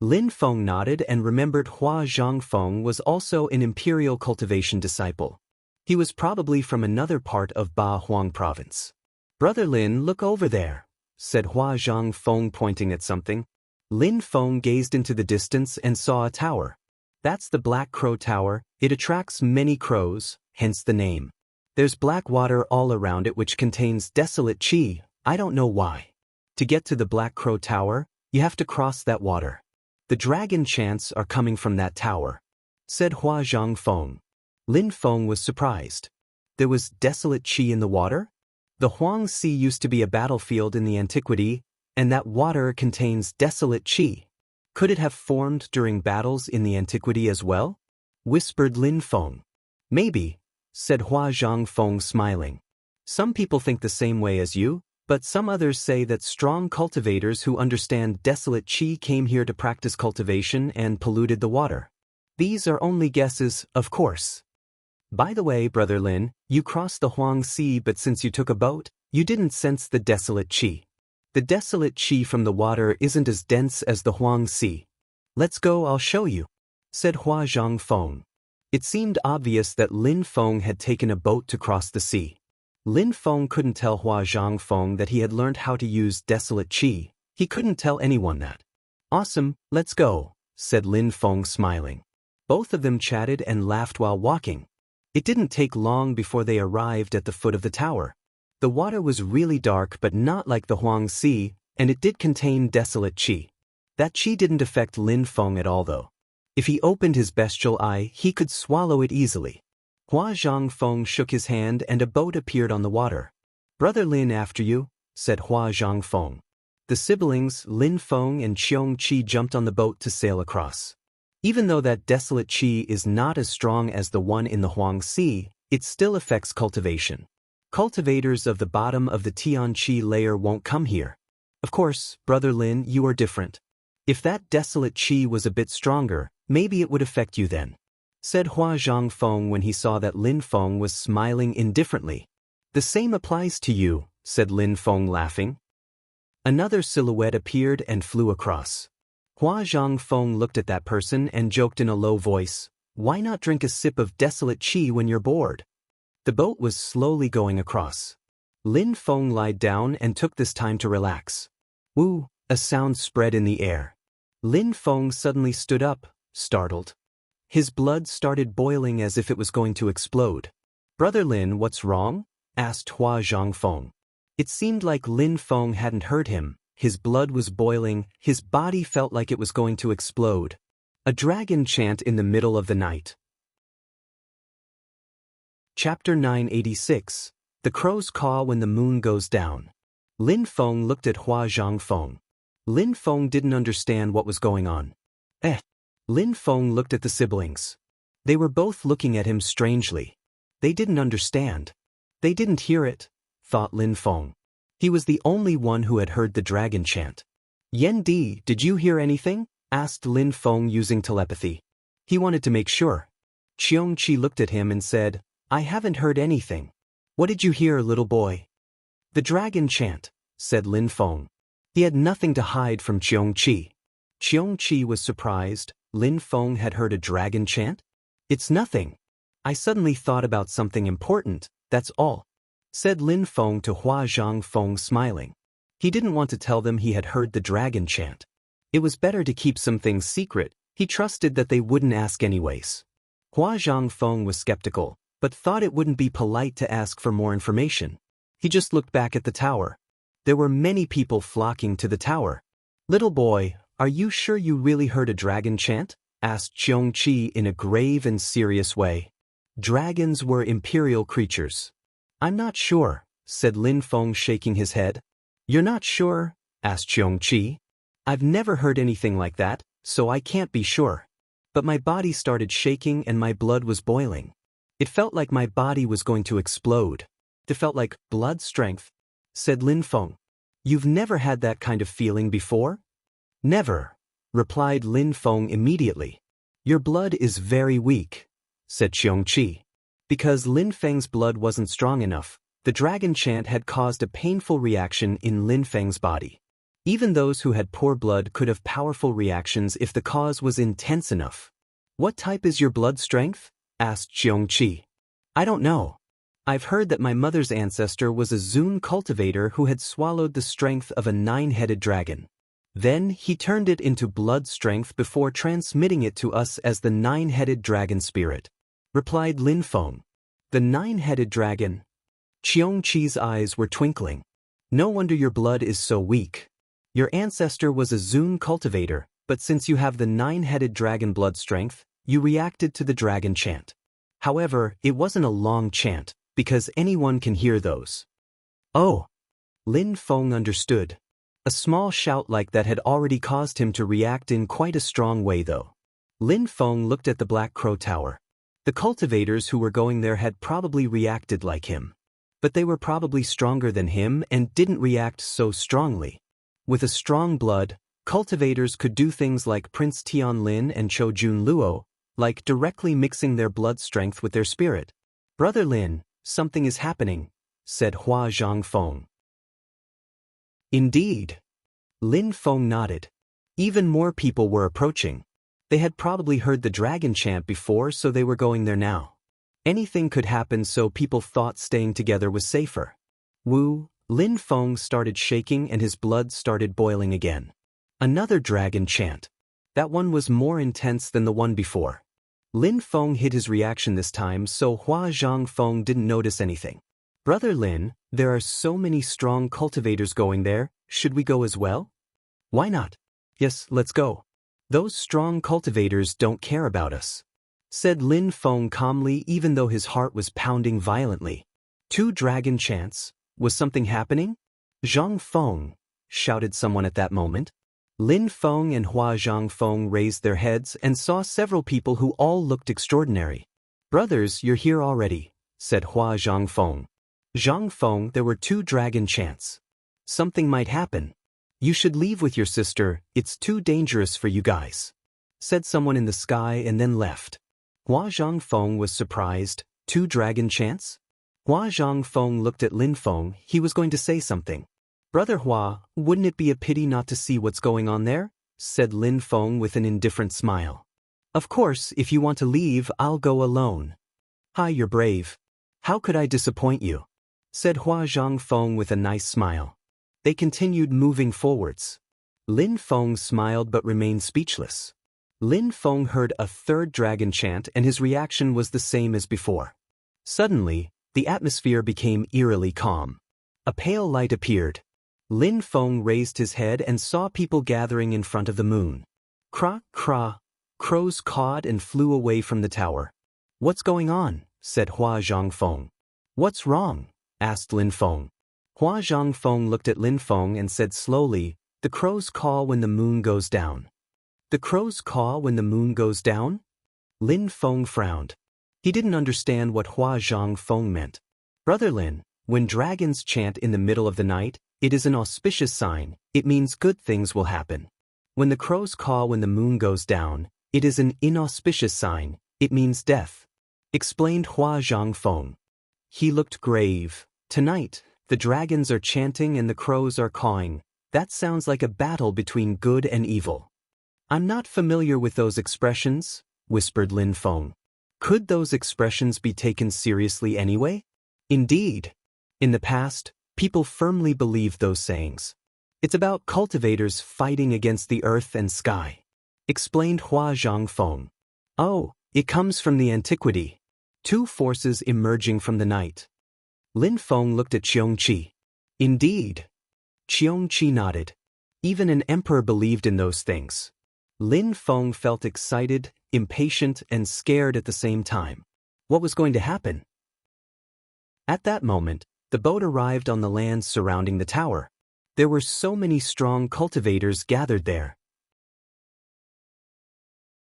Lin Feng nodded and remembered Hua Zhangfeng was also an imperial cultivation disciple. He was probably from another part of Ba Huang province. Brother Lin, look over there, said Hua Zhangfeng pointing at something. Lin Feng gazed into the distance and saw a tower. That's the Black Crow Tower. It attracts many crows, hence the name. There's black water all around it which contains desolate qi, I don't know why. To get to the Black Crow Tower, you have to cross that water. The dragon chants are coming from that tower, said Hua Zhangfeng. Lin Feng was surprised. There was desolate qi in the water? The Huang Sea used to be a battlefield in the antiquity, and that water contains desolate qi. Could it have formed during battles in the antiquity as well? Whispered Lin Feng. Maybe, said Hua Zhangfeng smiling. Some people think the same way as you, but some others say that strong cultivators who understand desolate qi came here to practice cultivation and polluted the water. These are only guesses, of course. By the way, Brother Lin, you crossed the Huang Sea, but since you took a boat, you didn't sense the desolate qi. The desolate qi from the water isn't as dense as the Huang Sea. Let's go, I'll show you, said Hua Zhangfeng. It seemed obvious that Lin Feng had taken a boat to cross the sea. Lin Feng couldn't tell Hua Zhangfeng that he had learned how to use desolate qi. He couldn't tell anyone that. Awesome, let's go, said Lin Feng smiling. Both of them chatted and laughed while walking. It didn't take long before they arrived at the foot of the tower. The water was really dark but not like the Huang Sea, and it did contain desolate qi. That qi didn't affect Lin Feng at all though. If he opened his bestial eye, he could swallow it easily. Hua Zhangfeng shook his hand and a boat appeared on the water. Brother Lin, after you, said Hua Zhangfeng. The siblings, Lin Feng and Qiong Qi, jumped on the boat to sail across. Even though that desolate qi is not as strong as the one in the Huang Sea, it still affects cultivation. Cultivators of the bottom of the Tianqi layer won't come here. Of course, Brother Lin, you are different. If that desolate qi was a bit stronger, maybe it would affect you then, said Hua Zhangfeng when he saw that Lin Feng was smiling indifferently. The same applies to you, said Lin Feng laughing. Another silhouette appeared and flew across. Hua Zhangfeng looked at that person and joked in a low voice, why not drink a sip of desolate qi when you're bored? The boat was slowly going across. Lin Feng lied down and took this time to relax. Woo, a sound spread in the air. Lin Feng suddenly stood up, startled. His blood started boiling as if it was going to explode. "Brother Lin, what's wrong?" asked Hua Zhangfeng. It seemed like Lin Feng hadn't heard him. His blood was boiling, his body felt like it was going to explode. A dragon chant in the middle of the night. Chapter 986. The Crows Caw When the Moon Goes Down. Lin Feng looked at Hua Zhangfeng. Lin Feng didn't understand what was going on. Lin Feng looked at the siblings. They were both looking at him strangely. They didn't understand. They didn't hear it, thought Lin Feng. He was the only one who had heard the dragon chant. "Yan Di, did you hear anything?" asked Lin Feng using telepathy. He wanted to make sure. Qiong Qi looked at him and said, "I haven't heard anything." "What did you hear, little boy?" "The dragon chant," said Lin Feng. He had nothing to hide from Qiong Qi. Qiong Qi was surprised. Lin Feng had heard a dragon chant? "It's nothing. I suddenly thought about something important, that's all," said Lin Feng to Hua Zhangfeng, smiling. He didn't want to tell them he had heard the dragon chant. It was better to keep some things secret. He trusted that they wouldn't ask anyways. Hua Zhangfeng was skeptical, but thought it wouldn't be polite to ask for more information. He just looked back at the tower. There were many people flocking to the tower. "Little boy, are you sure you really heard a dragon chant?" asked Qiong Qi in a grave and serious way. Dragons were imperial creatures. "I'm not sure," said Lin Feng, shaking his head. "You're not sure?" asked Qiong Qi. "I've never heard anything like that, so I can't be sure. But my body started shaking and my blood was boiling. It felt like my body was going to explode. It felt like blood strength," said Lin Feng. "You've never had that kind of feeling before?" "Never," replied Lin Feng immediately. "Your blood is very weak," said Qiong Qi. Because Lin Feng's blood wasn't strong enough, the dragon chant had caused a painful reaction in Lin Feng's body. Even those who had poor blood could have powerful reactions if the cause was intense enough. "What type is your blood strength?" asked Qiong Qi. "I don't know. I've heard that my mother's ancestor was a Zun cultivator who had swallowed the strength of a 9-headed dragon. Then he turned it into blood strength before transmitting it to us as the 9-headed dragon spirit," replied Lin Feng. "The 9-headed dragon?" Qiong Qi's eyes were twinkling. "No wonder your blood is so weak. Your ancestor was a Zun cultivator, but since you have the 9-headed dragon blood strength, you reacted to the dragon chant. However, it wasn't a long chant, because anyone can hear those." "Oh." Lin Feng understood. A small shout like that had already caused him to react in quite a strong way though. Lin Feng looked at the Black Crow Tower. The cultivators who were going there had probably reacted like him. But they were probably stronger than him and didn't react so strongly. With a strong blood, cultivators could do things like Prince Tian Lin and Chou Jun Luo, like directly mixing their blood strength with their spirit. "Brother Lin, something is happening," said Hua Zhangfeng. "Indeed." Lin Feng nodded. Even more people were approaching. They had probably heard the dragon chant before, so they were going there now. Anything could happen, so people thought staying together was safer. "Woo." Lin Feng started shaking and his blood started boiling again. Another dragon chant. That one was more intense than the one before. Lin Feng hid his reaction this time, so Hua Zhangfeng didn't notice anything. "Brother Lin, there are so many strong cultivators going there, should we go as well?" "Why not?" "Yes, let's go. Those strong cultivators don't care about us," said Lin Feng calmly, even though his heart was pounding violently. 2 dragon chants? Was something happening? "Zhang Feng," shouted someone at that moment. Lin Feng and Hua Zhangfeng raised their heads and saw several people who all looked extraordinary. "Brothers, you're here already," said Hua Zhangfeng. "Zhang Feng, there were 2 dragon chants. Something might happen. You should leave with your sister, it's too dangerous for you guys," said someone in the sky and then left. Hua Zhangfeng was surprised. 2 dragon chants? Hua Zhangfeng looked at Lin Feng. He was going to say something. "Brother Hua, wouldn't it be a pity not to see what's going on there?" said Lin Feng with an indifferent smile. "Of course, if you want to leave, I'll go alone." "Hi, you're brave. How could I disappoint you?" said Hua Zhangfeng with a nice smile. They continued moving forwards. Lin Feng smiled but remained speechless. Lin Feng heard a third dragon chant and his reaction was the same as before. Suddenly, the atmosphere became eerily calm. A pale light appeared. Lin Feng raised his head and saw people gathering in front of the moon. Kra, kra, crows cawed and flew away from the tower. "What's going on?" said Hua Zhangfeng. "What's wrong?" asked Lin Feng. Hua Zhangfeng looked at Lin Feng and said slowly, "The crows caw when the moon goes down." "The crows caw when the moon goes down?" Lin Feng frowned. He didn't understand what Hua Zhangfeng meant. "Brother Lin, when dragons chant in the middle of the night, it is an auspicious sign, it means good things will happen. When the crows caw when the moon goes down, it is an inauspicious sign, it means death," explained Hua Zhangfeng. He looked grave. "Tonight, the dragons are chanting and the crows are cawing. That sounds like a battle between good and evil." "I'm not familiar with those expressions," whispered Lin Feng. Could those expressions be taken seriously anyway? Indeed. In the past, people firmly believed those sayings. "It's about cultivators fighting against the earth and sky," explained Hua Zhangfeng. "Oh, it comes from the antiquity. Two forces emerging from the night." Lin Feng looked at Qiongqi. "Indeed." Qiongqi nodded. Even an emperor believed in those things. Lin Feng felt excited, impatient, and scared at the same time. What was going to happen? At that moment, the boat arrived on the land surrounding the tower. There were so many strong cultivators gathered there.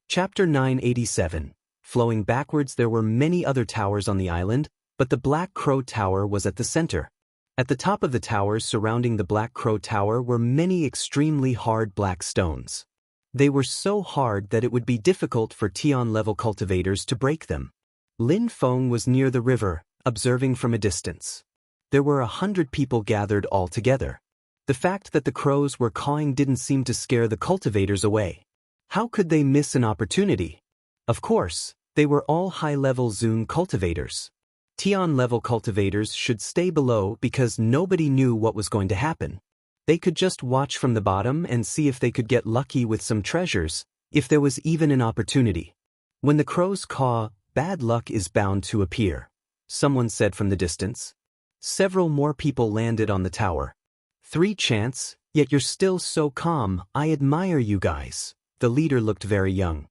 Chapter 987. Flowing backwards, there were many other towers on the island, but the Black Crow Tower was at the center. At the top of the towers surrounding the Black Crow Tower were many extremely hard black stones. They were so hard that it would be difficult for Tian-level cultivators to break them. Lin Feng was near the river, observing from a distance. There were 100 people gathered all together. The fact that the crows were cawing didn't seem to scare the cultivators away. How could they miss an opportunity? Of course, they were all high-level Zun cultivators. Tian-level cultivators should stay below because nobody knew what was going to happen. They could just watch from the bottom and see if they could get lucky with some treasures, if there was even an opportunity. When the crows caw, bad luck is bound to appear, someone said from the distance. Several more people landed on the tower. 3 chants, yet you're still so calm, I admire you guys. The leader looked very young.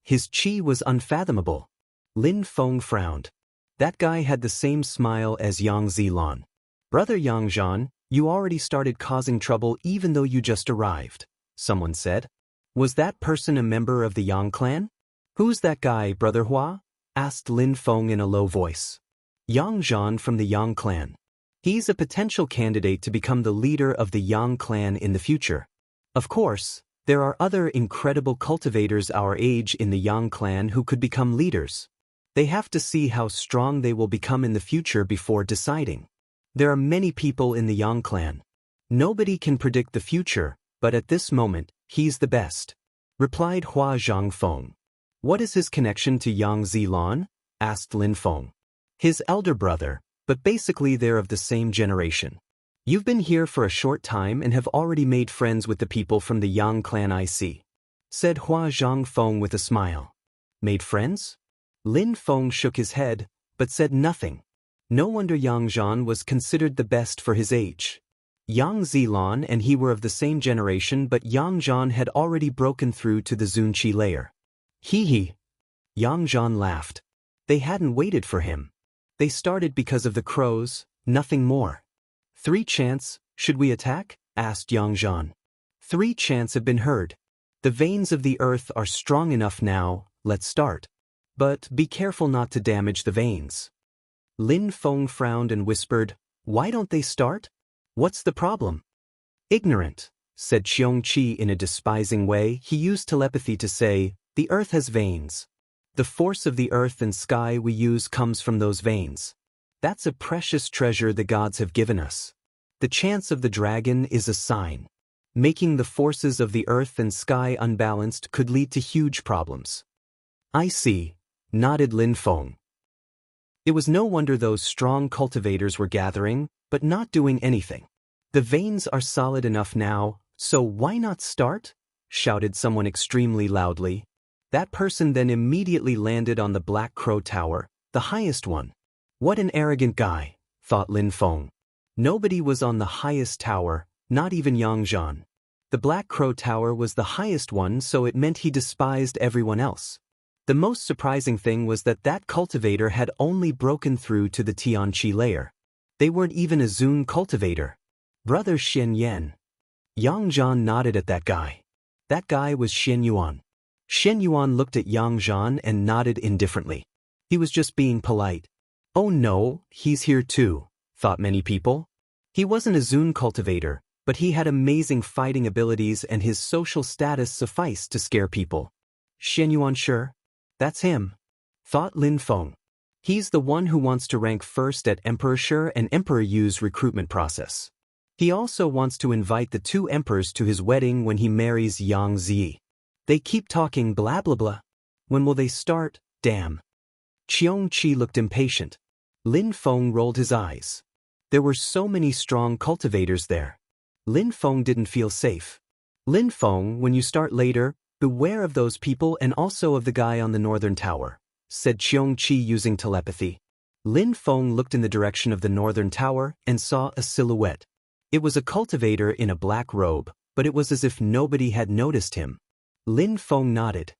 His chi was unfathomable. Lin Feng frowned. That guy had the same smile as Yang Zilan. Brother Yang Zhan, you already started causing trouble even though you just arrived, someone said. Was that person a member of the Yang clan? Who's that guy, Brother Hua? Asked Lin Feng in a low voice. Yang Zhan from the Yang clan. He's a potential candidate to become the leader of the Yang clan in the future. Of course, there are other incredible cultivators our age in the Yang clan who could become leaders. They have to see how strong they will become in the future before deciding. There are many people in the Yang clan. Nobody can predict the future, but at this moment, he's the best, replied Hua Zhangfeng. What is his connection to Yang Zilan? Asked Lin Feng. His elder brother, but basically they're of the same generation. You've been here for a short time and have already made friends with the people from the Yang clan, I see, said Hua Zhangfeng with a smile. Made friends? Lin Feng shook his head, but said nothing. No wonder Yang Zhan was considered the best for his age. Yang Zilan and he were of the same generation, but Yang Zhan had already broken through to the Zunqi layer. Hee. Yang Zhan laughed. They hadn't waited for him. They started because of the crows, nothing more. 3 chants, should we attack? Asked Yang Zhan. 3 chants have been heard. The veins of the earth are strong enough now, let's start. But be careful not to damage the veins. Lin Feng frowned and whispered, why don't they start? What's the problem? Ignorant, said Qiongqi in a despising way. He used telepathy to say, the earth has veins. The force of the earth and sky we use comes from those veins. That's a precious treasure the gods have given us. The chance of the dragon is a sign. Making the forces of the earth and sky unbalanced could lead to huge problems. I see, nodded Lin Feng. It was no wonder those strong cultivators were gathering, but not doing anything. The veins are solid enough now, so why not start? Shouted someone extremely loudly. That person then immediately landed on the Black Crow Tower, the highest one. What an arrogant guy, thought Lin Feng. Nobody was on the highest tower, not even Yang Zhan. The Black Crow Tower was the highest one, so it meant he despised everyone else. The most surprising thing was that cultivator had only broken through to the Tianqi layer. They weren't even a Zun cultivator. Brother Xian Yan. Yang Zhan nodded at that guy. That guy was Xian Yuan. Xian Yuan looked at Yang Zhan and nodded indifferently. He was just being polite. Oh no, he's here too, thought many people. He wasn't a Zun cultivator, but he had amazing fighting abilities and his social status sufficed to scare people. Xian Yuan, sure? That's him, thought Lin Feng. He's the one who wants to rank first at Emperor Shi and Emperor Yu's recruitment process. He also wants to invite the two emperors to his wedding when he marries Yang Zi. They keep talking blah blah blah. When will they start? Damn. Qiong Qi looked impatient. Lin Feng rolled his eyes. There were so many strong cultivators there. Lin Feng didn't feel safe. Lin Feng, when you start later, beware of those people and also of the guy on the northern tower, said Qiong Qi using telepathy. Lin Feng looked in the direction of the northern tower and saw a silhouette. It was a cultivator in a black robe, but it was as if nobody had noticed him. Lin Feng nodded.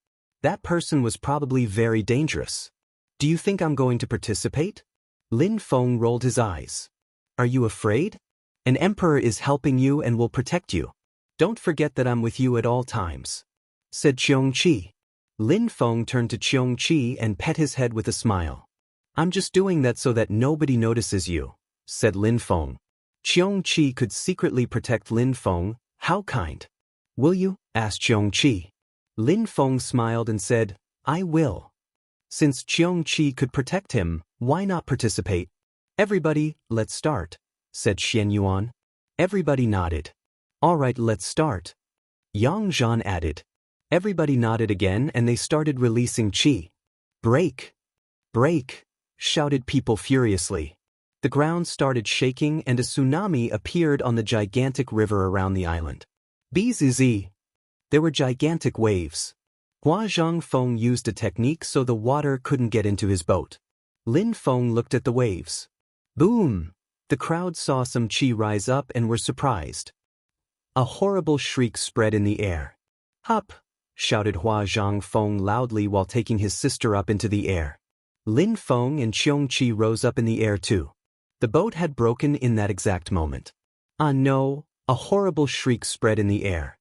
That person was probably very dangerous. Do you think I'm going to participate? Lin Feng rolled his eyes. Are you afraid? An emperor is helping you and will protect you. Don't forget that I'm with you at all times, said Qiong Qi. Lin Feng turned to Qiong Qi and pet his head with a smile. I'm just doing that so that nobody notices you, said Lin Feng. Qiong Qi could secretly protect Lin Feng. How kind. Will you? Asked Qiong Qi. Lin Feng smiled and said, I will. Since Qiong Qi could protect him, why not participate? Everybody, let's start, said Xian Yuan. Everybody nodded. All right, let's start. Yang Zhan added. Everybody nodded again and they started releasing qi. Break! Break! Shouted people furiously. The ground started shaking and a tsunami appeared on the gigantic river around the island. Bzz. There were gigantic waves. Hua Zhangfeng used a technique so the water couldn't get into his boat. Lin Feng looked at the waves. Boom! The crowd saw some qi rise up and were surprised. A horrible shriek spread in the air. Up! Shouted Hua Zhangfeng loudly while taking his sister up into the air. Lin Feng and Qiong Qi rose up in the air too. The boat had broken in that exact moment. Ah no! A horrible shriek spread in the air.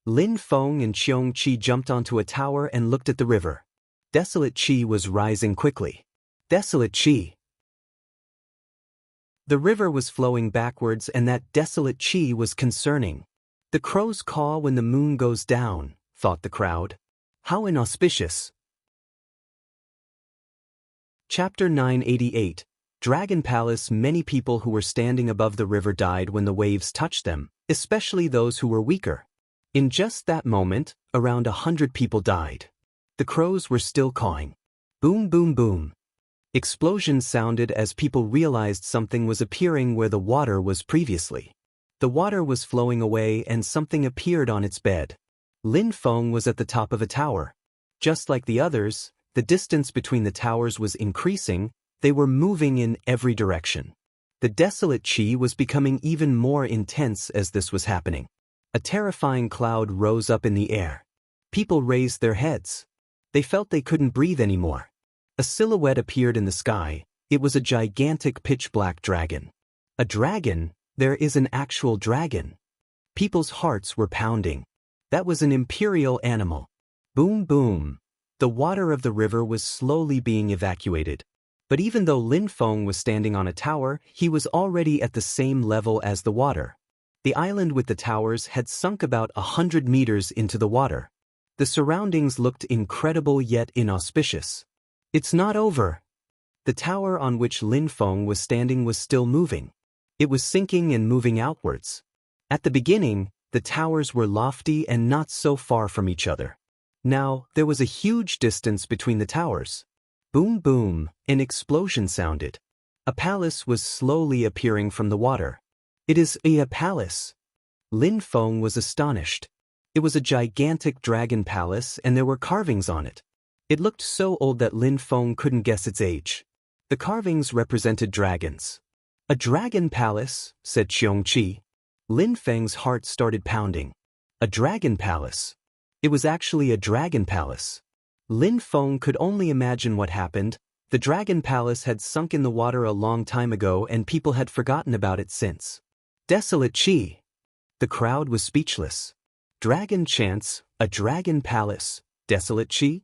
Lin Feng and Qiong Qi jumped onto a tower and looked at the river. Desolate qi was rising quickly. Desolate qi. The river was flowing backwards and that desolate qi was concerning. The crows caw when the moon goes down, thought the crowd. How inauspicious. Chapter 988. Dragon Palace. Many people who were standing above the river died when the waves touched them, especially those who were weaker. In just that moment, around 100 people died. The crows were still cawing. Boom boom boom. Explosions sounded as people realized something was appearing where the water was previously. The water was flowing away and something appeared on its bed. Lin Feng was at the top of a tower. Just like the others, the distance between the towers was increasing. They were moving in every direction. The desolate qi was becoming even more intense as this was happening. A terrifying cloud rose up in the air. People raised their heads. They felt they couldn't breathe anymore. A silhouette appeared in the sky. It was a gigantic pitch-black dragon. A dragon? There is an actual dragon. People's hearts were pounding. That was an imperial animal. Boom boom. The water of the river was slowly being evacuated. But even though Lin Feng was standing on a tower, he was already at the same level as the water. The island with the towers had sunk about 100 meters into the water. The surroundings looked incredible yet inauspicious. It's not over. The tower on which Lin Feng was standing was still moving. It was sinking and moving outwards. At the beginning, the towers were lofty and not so far from each other. Now, there was a huge distance between the towers. Boom boom, an explosion sounded. A palace was slowly appearing from the water. It is a palace. Lin Feng was astonished. It was a gigantic dragon palace and there were carvings on it. It looked so old that Lin Feng couldn't guess its age. The carvings represented dragons. A dragon palace, said Qiongqi. Lin Feng's heart started pounding. A dragon palace. It was actually a dragon palace. Lin Feng could only imagine what happened. The dragon palace had sunk in the water a long time ago and people had forgotten about it since. Desolate Qi. The crowd was speechless. Dragon chants, a dragon palace, desolate Qi?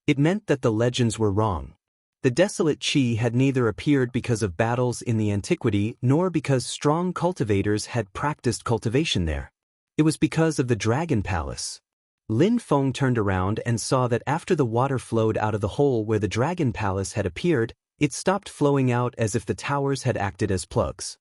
It meant that the legends were wrong. The desolate Qi had neither appeared because of battles in the antiquity nor because strong cultivators had practiced cultivation there. It was because of the dragon palace. Lin Feng turned around and saw that after the water flowed out of the hole where the dragon palace had appeared, it stopped flowing out as if the towers had acted as plugs.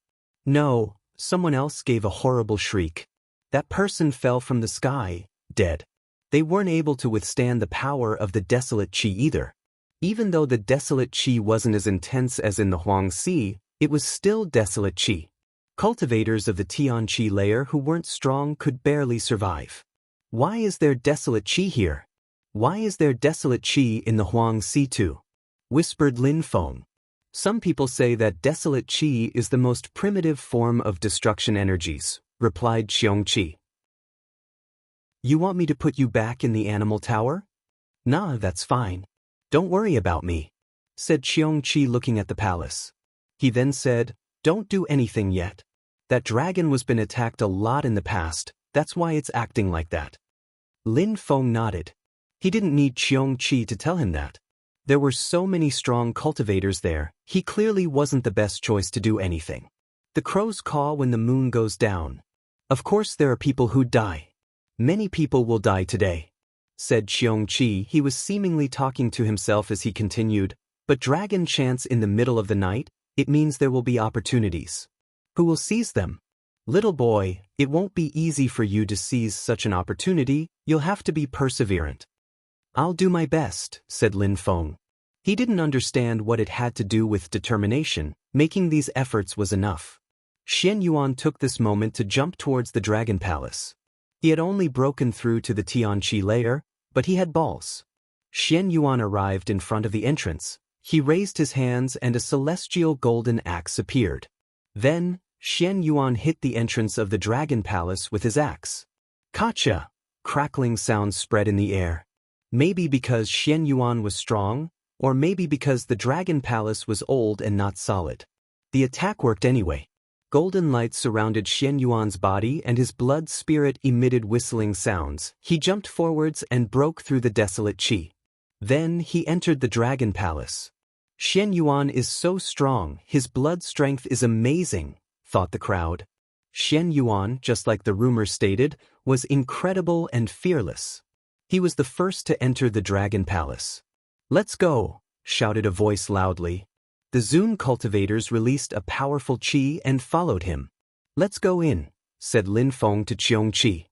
No, someone else gave a horrible shriek. That person fell from the sky, dead. They weren't able to withstand the power of the desolate Qi either. Even though the desolate Qi wasn't as intense as in the Huang Sea, it was still desolate Qi. Cultivators of the Tian Qi layer who weren't strong could barely survive. Why is there desolate Qi here? Why is there desolate Qi in the Huang Sea too? Whispered Lin Feng. Some people say that desolate Qi is the most primitive form of destruction energies, replied Qiongqi. You want me to put you back in the animal tower? Nah, that's fine. Don't worry about me, said Qiongqi looking at the palace. He then said, don't do anything yet. That dragon was been attacked a lot in the past, that's why it's acting like that. Lin Feng nodded. He didn't need Qiongqi to tell him that. There were so many strong cultivators there, he clearly wasn't the best choice to do anything. The crows caw when the moon goes down. Of course there are people who die. Many people will die today, said Qiongqi. He was seemingly talking to himself as he continued, but dragon chants in the middle of the night, it means there will be opportunities. Who will seize them? Little boy, it won't be easy for you to seize such an opportunity, you'll have to be perseverant. I'll do my best, said Lin Feng. He didn't understand what it had to do with determination, making these efforts was enough. Xian Yuan took this moment to jump towards the dragon palace. He had only broken through to the Tianqi layer, but he had balls. Xian Yuan arrived in front of the entrance. He raised his hands and a celestial golden axe appeared. Then, Xian Yuan hit the entrance of the dragon palace with his axe. Kacha! Crackling sounds spread in the air. Maybe because Xian Yuan was strong, or maybe because the dragon palace was old and not solid. The attack worked anyway. Golden light surrounded Xian Yuan's body and his blood spirit emitted whistling sounds. He jumped forwards and broke through the desolate Qi. Then he entered the dragon palace. Xian Yuan is so strong, his blood strength is amazing, thought the crowd. Xian Yuan, just like the rumor stated, was incredible and fearless. He was the first to enter the dragon palace. Let's go, shouted a voice loudly. The Zun cultivators released a powerful Qi and followed him. Let's go in, said Lin Feng to Qiongqi.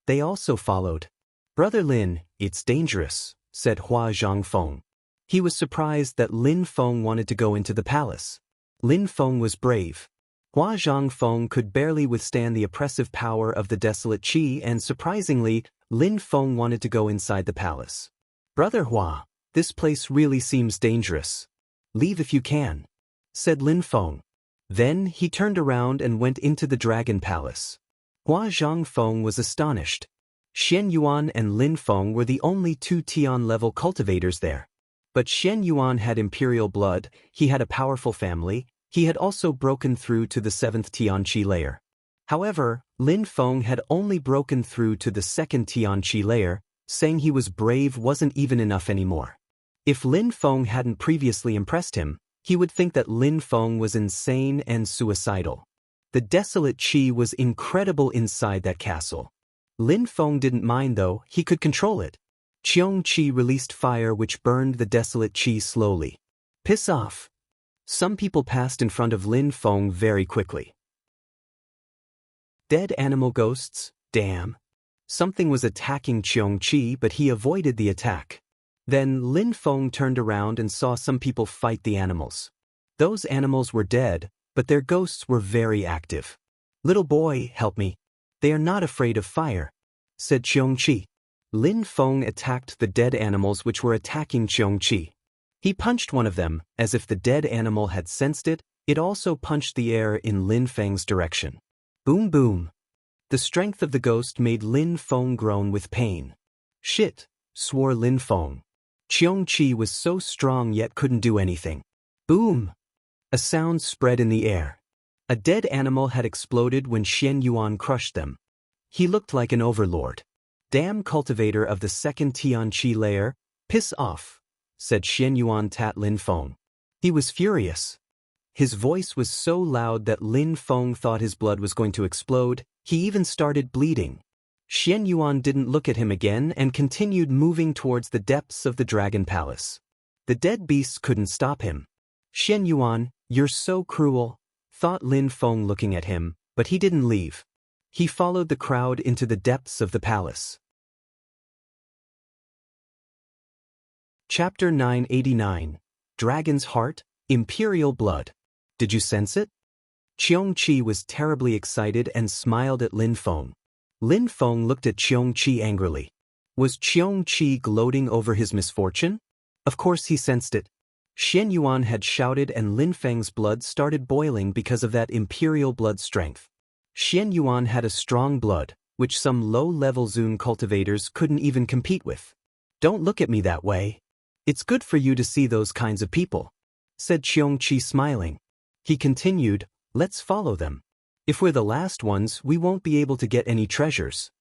They also followed. Brother Lin, it's dangerous, said Hua Zhangfeng. He was surprised that Lin Feng wanted to go into the palace. Lin Feng was brave. Hua Zhangfeng could barely withstand the oppressive power of the desolate Qi and surprisingly, Lin Feng wanted to go inside the palace. Brother Hua, this place really seems dangerous. Leave if you can, said Lin Feng. Then he turned around and went into the dragon palace. Hua Zhangfeng was astonished. Xian Yuan and Lin Feng were the only two Tian-level cultivators there. But Xian Yuan had imperial blood, he had a powerful family, he had also broken through to the 7th Tianqi layer. However, Lin Feng had only broken through to the 2nd Tianqi layer, saying he was brave wasn't even enough anymore. If Lin Feng hadn't previously impressed him, he would think that Lin Feng was insane and suicidal. The desolate Qi was incredible inside that castle. Lin Feng didn't mind though, he could control it. Qiongqi released fire which burned the desolate Qi slowly. Piss off. Some people passed in front of Lin Feng very quickly. Dead animal ghosts, damn. Something was attacking Qiongqi but he avoided the attack. Then Lin Feng turned around and saw some people fight the animals. Those animals were dead, but their ghosts were very active. Little boy, help me. They are not afraid of fire, said Qiongqi. Lin Feng attacked the dead animals which were attacking Qiongqi. He punched one of them, as if the dead animal had sensed it. It also punched the air in Lin Feng's direction. Boom boom. The strength of the ghost made Lin Feng groan with pain. Shit, swore Lin Feng. Qiongqi was so strong yet couldn't do anything. Boom. A sound spread in the air. A dead animal had exploded when Xian Yuan crushed them. He looked like an overlord. Damn cultivator of the second Tianqi layer, piss off, said Xian Yuan tat Lin Feng. He was furious. His voice was so loud that Lin Feng thought his blood was going to explode. He even started bleeding. Xian Yuan didn't look at him again and continued moving towards the depths of the dragon palace. The dead beasts couldn't stop him. Xian Yuan, you're so cruel, thought Lin Feng looking at him, but he didn't leave. He followed the crowd into the depths of the palace. Chapter 989. Dragon's Heart, Imperial Blood. Did you sense it? Qiongqi was terribly excited and smiled at Lin Feng. Lin Feng looked at Qiongqi angrily. Was Qiongqi gloating over his misfortune? Of course he sensed it. Xian Yuan had shouted and Lin Feng's blood started boiling because of that imperial blood strength. Xian Yuan had a strong blood, which some low-level Zun cultivators couldn't even compete with. Don't look at me that way. It's good for you to see those kinds of people, said Qiongqi smiling. He continued, let's follow them. If we're the last ones, we won't be able to get any treasures.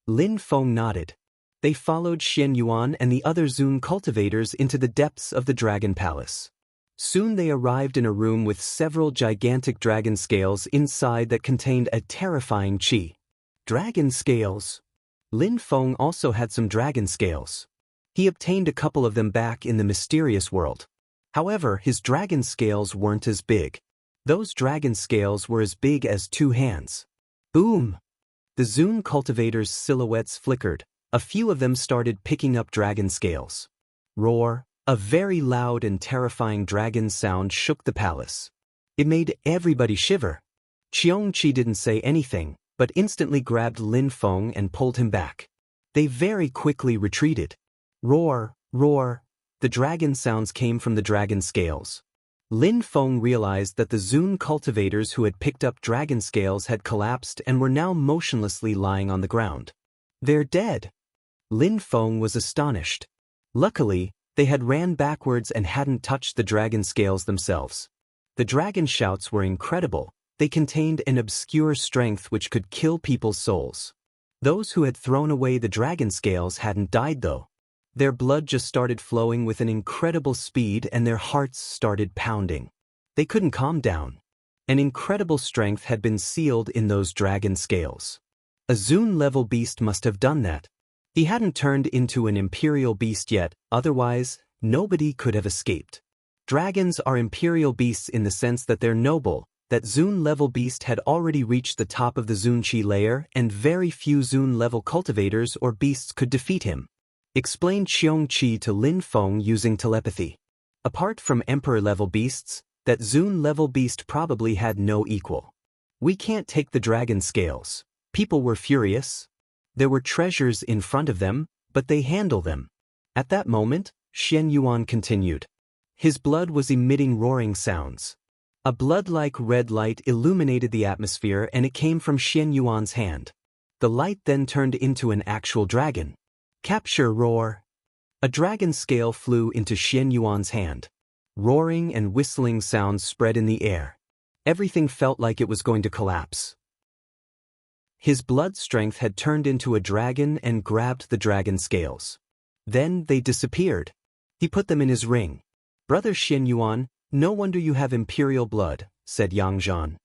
Lin Feng nodded. They followed Xian Yuan and the other Zun cultivators into the depths of the dragon palace. Soon they arrived in a room with several gigantic dragon scales inside that contained a terrifying qi. Dragon scales. Lin Feng also had some dragon scales. He obtained a couple of them back in the mysterious world. However, his dragon scales weren't as big. Those dragon scales were as big as 2 hands. Boom! The Zun cultivators' silhouettes flickered. A few of them started picking up dragon scales. Roar! A very loud and terrifying dragon sound shook the palace. It made everybody shiver. Qiongqi didn't say anything, but instantly grabbed Lin Feng and pulled him back. They very quickly retreated. Roar! Roar! The dragon sounds came from the dragon scales. Lin Feng realized that the Zun cultivators who had picked up dragon scales had collapsed and were now motionlessly lying on the ground. They're dead. Lin Feng was astonished. Luckily, they had ran backwards and hadn't touched the dragon scales themselves. The dragon shouts were incredible. They contained an obscure strength which could kill people's souls. Those who had thrown away the dragon scales hadn't died though. Their blood just started flowing with an incredible speed and their hearts started pounding. They couldn't calm down. An incredible strength had been sealed in those dragon scales. A Zun-level beast must have done that. He hadn't turned into an imperial beast yet, otherwise, nobody could have escaped. Dragons are imperial beasts in the sense that they're noble. That Zun-level beast had already reached the top of the Zun-Qi layer and very few Zun-level cultivators or beasts could defeat him. Explained Qiongqi to Lin Feng using telepathy. Apart from Emperor-level beasts, that Zun-level beast probably had no equal. We can't take the dragon scales. People were furious. There were treasures in front of them, but they handle them. At that moment, Xian Yuan continued. His blood was emitting roaring sounds. A blood-like red light illuminated the atmosphere and it came from Xian Yuan's hand. The light then turned into an actual dragon. Capture roar! A dragon scale flew into Xian Yuan's hand. Roaring and whistling sounds spread in the air. Everything felt like it was going to collapse. His blood strength had turned into a dragon and grabbed the dragon scales. Then they disappeared. He put them in his ring. Brother Xian Yuan, no wonder you have imperial blood, said Yang Zhan.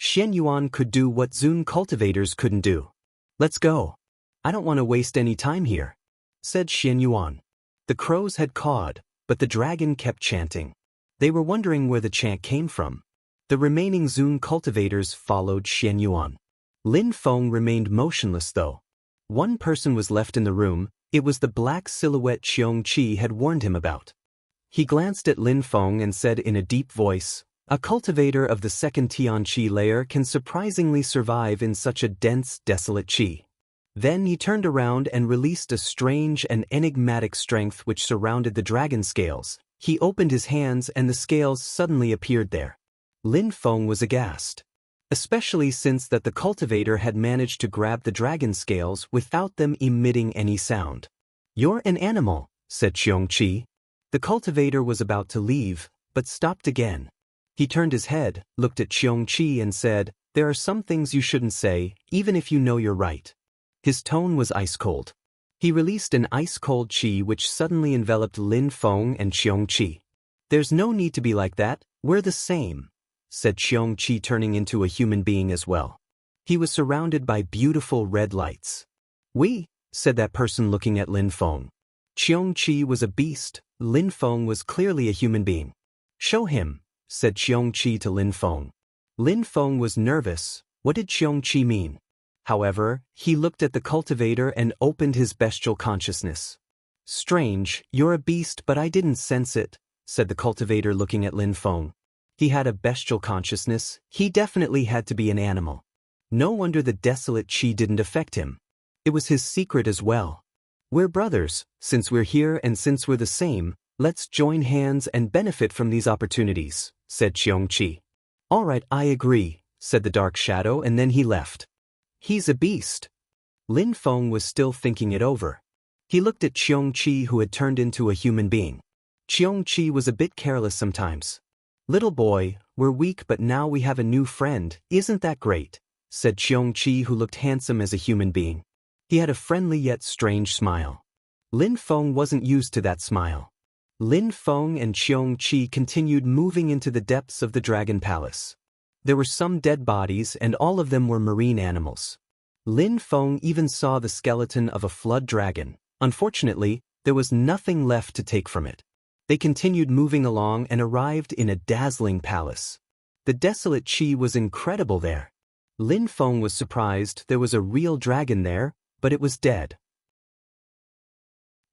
Xian Yuan could do what Zun cultivators couldn't do. Let's go. I don't want to waste any time here, said Xian Yuan. The crows had cawed, but the dragon kept chanting. They were wondering where the chant came from. The remaining Zun cultivators followed Xian Yuan. Lin Feng remained motionless though. One person was left in the room. It was the black silhouette Qiongqi had warned him about. He glanced at Lin Feng and said in a deep voice, a cultivator of the second Tianqi layer can surprisingly survive in such a dense, desolate qi. Then he turned around and released a strange and enigmatic strength which surrounded the dragon scales. He opened his hands and the scales suddenly appeared there. Lin Feng was aghast, especially since that the cultivator had managed to grab the dragon scales without them emitting any sound. "You're an animal," said Qiongqi. The cultivator was about to leave, but stopped again. He turned his head, looked at Qiongqi and said, "There are some things you shouldn't say, even if you know you're right." His tone was ice-cold. He released an ice-cold qi which suddenly enveloped Lin Feng and Qiongqi. "There's no need to be like that, we're the same," said Qiongqi, turning into a human being as well. He was surrounded by beautiful red lights. "We," said that person looking at Lin Feng. Qiongqi was a beast, Lin Feng was clearly a human being. "Show him," said Qiongqi to Lin Feng. Lin Feng was nervous. What did Qiongqi mean? However, he looked at the cultivator and opened his bestial consciousness. "Strange, you're a beast but I didn't sense it," said the cultivator looking at Lin Feng. He had a bestial consciousness, he definitely had to be an animal. No wonder the desolate qi didn't affect him. It was his secret as well. "We're brothers, since we're here and since we're the same, let's join hands and benefit from these opportunities," said Qiongqi. "All right, I agree," said the dark shadow, and then he left. "He's a beast." Lin Feng was still thinking it over. He looked at Qiongqi, who had turned into a human being. Qiongqi was a bit careless sometimes. "Little boy, we're weak but now we have a new friend, isn't that great?" said Qiongqi, who looked handsome as a human being. He had a friendly yet strange smile. Lin Feng wasn't used to that smile. Lin Feng and Qiongqi continued moving into the depths of the dragon palace. There were some dead bodies and all of them were marine animals. Lin Feng even saw the skeleton of a flood dragon. Unfortunately, there was nothing left to take from it. They continued moving along and arrived in a dazzling palace. The desolate qi was incredible there. Lin Feng was surprised there was a real dragon there, but it was dead.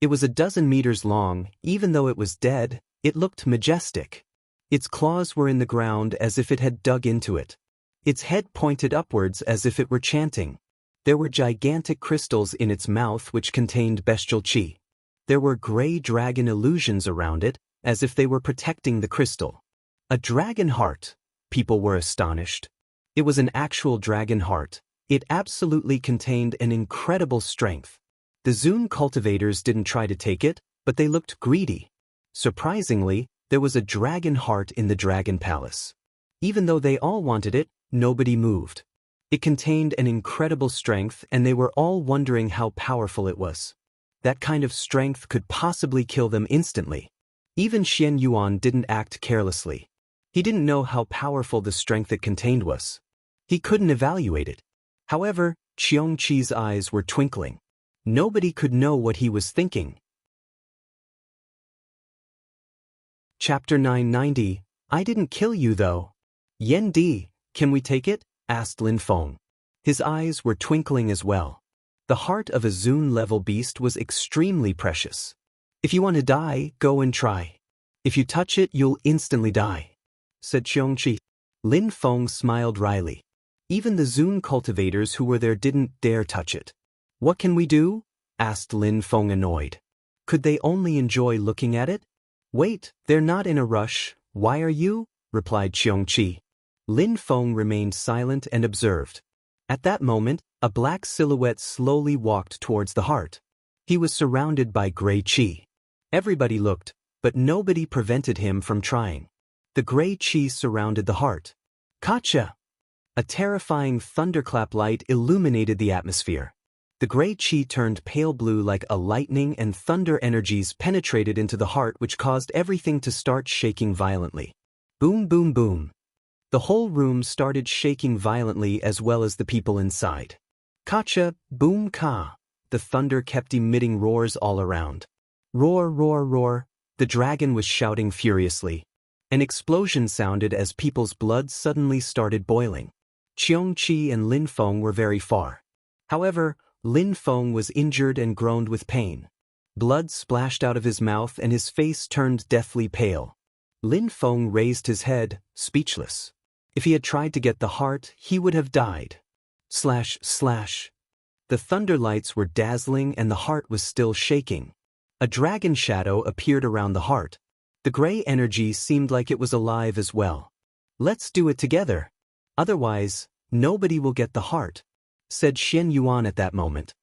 It was 12 meters long, even though it was dead, it looked majestic. Its claws were in the ground as if it had dug into it. Its head pointed upwards as if it were chanting. There were gigantic crystals in its mouth which contained bestial qi. There were gray dragon illusions around it, as if they were protecting the crystal. A dragon heart. People were astonished. It was an actual dragon heart. It absolutely contained an incredible strength. The Zun cultivators didn't try to take it, but they looked greedy. Surprisingly, there was a dragon heart in the dragon palace. Even though they all wanted it, nobody moved. It contained an incredible strength and they were all wondering how powerful it was. That kind of strength could possibly kill them instantly. Even Xian Yuan didn't act carelessly. He didn't know how powerful the strength it contained was. He couldn't evaluate it. However, Qiongqi's eyes were twinkling. Nobody could know what he was thinking. Chapter 990, I didn't kill you though. "Yan Di, can we take it?" asked Lin Feng. His eyes were twinkling as well. The heart of a Zun-level beast was extremely precious. "If you want to die, go and try. If you touch it, you'll instantly die," said Qiongqi. Lin Feng smiled wryly. Even the Zun cultivators who were there didn't dare touch it. "What can we do?" asked Lin Feng, annoyed. Could they only enjoy looking at it? "Wait, they're not in a rush, why are you?" replied Qiongqi. Lin Feng remained silent and observed. At that moment, a black silhouette slowly walked towards the heart. He was surrounded by gray qi. Everybody looked, but nobody prevented him from trying. The gray qi surrounded the heart. Kacha! A terrifying thunderclap light illuminated the atmosphere. The gray qi turned pale blue like a lightning and thunder energies penetrated into the heart which caused everything to start shaking violently. Boom boom boom. The whole room started shaking violently as well as the people inside. Kacha, boom ka. The thunder kept emitting roars all around. Roar roar roar. The dragon was shouting furiously. An explosion sounded as people's blood suddenly started boiling. Qiongqi and Lin Feng were very far. However, Lin Feng was injured and groaned with pain. Blood splashed out of his mouth and his face turned deathly pale. Lin Feng raised his head, speechless. If he had tried to get the heart, he would have died. Slash, slash. The thunder lights were dazzling and the heart was still shaking. A dragon shadow appeared around the heart. The gray energy seemed like it was alive as well. "Let's do it together. Otherwise, nobody will get the heart," said Xian Yuan at that moment.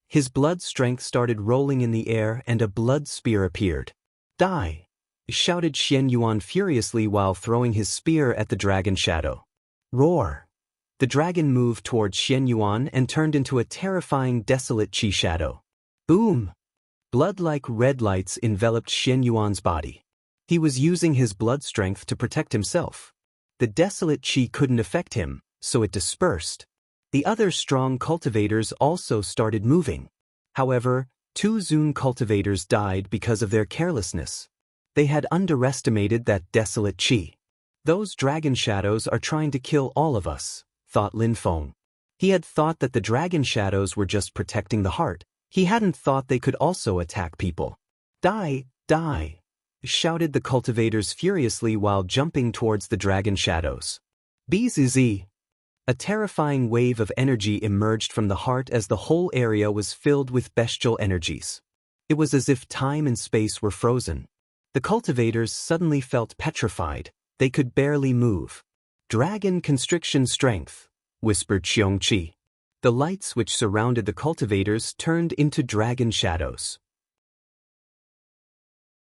His blood strength started rolling in the air and a blood spear appeared. "Die!" shouted Xian Yuan furiously while throwing his spear at the dragon shadow. Roar! The dragon moved towards Xian Yuan and turned into a terrifying desolate chi shadow. Boom! Blood-like red lights enveloped Xian Yuan's body. He was using his blood strength to protect himself. The desolate chi couldn't affect him, so it dispersed. The other strong cultivators also started moving. However, 2 Zun cultivators died because of their carelessness. They had underestimated that desolate chi. "Those dragon shadows are trying to kill all of us," thought Lin Feng. He had thought that the dragon shadows were just protecting the heart. He hadn't thought they could also attack people. "Die, die!" shouted the cultivators furiously while jumping towards the dragon shadows. Bzz! A terrifying wave of energy emerged from the heart as the whole area was filled with bestial energies. It was as if time and space were frozen. The cultivators suddenly felt petrified. They could barely move. "Dragon constriction strength," whispered Xiongqi. The lights which surrounded the cultivators turned into dragon shadows.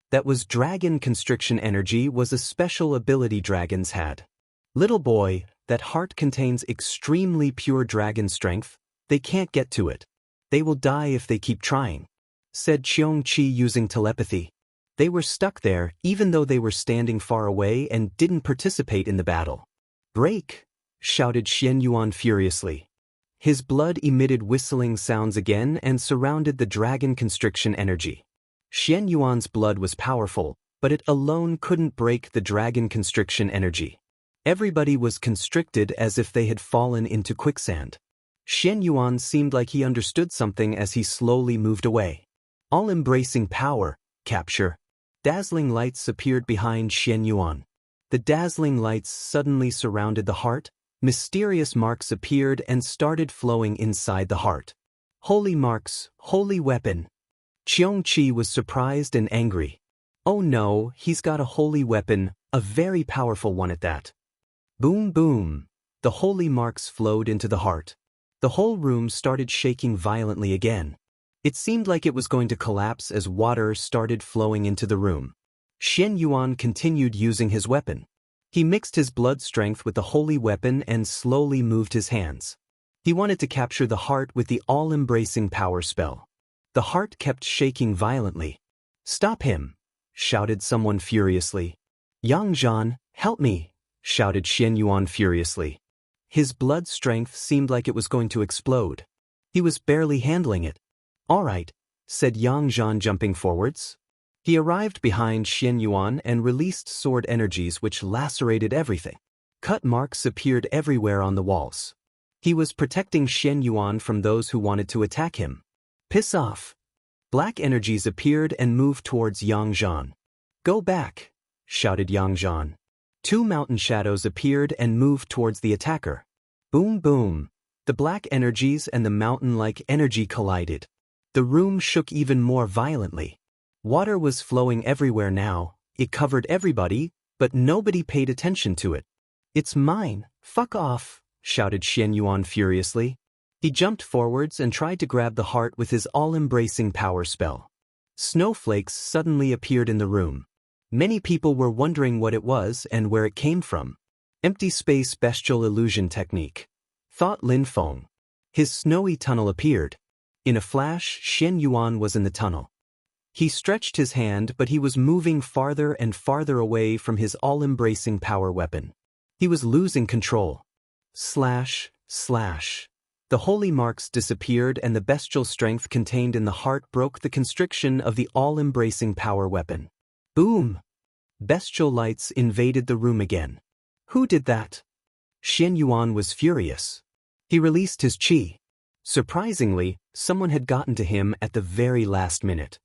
That was dragon constriction energy was a special ability dragons had. "Little boy, that heart contains extremely pure dragon strength. They can't get to it. They will die if they keep trying," said Xiongqi using telepathy. They were stuck there even though they were standing far away and didn't participate in the battle. "Break!" shouted Xian Yuan furiously. His blood emitted whistling sounds again and surrounded the dragon constriction energy. Xian Yuan's blood was powerful, but it alone couldn't break the dragon constriction energy. Everybody was constricted as if they had fallen into quicksand. Xian Yuan seemed like he understood something as he slowly moved away. All-embracing power, capture. Dazzling lights appeared behind Xian Yuan. The dazzling lights suddenly surrounded the heart. Mysterious marks appeared and started flowing inside the heart. "Holy marks, holy weapon." Qiongqi was surprised and angry. "Oh no, he's got a holy weapon, a very powerful one at that." Boom boom. The holy marks flowed into the heart. The whole room started shaking violently again. It seemed like it was going to collapse as water started flowing into the room. Xian Yuan continued using his weapon. He mixed his blood strength with the holy weapon and slowly moved his hands. He wanted to capture the heart with the all-embracing power spell. The heart kept shaking violently. "Stop him!" shouted someone furiously. "Yang Zhan, help me!" shouted Xian Yuan furiously. His blood strength seemed like it was going to explode. He was barely handling it. "All right," said Yang Zhan jumping forwards. He arrived behind Xian Yuan and released sword energies which lacerated everything. Cut marks appeared everywhere on the walls. He was protecting Xian Yuan from those who wanted to attack him. "Piss off!" Black energies appeared and moved towards Yang Zhan. "Go back!" shouted Yang Zhan. 2 mountain shadows appeared and moved towards the attacker. Boom boom. The black energies and the mountain-like energy collided. The room shook even more violently. Water was flowing everywhere now. It covered everybody, but nobody paid attention to it. "It's mine, fuck off," shouted Xian Yuan furiously. He jumped forwards and tried to grab the heart with his all-embracing power spell. Snowflakes suddenly appeared in the room. Many people were wondering what it was and where it came from. Empty space bestial illusion technique, thought Lin Feng. His snowy tunnel appeared. In a flash, Xian Yuan was in the tunnel. He stretched his hand, but he was moving farther and farther away from his all-embracing power weapon. He was losing control. Slash, slash. The holy marks disappeared and the bestial strength contained in the heart broke the constriction of the all-embracing power weapon. Boom! Bestial lights invaded the room again. Who did that? Xian Yuan was furious. He released his qi. Surprisingly, someone had gotten to him at the very last minute.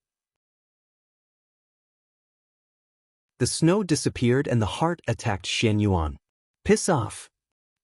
The snow disappeared and the heart attacked Xian Yuan. Piss off!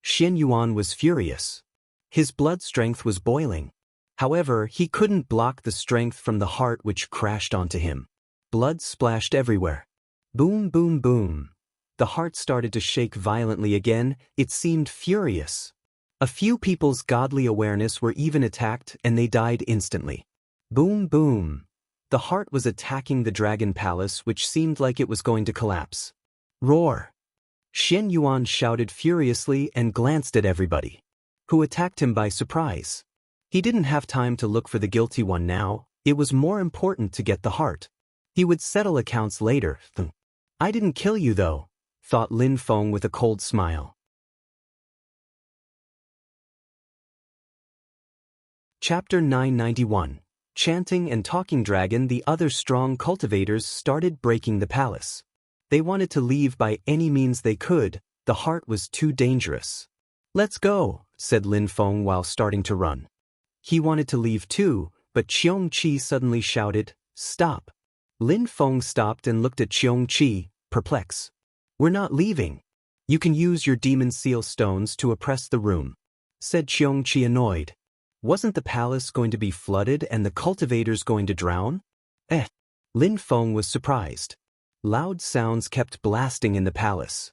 Xian Yuan was furious. His blood strength was boiling. However, he couldn't block the strength from the heart which crashed onto him. Blood splashed everywhere. Boom, boom, boom. The heart started to shake violently again. It seemed furious. A few people's godly awareness were even attacked and they died instantly. Boom, boom. The heart was attacking the dragon palace, which seemed like it was going to collapse. Roar! Xian Yuan shouted furiously and glanced at everybody, who attacked him by surprise. He didn't have time to look for the guilty one now. It was more important to get the heart. He would settle accounts later. I didn't kill you though, thought Lin Feng with a cold smile. Chapter 991. Chanting and talking dragon. The other strong cultivators started breaking the palace. They wanted to leave by any means they could. The heart was too dangerous. Let's go, said Lin Feng while starting to run. He wanted to leave too, but Qiong Qi suddenly shouted, "Stop!" Lin Feng stopped and looked at Qiong Qi, perplexed. "We're not leaving. You can use your demon seal stones to oppress the room," said Qiong Qi, annoyed. Wasn't the palace going to be flooded and the cultivators going to drown? Lin Feng was surprised. Loud sounds kept blasting in the palace.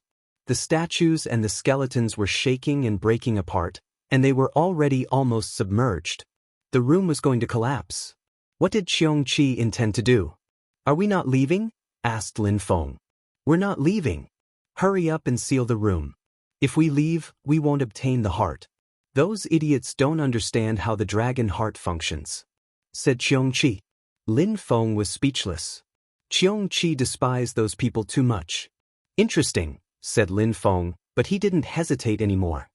The statues and the skeletons were shaking and breaking apart, and they were already almost submerged. The room was going to collapse. What did Qiong Qi intend to do? "Are we not leaving?" asked Lin Feng. "We're not leaving. Hurry up and seal the room. If we leave, we won't obtain the heart. Those idiots don't understand how the dragon heart functions," said Qiong Qi. Lin Feng was speechless. Qiong Qi despised those people too much. "Interesting," said Lin Feng, but he didn't hesitate anymore.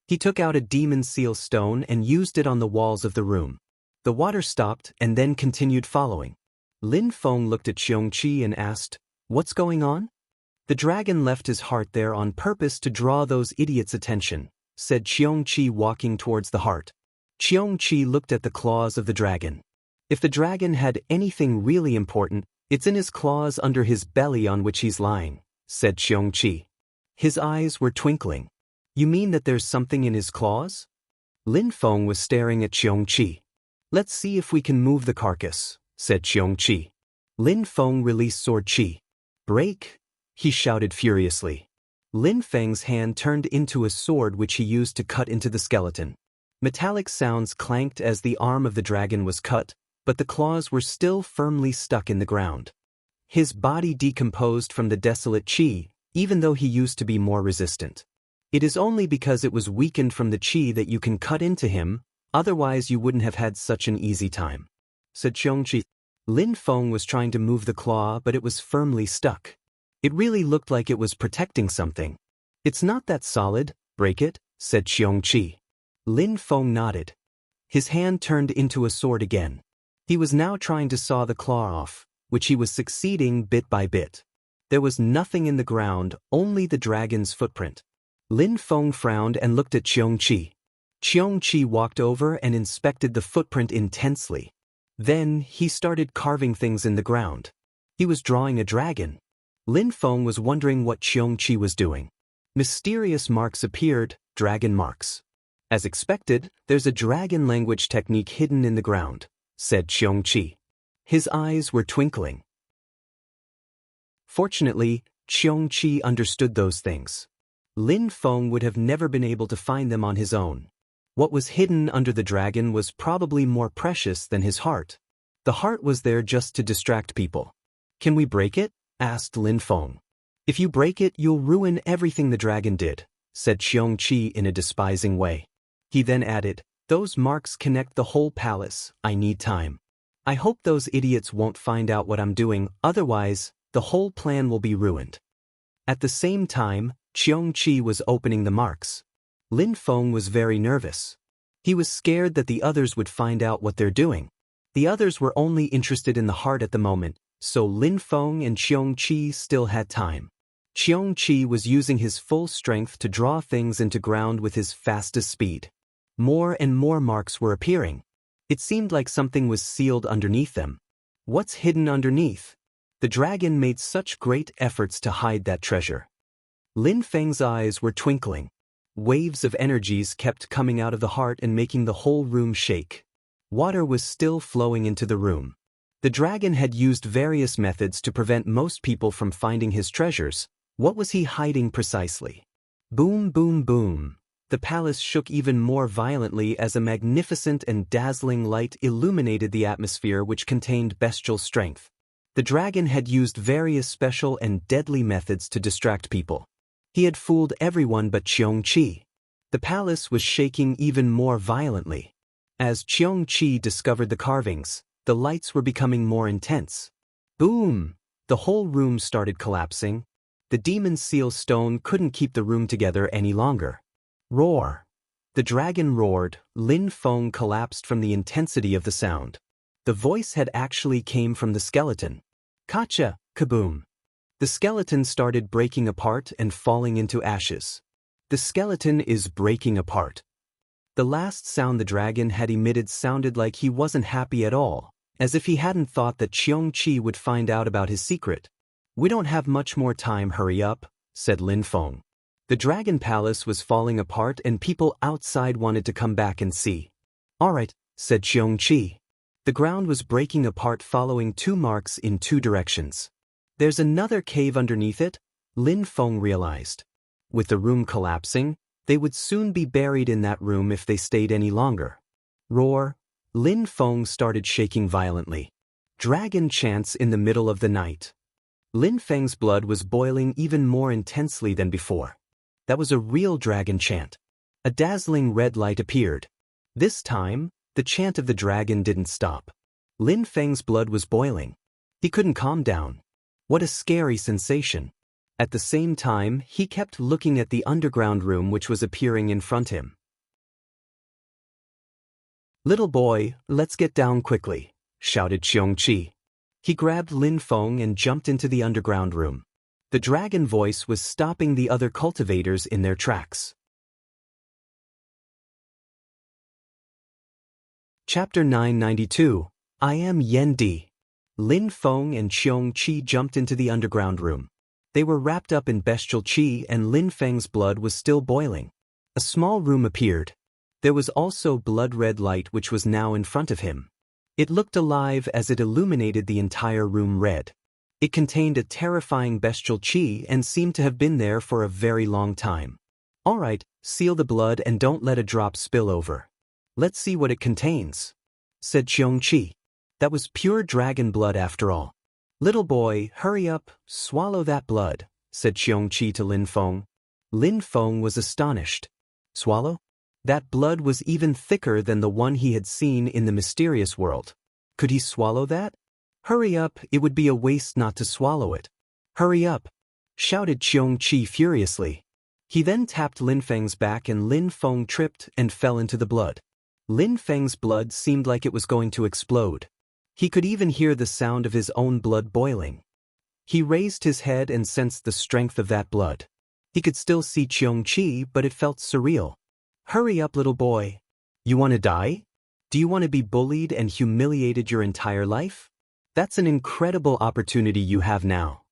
He took out a demon seal stone and used it on the walls of the room. The water stopped and then continued following. Lin Feng looked at Qiong Qi and asked, "What's going on?" "The dragon left his heart there on purpose to draw those idiots' attention," said Qiong Qi, walking towards the heart. Qiong Qi looked at the claws of the dragon. "If the dragon had anything really important, it's in his claws under his belly on which he's lying," said Qiong Qi. His eyes were twinkling. "You mean that there's something in his claws?" Lin Feng was staring at Qiong Qi. "Let's see if we can move the carcass," said Qiong Qi. Lin Feng released Sword Qi. "Break!" he shouted furiously. Lin Feng's hand turned into a sword which he used to cut into the skeleton. Metallic sounds clanked as the arm of the dragon was cut, but the claws were still firmly stuck in the ground. His body decomposed from the desolate qi, even though he used to be more resistant. "It is only because it was weakened from the qi that you can cut into him, otherwise you wouldn't have had such an easy time," said Qiong Qi. Lin Feng was trying to move the claw, but it was firmly stuck. It really looked like it was protecting something. "It's not that solid, break it," said Qiong Qi. Lin Feng nodded. His hand turned into a sword again. He was now trying to saw the claw off, which he was succeeding bit by bit. There was nothing in the ground, only the dragon's footprint. Lin Feng frowned and looked at Qiong Qi. Qiong Qi walked over and inspected the footprint intensely. Then he started carving things in the ground. He was drawing a dragon. Lin Feng was wondering what Qiong Qi was doing. Mysterious marks appeared, dragon marks. "As expected, there's a dragon language technique hidden in the ground," said Qiong Qi. His eyes were twinkling. Fortunately, Qiong Qi understood those things. Lin Feng would have never been able to find them on his own. What was hidden under the dragon was probably more precious than his heart. The heart was there just to distract people. "Can we break it?" asked Lin Feng. "If you break it, you'll ruin everything the dragon did," said Qiong Qi in a despising way. He then added, "Those marks connect the whole palace. I need time. I hope those idiots won't find out what I'm doing, otherwise, the whole plan will be ruined." At the same time, Qiong Qi was opening the marks. Lin Feng was very nervous. He was scared that the others would find out what they're doing. The others were only interested in the heart at the moment, so Lin Feng and Qiong Qi still had time. Qiong Qi was using his full strength to draw things into ground with his fastest speed. More and more marks were appearing. It seemed like something was sealed underneath them. What's hidden underneath? The dragon made such great efforts to hide that treasure. Lin Feng's eyes were twinkling. Waves of energies kept coming out of the heart and making the whole room shake. Water was still flowing into the room. The dragon had used various methods to prevent most people from finding his treasures. What was he hiding precisely? Boom, boom, boom. The palace shook even more violently as a magnificent and dazzling light illuminated the atmosphere which contained bestial strength. The dragon had used various special and deadly methods to distract people. He had fooled everyone but Cheong-chi. The palace was shaking even more violently. As Cheong-chi discovered the carvings, the lights were becoming more intense. Boom! The whole room started collapsing. The demon seal stone couldn't keep the room together any longer. Roar! The dragon roared. Lin Feng collapsed from the intensity of the sound. The voice had actually came from the skeleton. Kacha! Kaboom! The skeleton started breaking apart and falling into ashes. The skeleton is breaking apart. The last sound the dragon had emitted sounded like he wasn't happy at all, as if he hadn't thought that Cheong-chi would find out about his secret. We don't have much more time, hurry up, said Lin Feng. The dragon palace was falling apart and people outside wanted to come back and see. Alright, said Cheong-chi. The ground was breaking apart following 2 marks in 2 directions. There's another cave underneath it, Lin Feng realized. With the room collapsing, they would soon be buried in that room if they stayed any longer. Roar! Lin Feng started shaking violently. Dragon chants in the middle of the night. Lin Feng's blood was boiling even more intensely than before. That was a real dragon chant. A dazzling red light appeared. This time, the chant of the dragon didn't stop. Lin Feng's blood was boiling. He couldn't calm down. What a scary sensation. At the same time, he kept looking at the underground room which was appearing in front of him. Little boy, let's get down quickly, shouted Cheong-chi. He grabbed Lin Feng and jumped into the underground room. The dragon voice was stopping the other cultivators in their tracks. Chapter 992. I am Yendi. Lin Feng and Cheong-chi jumped into the underground room. They were wrapped up in bestial chi and Lin Feng's blood was still boiling. A small room appeared. There was also blood-red light which was now in front of him. It looked alive as it illuminated the entire room red. It contained a terrifying bestial chi and seemed to have been there for a very long time. Alright, seal the blood and don't let a drop spill over. Let's see what it contains, said Cheong-chi. That was pure dragon blood after all. Little boy, hurry up, swallow that blood, said Cheong-chi to Lin Feng. Lin Feng was astonished. Swallow? That blood was even thicker than the one he had seen in the mysterious world. Could he swallow that? Hurry up, it would be a waste not to swallow it. Hurry up, shouted Cheong-chi furiously. He then tapped Lin Feng's back and Lin Feng tripped and fell into the blood. Lin Feng's blood seemed like it was going to explode. He could even hear the sound of his own blood boiling. He raised his head and sensed the strength of that blood. He could still see Cheong-chi, but it felt surreal. Hurry up, little boy. You want to die? Do you want to be bullied and humiliated your entire life? That's an incredible opportunity you have now.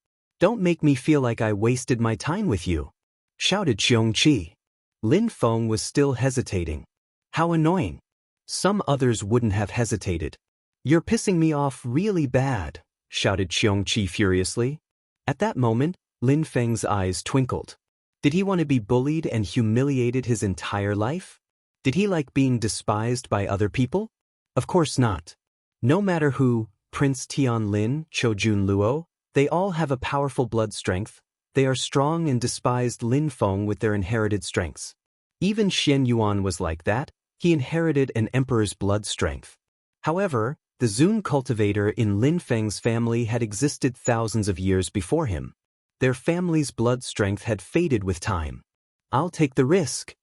Don't make me feel like I wasted my time with you, shouted Cheong-chi. Lin Feng was still hesitating. How annoying. Some others wouldn't have hesitated. You're pissing me off really bad, shouted Cheong-chi furiously. At that moment, Lin Feng's eyes twinkled. Did he want to be bullied and humiliated his entire life? Did he like being despised by other people? Of course not. No matter who, Prince Tian Lin, Chojun Luo, they all have a powerful blood strength. They are strong and despised Lin Feng with their inherited strengths. Even Xian Yuan was like that. He inherited an emperor's blood strength. However, the Zun cultivator in Lin Feng's family had existed thousands of years before him. Their family's blood strength had faded with time. I'll take the risk.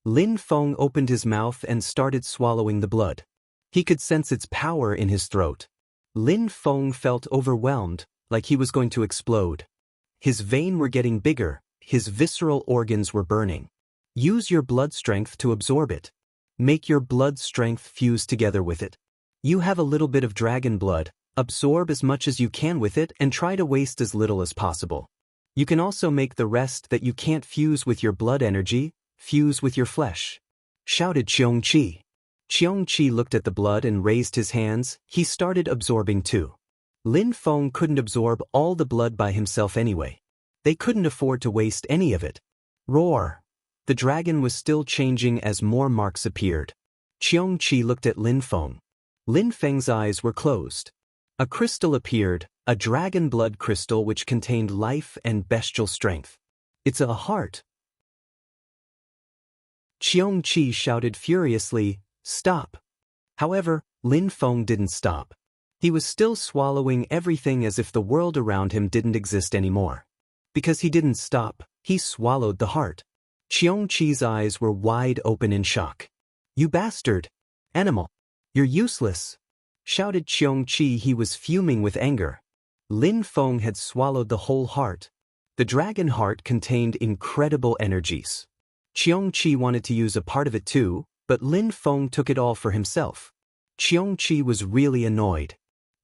Lin Feng opened his mouth and started swallowing the blood. He could sense its power in his throat. Lin Feng felt overwhelmed, like he was going to explode. His veins were getting bigger, his visceral organs were burning. Use your blood strength to absorb it. Make your blood strength fuse together with it. You have a little bit of dragon blood, absorb as much as you can with it and try to waste as little as possible. You can also make the rest that you can't fuse with your blood energy, fuse with your flesh, shouted Cheong-chi. Qiongqi looked at the blood and raised his hands. He started absorbing too. Lin Feng couldn't absorb all the blood by himself anyway. They couldn't afford to waste any of it. Roar! The dragon was still changing as more marks appeared. Qiongqi looked at Lin Feng. Lin Feng's eyes were closed. A crystal appeared, a dragon blood crystal which contained life and bestial strength. It's a heart. Qiongqi shouted furiously, "Stop!" However, Lin Feng didn't stop. He was still swallowing everything as if the world around him didn't exist anymore. Because he didn't stop, he swallowed the heart. Qiongqi's eyes were wide open in shock. "You bastard! Animal! You're useless!" shouted Qiongqi. He was fuming with anger. Lin Feng had swallowed the whole heart. The dragon heart contained incredible energies. Qiongqi wanted to use a part of it too, but Lin Feng took it all for himself. Qiongqi was really annoyed.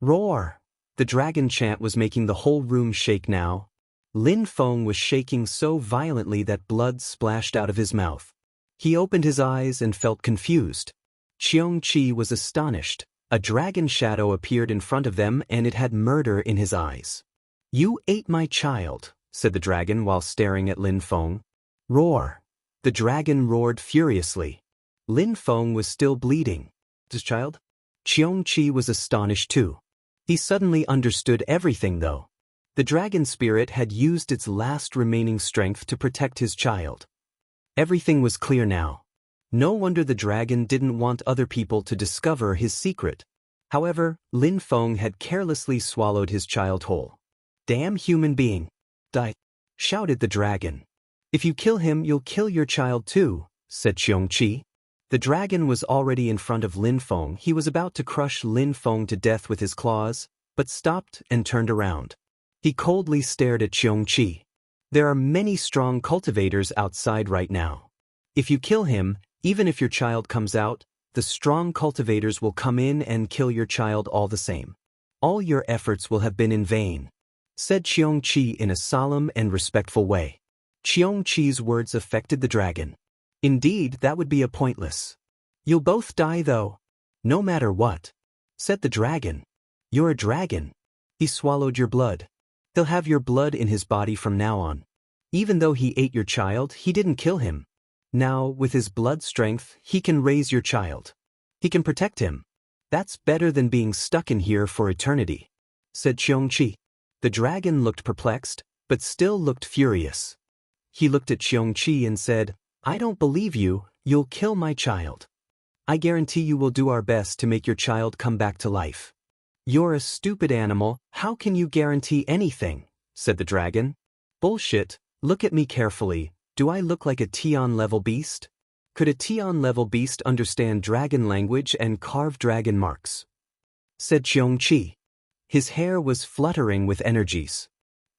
Roar! The dragon chant was making the whole room shake now. Lin Feng was shaking so violently that blood splashed out of his mouth. He opened his eyes and felt confused. Qiongqi was astonished. A dragon shadow appeared in front of them and it had murder in his eyes. "You ate my child," said the dragon while staring at Lin Feng. Roar! The dragon roared furiously. Lin Feng was still bleeding. "This child?" Qiongqi was astonished too. He suddenly understood everything though. The dragon spirit had used its last remaining strength to protect his child. Everything was clear now. No wonder the dragon didn't want other people to discover his secret. However, Lin Feng had carelessly swallowed his child whole. "Damn human being! Die!" shouted the dragon. "If you kill him, you'll kill your child too," said Qiongqi. The dragon was already in front of Lin Feng. He was about to crush Lin Feng to death with his claws, but stopped and turned around. He coldly stared at Qiongqi. "There are many strong cultivators outside right now. If you kill him, even if your child comes out, the strong cultivators will come in and kill your child all the same. All your efforts will have been in vain," said Qiongqi in a solemn and respectful way. Qiongqi's words affected the dragon. "Indeed, that would be pointless. You'll both die though. No matter what," said the dragon. "You're a dragon. He swallowed your blood. He'll have your blood in his body from now on. Even though he ate your child, he didn't kill him. Now, with his blood strength, he can raise your child. He can protect him. That's better than being stuck in here for eternity," said Qiongqi. The dragon looked perplexed, but still looked furious. He looked at Qiongqi and said, "I don't believe you. You'll kill my child. I guarantee you will do our best to make your child come back to life." "You're a stupid animal. How can you guarantee anything?" said the dragon. "Bullshit. Look at me carefully. Do I look like a Tian-level beast? Could a Tian-level beast understand dragon language and carve dragon marks?" said Qiongqi. His hair was fluttering with energies.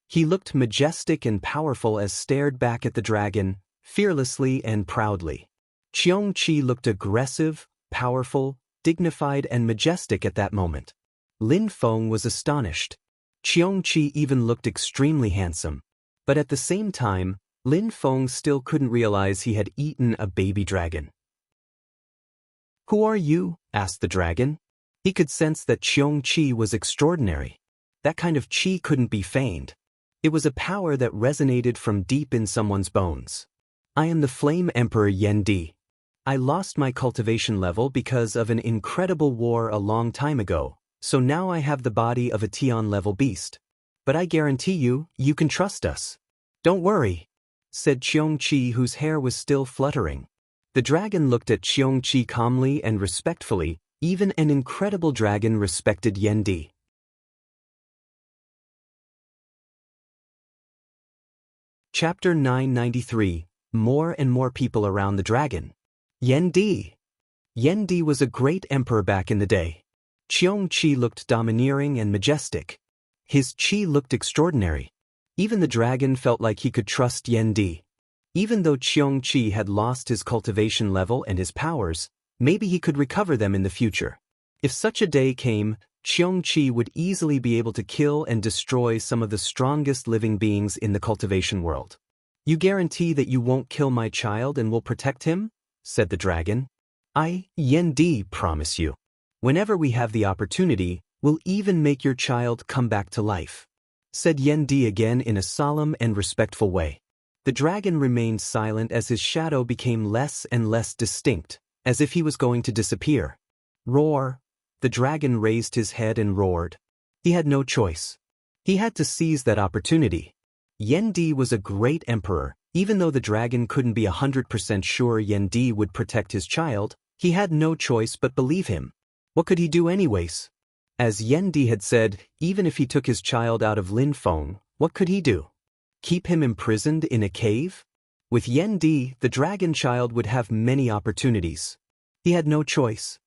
He looked majestic and powerful as stared back at the dragon, fearlessly and proudly. Qiongqi looked aggressive, powerful, dignified and majestic at that moment. Lin Feng was astonished. Qiongqi even looked extremely handsome. But at the same time, Lin Feng still couldn't realize he had eaten a baby dragon. "Who are you?" asked the dragon. He could sense that Qiongqi was extraordinary. That kind of qi couldn't be feigned. It was a power that resonated from deep in someone's bones. "I am the Flame Emperor Yendi. I lost my cultivation level because of an incredible war a long time ago, so now I have the body of a Tian-level beast. But I guarantee you, you can trust us. Don't worry," said Qiongqi, whose hair was still fluttering. The dragon looked at Qiongqi calmly and respectfully. Even an incredible dragon respected Yendi. Chapter 993. More and more people around the dragon. Yendi. Yendi was a great emperor back in the day. Qiongqi looked domineering and majestic. His qi looked extraordinary. Even the dragon felt like he could trust Yendi. Even though Qiongqi had lost his cultivation level and his powers, maybe he could recover them in the future. If such a day came, Qiongqi would easily be able to kill and destroy some of the strongest living beings in the cultivation world. "You guarantee that you won't kill my child and will protect him?" said the dragon. I, Yendi, promise you. Whenever we have the opportunity, we'll even make your child come back to life," said Yendi again in a solemn and respectful way. The dragon remained silent as his shadow became less and less distinct, as if he was going to disappear. Roar! The dragon raised his head and roared. He had no choice. He had to seize that opportunity. Yendi was a great emperor. Even though the dragon couldn't be 100% sure Yendi would protect his child, he had no choice but believe him. What could he do anyways? As Yendi had said, even if he took his child out of Linfeng, what could he do? Keep him imprisoned in a cave? With Yendi, the dragon child would have many opportunities. He had no choice.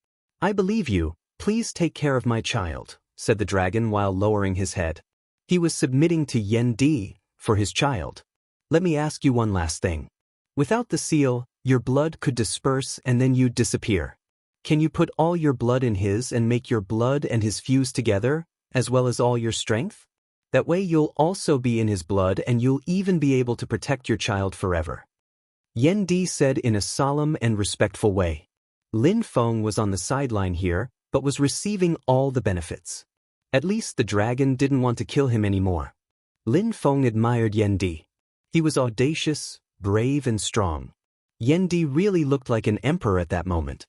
"I believe you, please take care of my child," said the dragon while lowering his head. He was submitting to Yendi for his child. "Let me ask you one last thing. Without the seal, your blood could disperse and then you'd disappear. Can you put all your blood in his and make your blood and his fuse together, as well as all your strength? That way you'll also be in his blood and you'll even be able to protect your child forever," Yendi said in a solemn and respectful way. Linfeng was on the sideline here, but was receiving all the benefits. At least the dragon didn't want to kill him anymore. Linfeng admired Yendi. He was audacious, brave and strong. Yendi really looked like an emperor at that moment.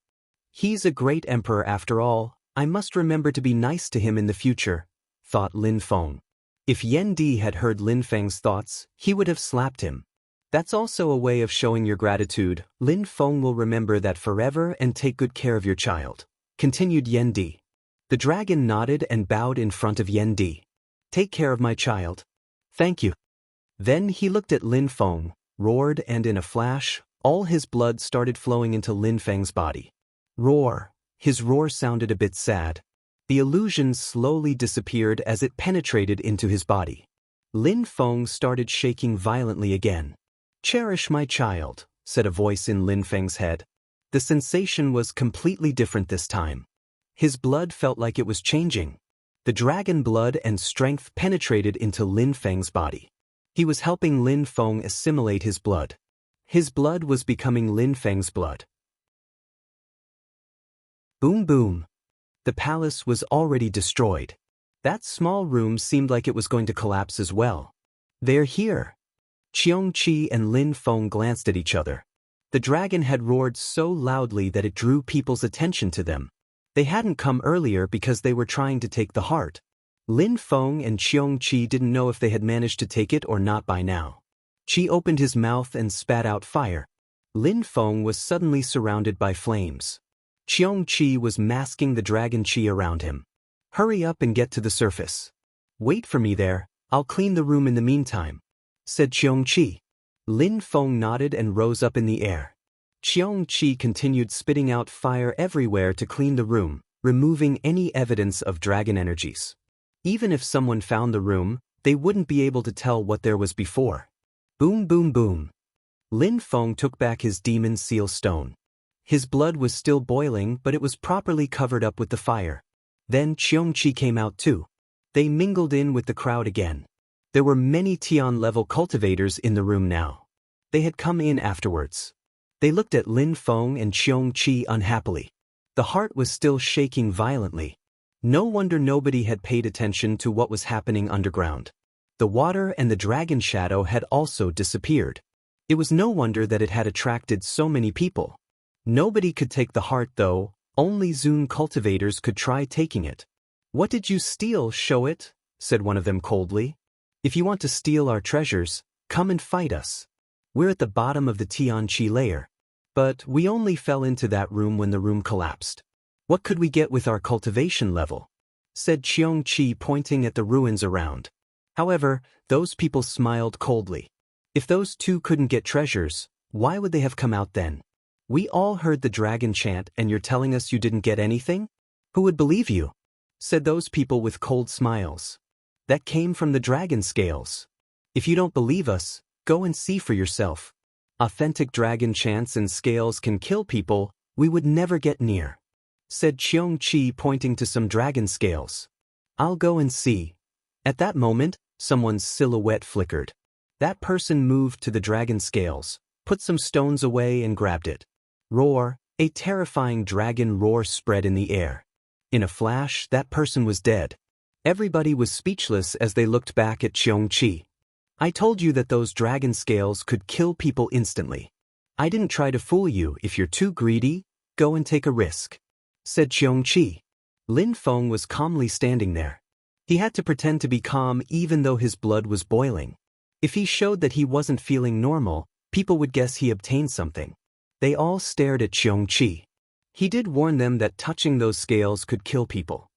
"He's a great emperor after all, I must remember to be nice to him in the future," thought Linfeng. If Yendi had heard Linfeng's thoughts, he would have slapped him. "That's also a way of showing your gratitude. Linfeng will remember that forever and take good care of your child," continued Yendi. The dragon nodded and bowed in front of Yendi. "Take care of my child." "Thank you." Then he looked at Linfeng, roared, and in a flash, all his blood started flowing into Linfeng's body. Roar! His roar sounded a bit sad. The illusion slowly disappeared as it penetrated into his body. Linfeng started shaking violently again. "Cherish my child," said a voice in Linfeng's head. The sensation was completely different this time. His blood felt like it was changing. The dragon blood and strength penetrated into Linfeng's body. He was helping Linfeng assimilate his blood. His blood was becoming Linfeng's blood. Boom boom. The palace was already destroyed. That small room seemed like it was going to collapse as well. "They're here." Qiongqi and Linfeng glanced at each other. The dragon had roared so loudly that it drew people's attention to them. They hadn't come earlier because they were trying to take the heart. Linfeng and Qiongqi didn't know if they had managed to take it or not by now. Qi opened his mouth and spat out fire. Linfeng was suddenly surrounded by flames. Qiongqi was masking the dragon qi around him. "Hurry up and get to the surface." "Wait for me there, I'll clean the room in the meantime," said Qiongqi. Linfeng nodded and rose up in the air. Qiongqi continued spitting out fire everywhere to clean the room, removing any evidence of dragon energies. Even if someone found the room, they wouldn't be able to tell what there was before. Boom boom boom. Linfeng took back his demon seal stone. His blood was still boiling, but it was properly covered up with the fire. Then Qiongqi came out too. They mingled in with the crowd again. There were many Tian-level cultivators in the room now. They had come in afterwards. They looked at Linfeng and Qiongqi unhappily. The heart was still shaking violently. No wonder nobody had paid attention to what was happening underground. The water and the dragon shadow had also disappeared. It was no wonder that it had attracted so many people. Nobody could take the heart though, only Zun cultivators could try taking it. "What did you steal, show it?" said one of them coldly. "If you want to steal our treasures, come and fight us. We're at the bottom of the Tianqi layer. But we only fell into that room when the room collapsed. What could we get with our cultivation level?" said Qiongqi, pointing at the ruins around. However, those people smiled coldly. If those two couldn't get treasures, why would they have come out then? "We all heard the dragon chant and you're telling us you didn't get anything? Who would believe you?" said those people with cold smiles. "That came from the dragon scales. If you don't believe us, go and see for yourself. Authentic dragon chants and scales can kill people we would never get near," said Qiongqi, pointing to some dragon scales. "I'll go and see." At that moment, someone's silhouette flickered. That person moved to the dragon scales, put some stones away and grabbed it. Roar! A terrifying dragon roar spread in the air. In a flash, that person was dead. Everybody was speechless as they looked back at Qiongqi. I told you that those dragon scales could kill people instantly. I didn't try to fool you. If you're too greedy, go and take a risk, said Qiongqi. Lin Feng was calmly standing there. He had to pretend to be calm even though his blood was boiling. If he showed that he wasn't feeling normal, people would guess he obtained something. They all stared at Qiongqi. He did warn them that touching those scales could kill people.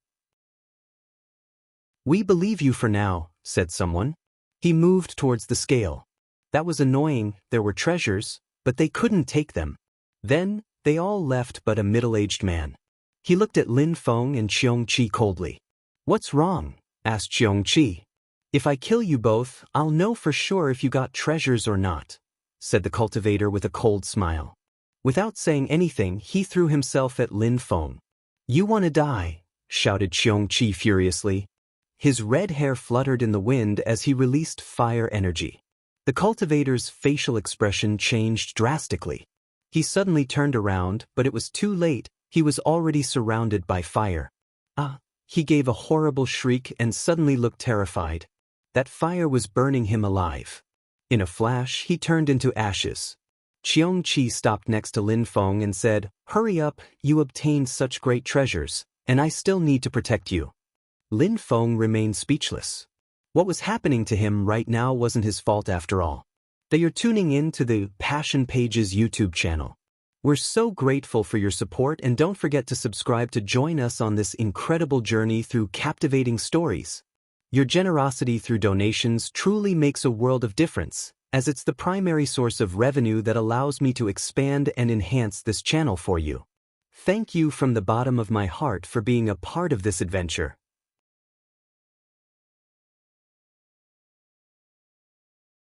We believe you for now, said someone. He moved towards the scale. That was annoying. There were treasures, but they couldn't take them. Then, they all left but a middle-aged man. He looked at Lin Feng and Qiongqi coldly. What's wrong? Asked Qiongqi. If I kill you both, I'll know for sure if you got treasures or not, said the cultivator with a cold smile. Without saying anything, he threw himself at Lin Feng. You want to die, shouted Qiongqi furiously. His red hair fluttered in the wind as he released fire energy. The cultivator's facial expression changed drastically. He suddenly turned around, but it was too late. He was already surrounded by fire. He gave a horrible shriek and suddenly looked terrified. That fire was burning him alive. In a flash, he turned into ashes. Qiongqi stopped next to Lin Feng and said, Hurry up, you obtained such great treasures, and I still need to protect you. Lin Feng remained speechless. What was happening to him right now wasn't his fault after all. They are tuning in to the Passion Pages YouTube channel. We're so grateful for your support, and don't forget to subscribe to join us on this incredible journey through captivating stories. Your generosity through donations truly makes a world of difference, as it's the primary source of revenue that allows me to expand and enhance this channel for you. Thank you from the bottom of my heart for being a part of this adventure.